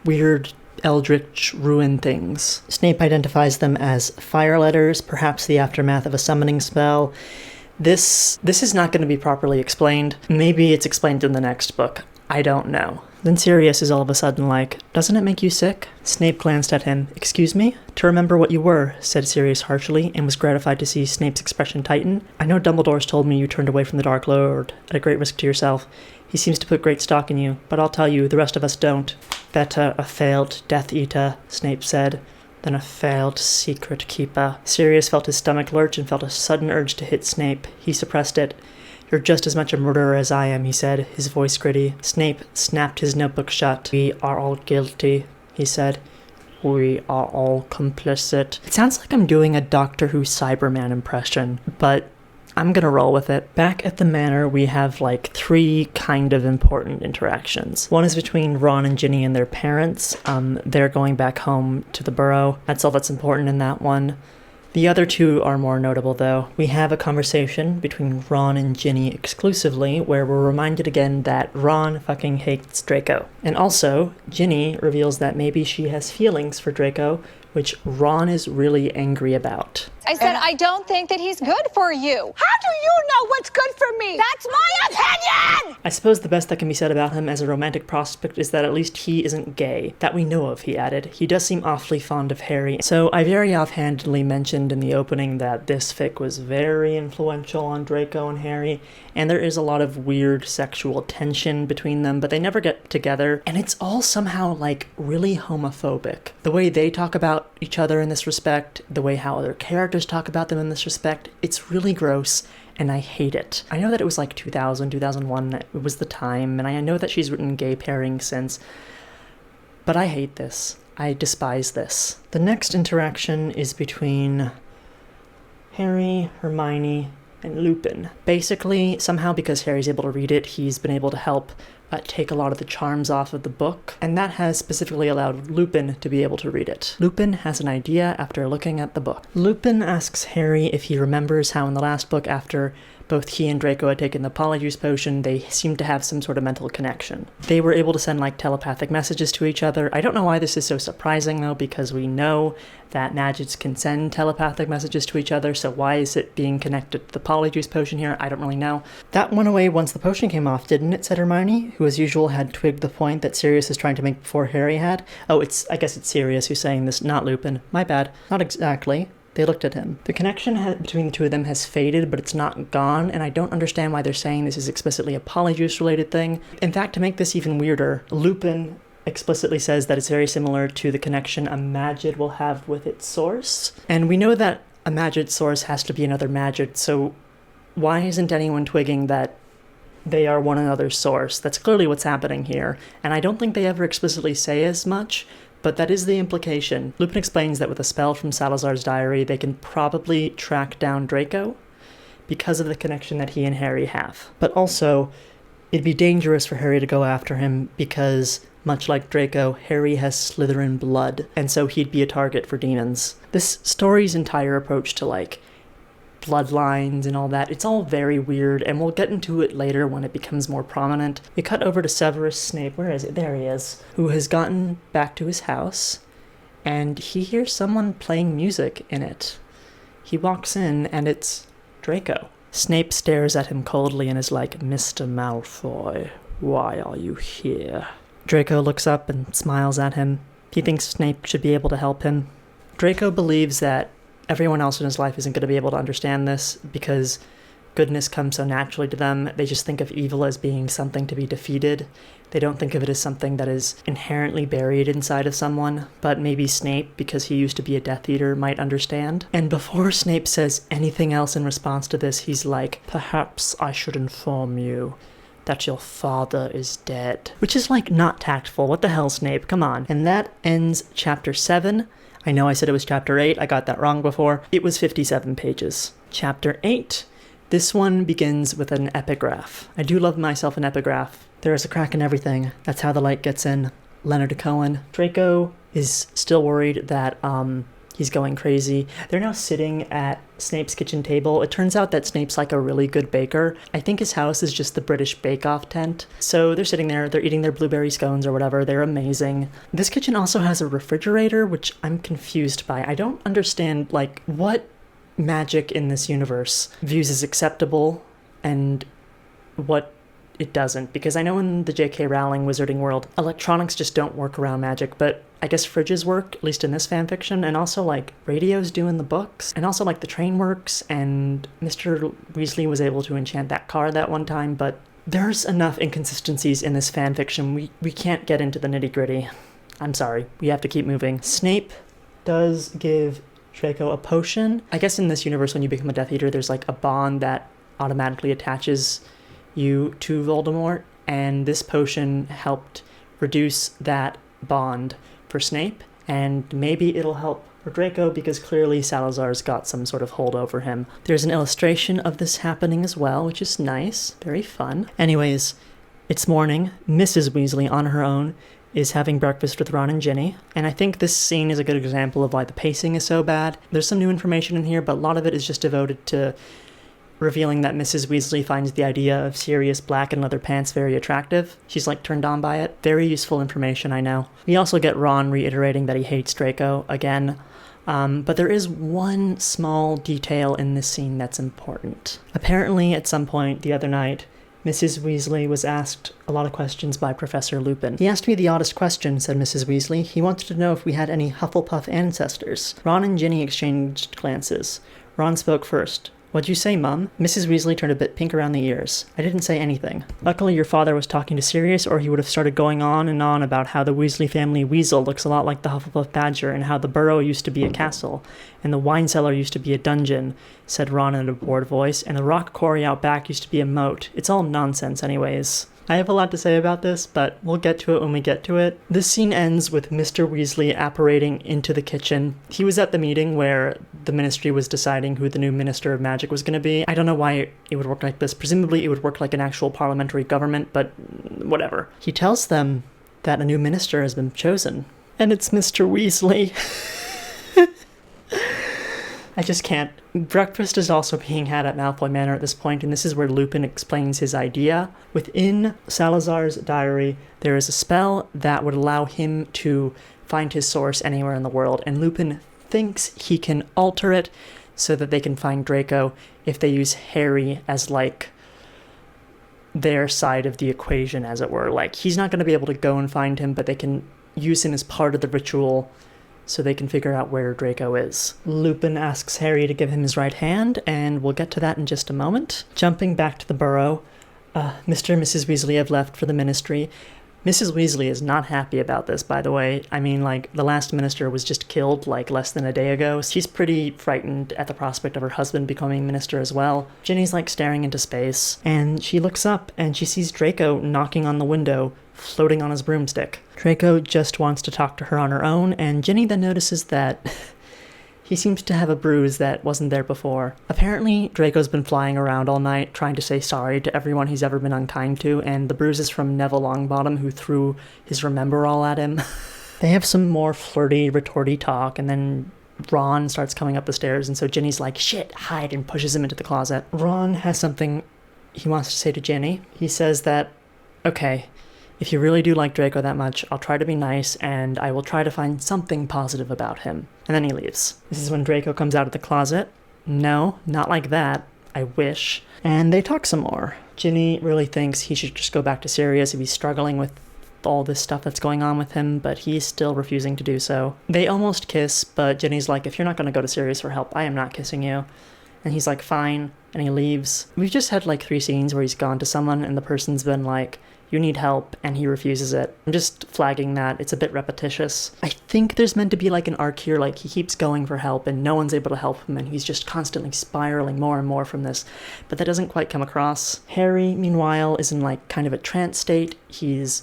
weird eldritch ruin things. Snape identifies them as fire letters, perhaps the aftermath of a summoning spell. This is not going to be properly explained. Maybe it's explained in the next book. I don't know. Then Sirius is all of a sudden like, doesn't it make you sick? Snape glanced at him. Excuse me? To remember what you were, said Sirius harshly, and was gratified to see Snape's expression tighten. I know Dumbledore's told me you turned away from the Dark Lord at a great risk to yourself. He seems to put great stock in you, but I'll tell you, the rest of us don't. Better a failed Death Eater, Snape said, than a failed secret keeper. Sirius felt his stomach lurch and felt a sudden urge to hit Snape. He suppressed it. You're just as much a murderer as I am, he said, his voice gritty. Snape snapped his notebook shut. We are all guilty, he said. We are all complicit. It sounds like I'm doing a Doctor Who Cyberman impression, but I'm gonna roll with it. Back at the manor, we have three kind of important interactions. One is between Ron and Ginny and their parents. They're going back home to the Burrow. That's all that's important in that one. The other two are more notable, though. We have a conversation between Ron and Ginny exclusively, where we're reminded again that Ron fucking hates Draco. And also, Ginny reveals that maybe she has feelings for Draco, which Ron is really angry about. I said I don't think that he's good for you. How do you know what's good for me? That's my opinion! I suppose the best that can be said about him as a romantic prospect is that at least he isn't gay. That we know of, he added. He does seem awfully fond of Harry. So I very offhandedly mentioned in the opening that this fic was very influential on Draco and Harry, and there is a lot of weird sexual tension between them, but they never get together, and it's all somehow, like, really homophobic. The way they talk about each other in this respect, the way how other characters talk about them in this respect, it's really gross, and I hate it. I know that it was like 2000, 2001, it was the time, and I know that she's written gay pairing since, but I hate this. I despise this. The next interaction is between Harry, Hermione, and Lupin. Basically, somehow because Harry's able to read it, he's been able to help take a lot of the charms off of the book, and that has specifically allowed Lupin to be able to read it. Lupin has an idea after looking at the book. Lupin asks Harry if he remembers how in the last book, after both he and Draco had taken the Polyjuice Potion, they seemed to have some sort of mental connection. They were able to send, like, telepathic messages to each other. I don't know why this is so surprising, though, because we know that Magids can send telepathic messages to each other, so why is it being connected to the Polyjuice Potion here? I don't really know. That went away once the potion came off, didn't it? Said Hermione, who as usual had twigged the point that Sirius is trying to make before Harry had. Oh, I guess it's Sirius who's saying this, not Lupin. My bad. Not exactly. They looked at him. The connection between the two of them has faded, but it's not gone, and I don't understand why they're saying this is explicitly a Polyjuice-related thing. In fact, to make this even weirder, Lupin explicitly says that it's very similar to the connection a Magid will have with its source. And we know that a Magid source has to be another Magid, so why isn't anyone twigging that they are one another's source? That's clearly what's happening here, and I don't think they ever explicitly say as much, but that is the implication. Lupin explains that with a spell from Salazar's diary, they can probably track down Draco because of the connection that he and Harry have. But also, it'd be dangerous for Harry to go after him because, much like Draco, Harry has Slytherin blood, and so he'd be a target for demons. This story's entire approach to, like, bloodlines and all that, it's all very weird, and we'll get into it later when it becomes more prominent. We cut over to Severus Snape, where is it? There he is, who has gotten back to his house, and he hears someone playing music in it. He walks in, and it's Draco. Snape stares at him coldly and is like, "Mr. Malfoy, why are you here?" Draco looks up and smiles at him. He thinks Snape should be able to help him. Draco believes that everyone else in his life isn't going to be able to understand this because goodness comes so naturally to them. They just think of evil as being something to be defeated. They don't think of it as something that is inherently buried inside of someone, but maybe Snape, because he used to be a Death Eater, might understand. And before Snape says anything else in response to this, he's like, "Perhaps I should inform you that your father is dead." Which is, like, not tactful. What the hell, Snape? Come on. And that ends chapter 7. I know I said it was chapter 8, I got that wrong before. It was 57 pages. Chapter 8. This one begins with an epigraph. I do love myself an epigraph. There is a crack in everything. That's how the light gets in. Leonard Cohen. Draco is still worried that he's going crazy. They're now sitting at Snape's kitchen table. It turns out that Snape's like a really good baker. I think his house is just the British Bake-Off tent. So they're sitting there, they're eating their blueberry scones or whatever. They're amazing. This kitchen also has a refrigerator, which I'm confused by. I don't understand, like, what magic in this universe views as acceptable and what it doesn't, because I know in the J.K. Rowling wizarding world, electronics just don't work around magic, but I guess fridges work, at least in this fanfiction, and also, like, radios do in the books, and also, like, the train works, and Mr. Weasley was able to enchant that car that one time, but there's enough inconsistencies in this fanfiction, we can't get into the nitty-gritty. I'm sorry, we have to keep moving. Snape does give Draco a potion. I guess in this universe, when you become a Death Eater, there's, like, a bond that automatically attaches you to Voldemort, and this potion helped reduce that bond for Snape, and maybe it'll help for Draco because clearly Salazar's got some sort of hold over him. There's an illustration of this happening as well, which is nice, very fun. Anyways, it's morning. Mrs. Weasley, on her own, is having breakfast with Ron and Ginny, and I think this scene is a good example of why the pacing is so bad. There's some new information in here, but a lot of it is just devoted to revealing that Mrs. Weasley finds the idea of Sirius Black in leather pants very attractive. She's, like, turned on by it. Very useful information, I know. We also get Ron reiterating that he hates Draco. Again, But there is one small detail in this scene that's important. Apparently, at some point the other night, Mrs. Weasley was asked a lot of questions by Professor Lupin. "He asked me the oddest question," said Mrs. Weasley. "He wanted to know if we had any Hufflepuff ancestors." Ron and Ginny exchanged glances. Ron spoke first. "What'd you say, Mum?" Mrs. Weasley turned a bit pink around the ears. "I didn't say anything. Luckily your father was talking to Sirius, or he would have started going on and on about how the Weasley family weasel looks a lot like the Hufflepuff badger, and how the burrow used to be a castle, and the wine cellar used to be a dungeon," said Ron in a bored voice, "and the rock quarry out back used to be a moat. It's all nonsense anyways." I have a lot to say about this, but we'll get to it when we get to it. This scene ends with Mr. Weasley apparating into the kitchen. He was at the meeting where the Ministry was deciding who the new Minister of Magic was going to be. I don't know why it would work like this. Presumably it would work like an actual parliamentary government, but whatever. He tells them that a new minister has been chosen, and it's Mr. Weasley. I just can't. Breakfast is also being had at Malfoy Manor at this point, and this is where Lupin explains his idea. Within Salazar's diary, there is a spell that would allow him to find his source anywhere in the world, and Lupin thinks he can alter it so that they can find Draco if they use Harry as, like, their side of the equation, as it were. Like, he's not going to be able to go and find him, but they can use him as part of the ritual so they can figure out where Draco is. Lupin asks Harry to give him his right hand, and we'll get to that in just a moment. Jumping back to the burrow, Mr. and Mrs. Weasley have left for the Ministry. Mrs. Weasley is not happy about this, by the way. I mean, like, the last minister was just killed, like, less than a day ago. She's pretty frightened at the prospect of her husband becoming minister as well. Ginny's, like, staring into space, and she looks up, and she sees Draco knocking on the window, floating on his broomstick. Draco just wants to talk to her on her own, and Ginny then notices that he seems to have a bruise that wasn't there before. Apparently, Draco's been flying around all night trying to say sorry to everyone he's ever been unkind to, and the bruise is from Neville Longbottom, who threw his Remember-All at him. They have some more flirty, retorty talk, and then Ron starts coming up the stairs, and so Ginny's like, "Shit, hide," and pushes him into the closet. Ron has something he wants to say to Ginny. He says that, "Okay, if you really do like Draco that much, I'll try to be nice, and I will try to find something positive about him." And then he leaves. This is when Draco comes out of the closet. "No, not like that. I wish." And they talk some more. Ginny really thinks he should just go back to Sirius if he's struggling with all this stuff that's going on with him, but he's still refusing to do so. They almost kiss, but Ginny's like, "If you're not going to go to Sirius for help, I am not kissing you." And he's like, "Fine," and he leaves. We've just had like 3 scenes where he's gone to someone and the person's been like, "You need help," and he refuses it. I'm just flagging that. It's a bit repetitious. I think there's meant to be like an arc here, like he keeps going for help and no one's able to help him and he's just constantly spiraling more and more from this, but that doesn't quite come across. Harry, meanwhile, is in like kind of a trance state. He's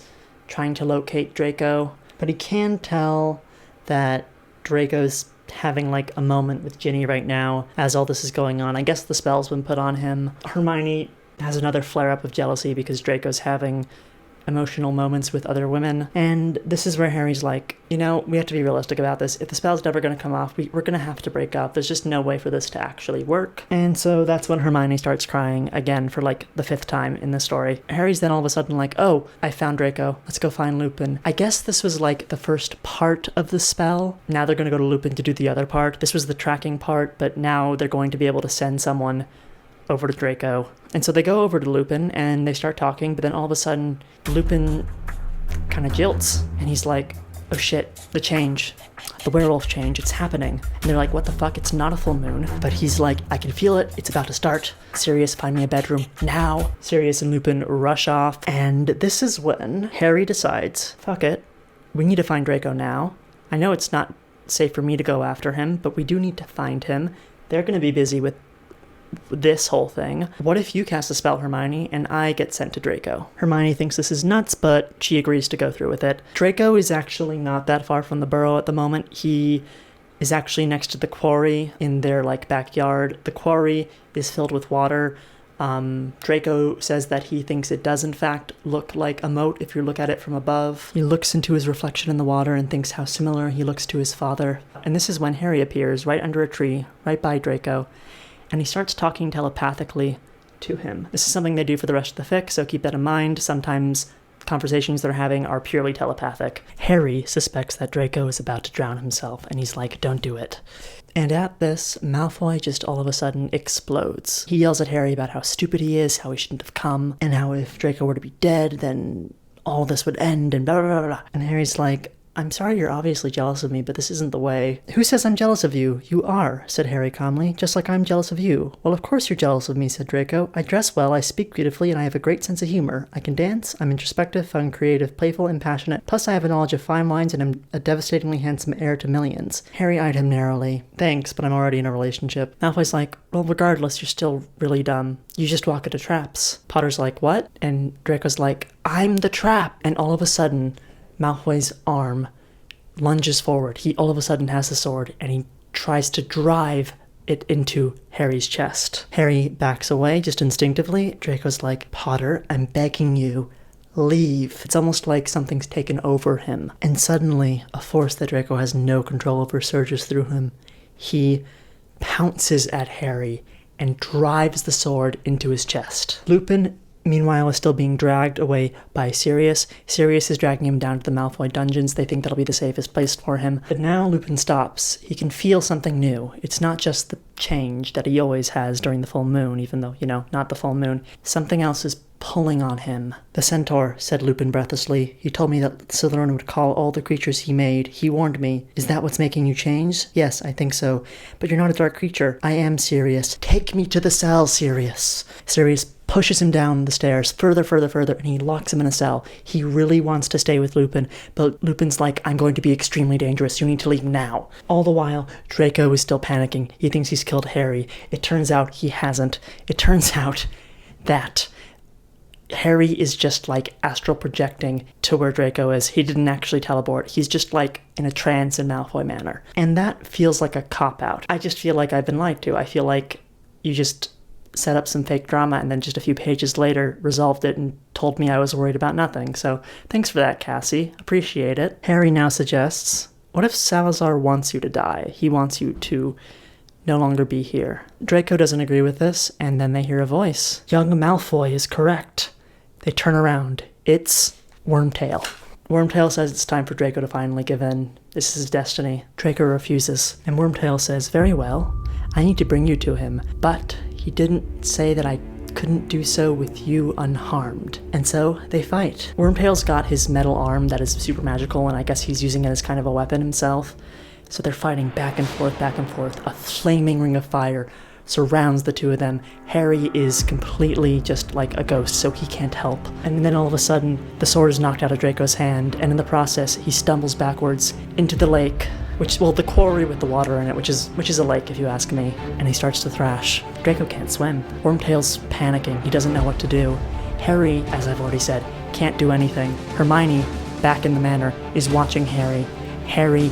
trying to locate Draco, but he can tell that Draco's having like a moment with Ginny right now as all this is going on. I guess the spell's been put on him. Hermione has another flare-up of jealousy because Draco's having emotional moments with other women. And this is where Harry's like, you know, we have to be realistic about this. If the spell's never going to come off, we're going to have to break up. There's just no way for this to actually work. And so that's when Hermione starts crying again for like the 5th time in the story. Harry's then all of a sudden like, "Oh, I found Draco. Let's go find Lupin." I guess this was like the first part of the spell. Now they're going to go to Lupin to do the other part. This was the tracking part, but now they're going to be able to send someone over to Draco. And so they go over to Lupin and they start talking, but then all of a sudden Lupin kind of jilts and he's like, "Oh shit, the change, the werewolf change, it's happening." And they're like, "What the fuck, it's not a full moon." But he's like, "I can feel it, it's about to start. Sirius, find me a bedroom now." Sirius and Lupin rush off, and this is when Harry decides, fuck it, we need to find Draco now. I know it's not safe for me to go after him, but we do need to find him. They're going to be busy with this whole thing. What if you cast a spell, Hermione, and I get sent to Draco? Hermione thinks this is nuts, but she agrees to go through with it. Draco is actually not that far from the burrow at the moment. He is actually next to the quarry in their like backyard. The quarry is filled with water. Draco says that he thinks it does in fact look like a moat if you look at it from above. He looks into his reflection in the water and thinks how similar he looks to his father. And this is when Harry appears right under a tree, right by Draco, and he starts talking telepathically to him. This is something they do for the rest of the fic, so keep that in mind. Sometimes conversations they're having are purely telepathic. Harry suspects that Draco is about to drown himself, and he's like, don't do it. And at this, Malfoy just all of a sudden explodes. He yells at Harry about how stupid he is, how he shouldn't have come, and how if Draco were to be dead, then all this would end, and blah, blah, blah, blah. And Harry's like, I'm sorry you're obviously jealous of me, but this isn't the way. Who says I'm jealous of you? You are, said Harry calmly, just like I'm jealous of you. Well, of course you're jealous of me, said Draco. I dress well, I speak beautifully, and I have a great sense of humor. I can dance, I'm introspective, fun, creative, playful, and passionate. Plus I have a knowledge of fine wines, and I'm a devastatingly handsome heir to millions. Harry eyed him narrowly. Thanks, but I'm already in a relationship. Malfoy's like, well, regardless, you're still really dumb. You just walk into traps. Potter's like, what? And Draco's like, I'm the trap. And all of a sudden, Malfoy's arm lunges forward. He all of a sudden has the sword, and he tries to drive it into Harry's chest. Harry backs away just instinctively. Draco's like, Potter, I'm begging you, leave. It's almost like something's taken over him. And suddenly, a force that Draco has no control over surges through him. He pounces at Harry and drives the sword into his chest. Lupin, meanwhile, is still being dragged away by Sirius. Sirius is dragging him down to the Malfoy dungeons. They think that'll be the safest place for him. But now Lupin stops. He can feel something new. It's not just the change that he always has during the full moon, even though, not the full moon. Something else is pulling on him. The centaur, said Lupin breathlessly. He told me that Slytherin would call all the creatures he made. He warned me. Is that what's making you change? Yes, I think so. But you're not a dark creature. I am Sirius. Take me to the cell, Sirius. Sirius pushes him down the stairs further, and he locks him in a cell. He really wants to stay with Lupin, but Lupin's like, I'm going to be extremely dangerous. You need to leave now. All the while, Draco is still panicking. He thinks he's killed Harry. It turns out he hasn't. It turns out that Harry is just like astral projecting to where Draco is. He didn't actually teleport. He's just like in a trance in Malfoy manner. And that feels like a cop-out. I just feel like I've been lied to. I feel like you just set up some fake drama and then just a few pages later resolved it and told me I was worried about nothing. So thanks for that, Cassie. Appreciate it. Harry now suggests, what if Salazar wants you to die? He wants you to no longer be here. Draco doesn't agree with this, and then they hear a voice. Young Malfoy is correct. They turn around. It's Wormtail. Wormtail says it's time for Draco to finally give in. This is his destiny. Draco refuses, and Wormtail says, very well, I need to bring you to him, but he didn't say that I couldn't do so with you unharmed. And so they fight. Wormtail's got his metal arm that is super magical, and I guess he's using it as kind of a weapon himself. So they're fighting back and forth. A flaming ring of fire surrounds the two of them. Harry is completely just like a ghost, so he can't help. And then all of a sudden, the sword is knocked out of Draco's hand, and in the process, he stumbles backwards into the lake, the quarry with the water in it, which is a lake if you ask me, and he starts to thrash. Draco can't swim. Wormtail's panicking. He doesn't know what to do. Harry, as I've already said, can't do anything. Hermione, back in the manor, is watching Harry. Harry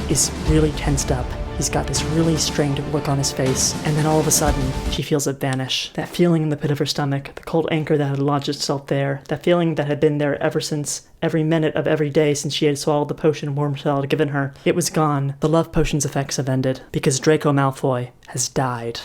is really tensed up. He's got this really strained look on his face, and then all of a sudden, she feels it vanish. That feeling in the pit of her stomach, the cold anchor that had lodged itself there, that feeling that had been there ever since, every minute of every day since she had swallowed the potion Wormtail had given her, it was gone. The love potion's effects have ended, because Draco Malfoy has died.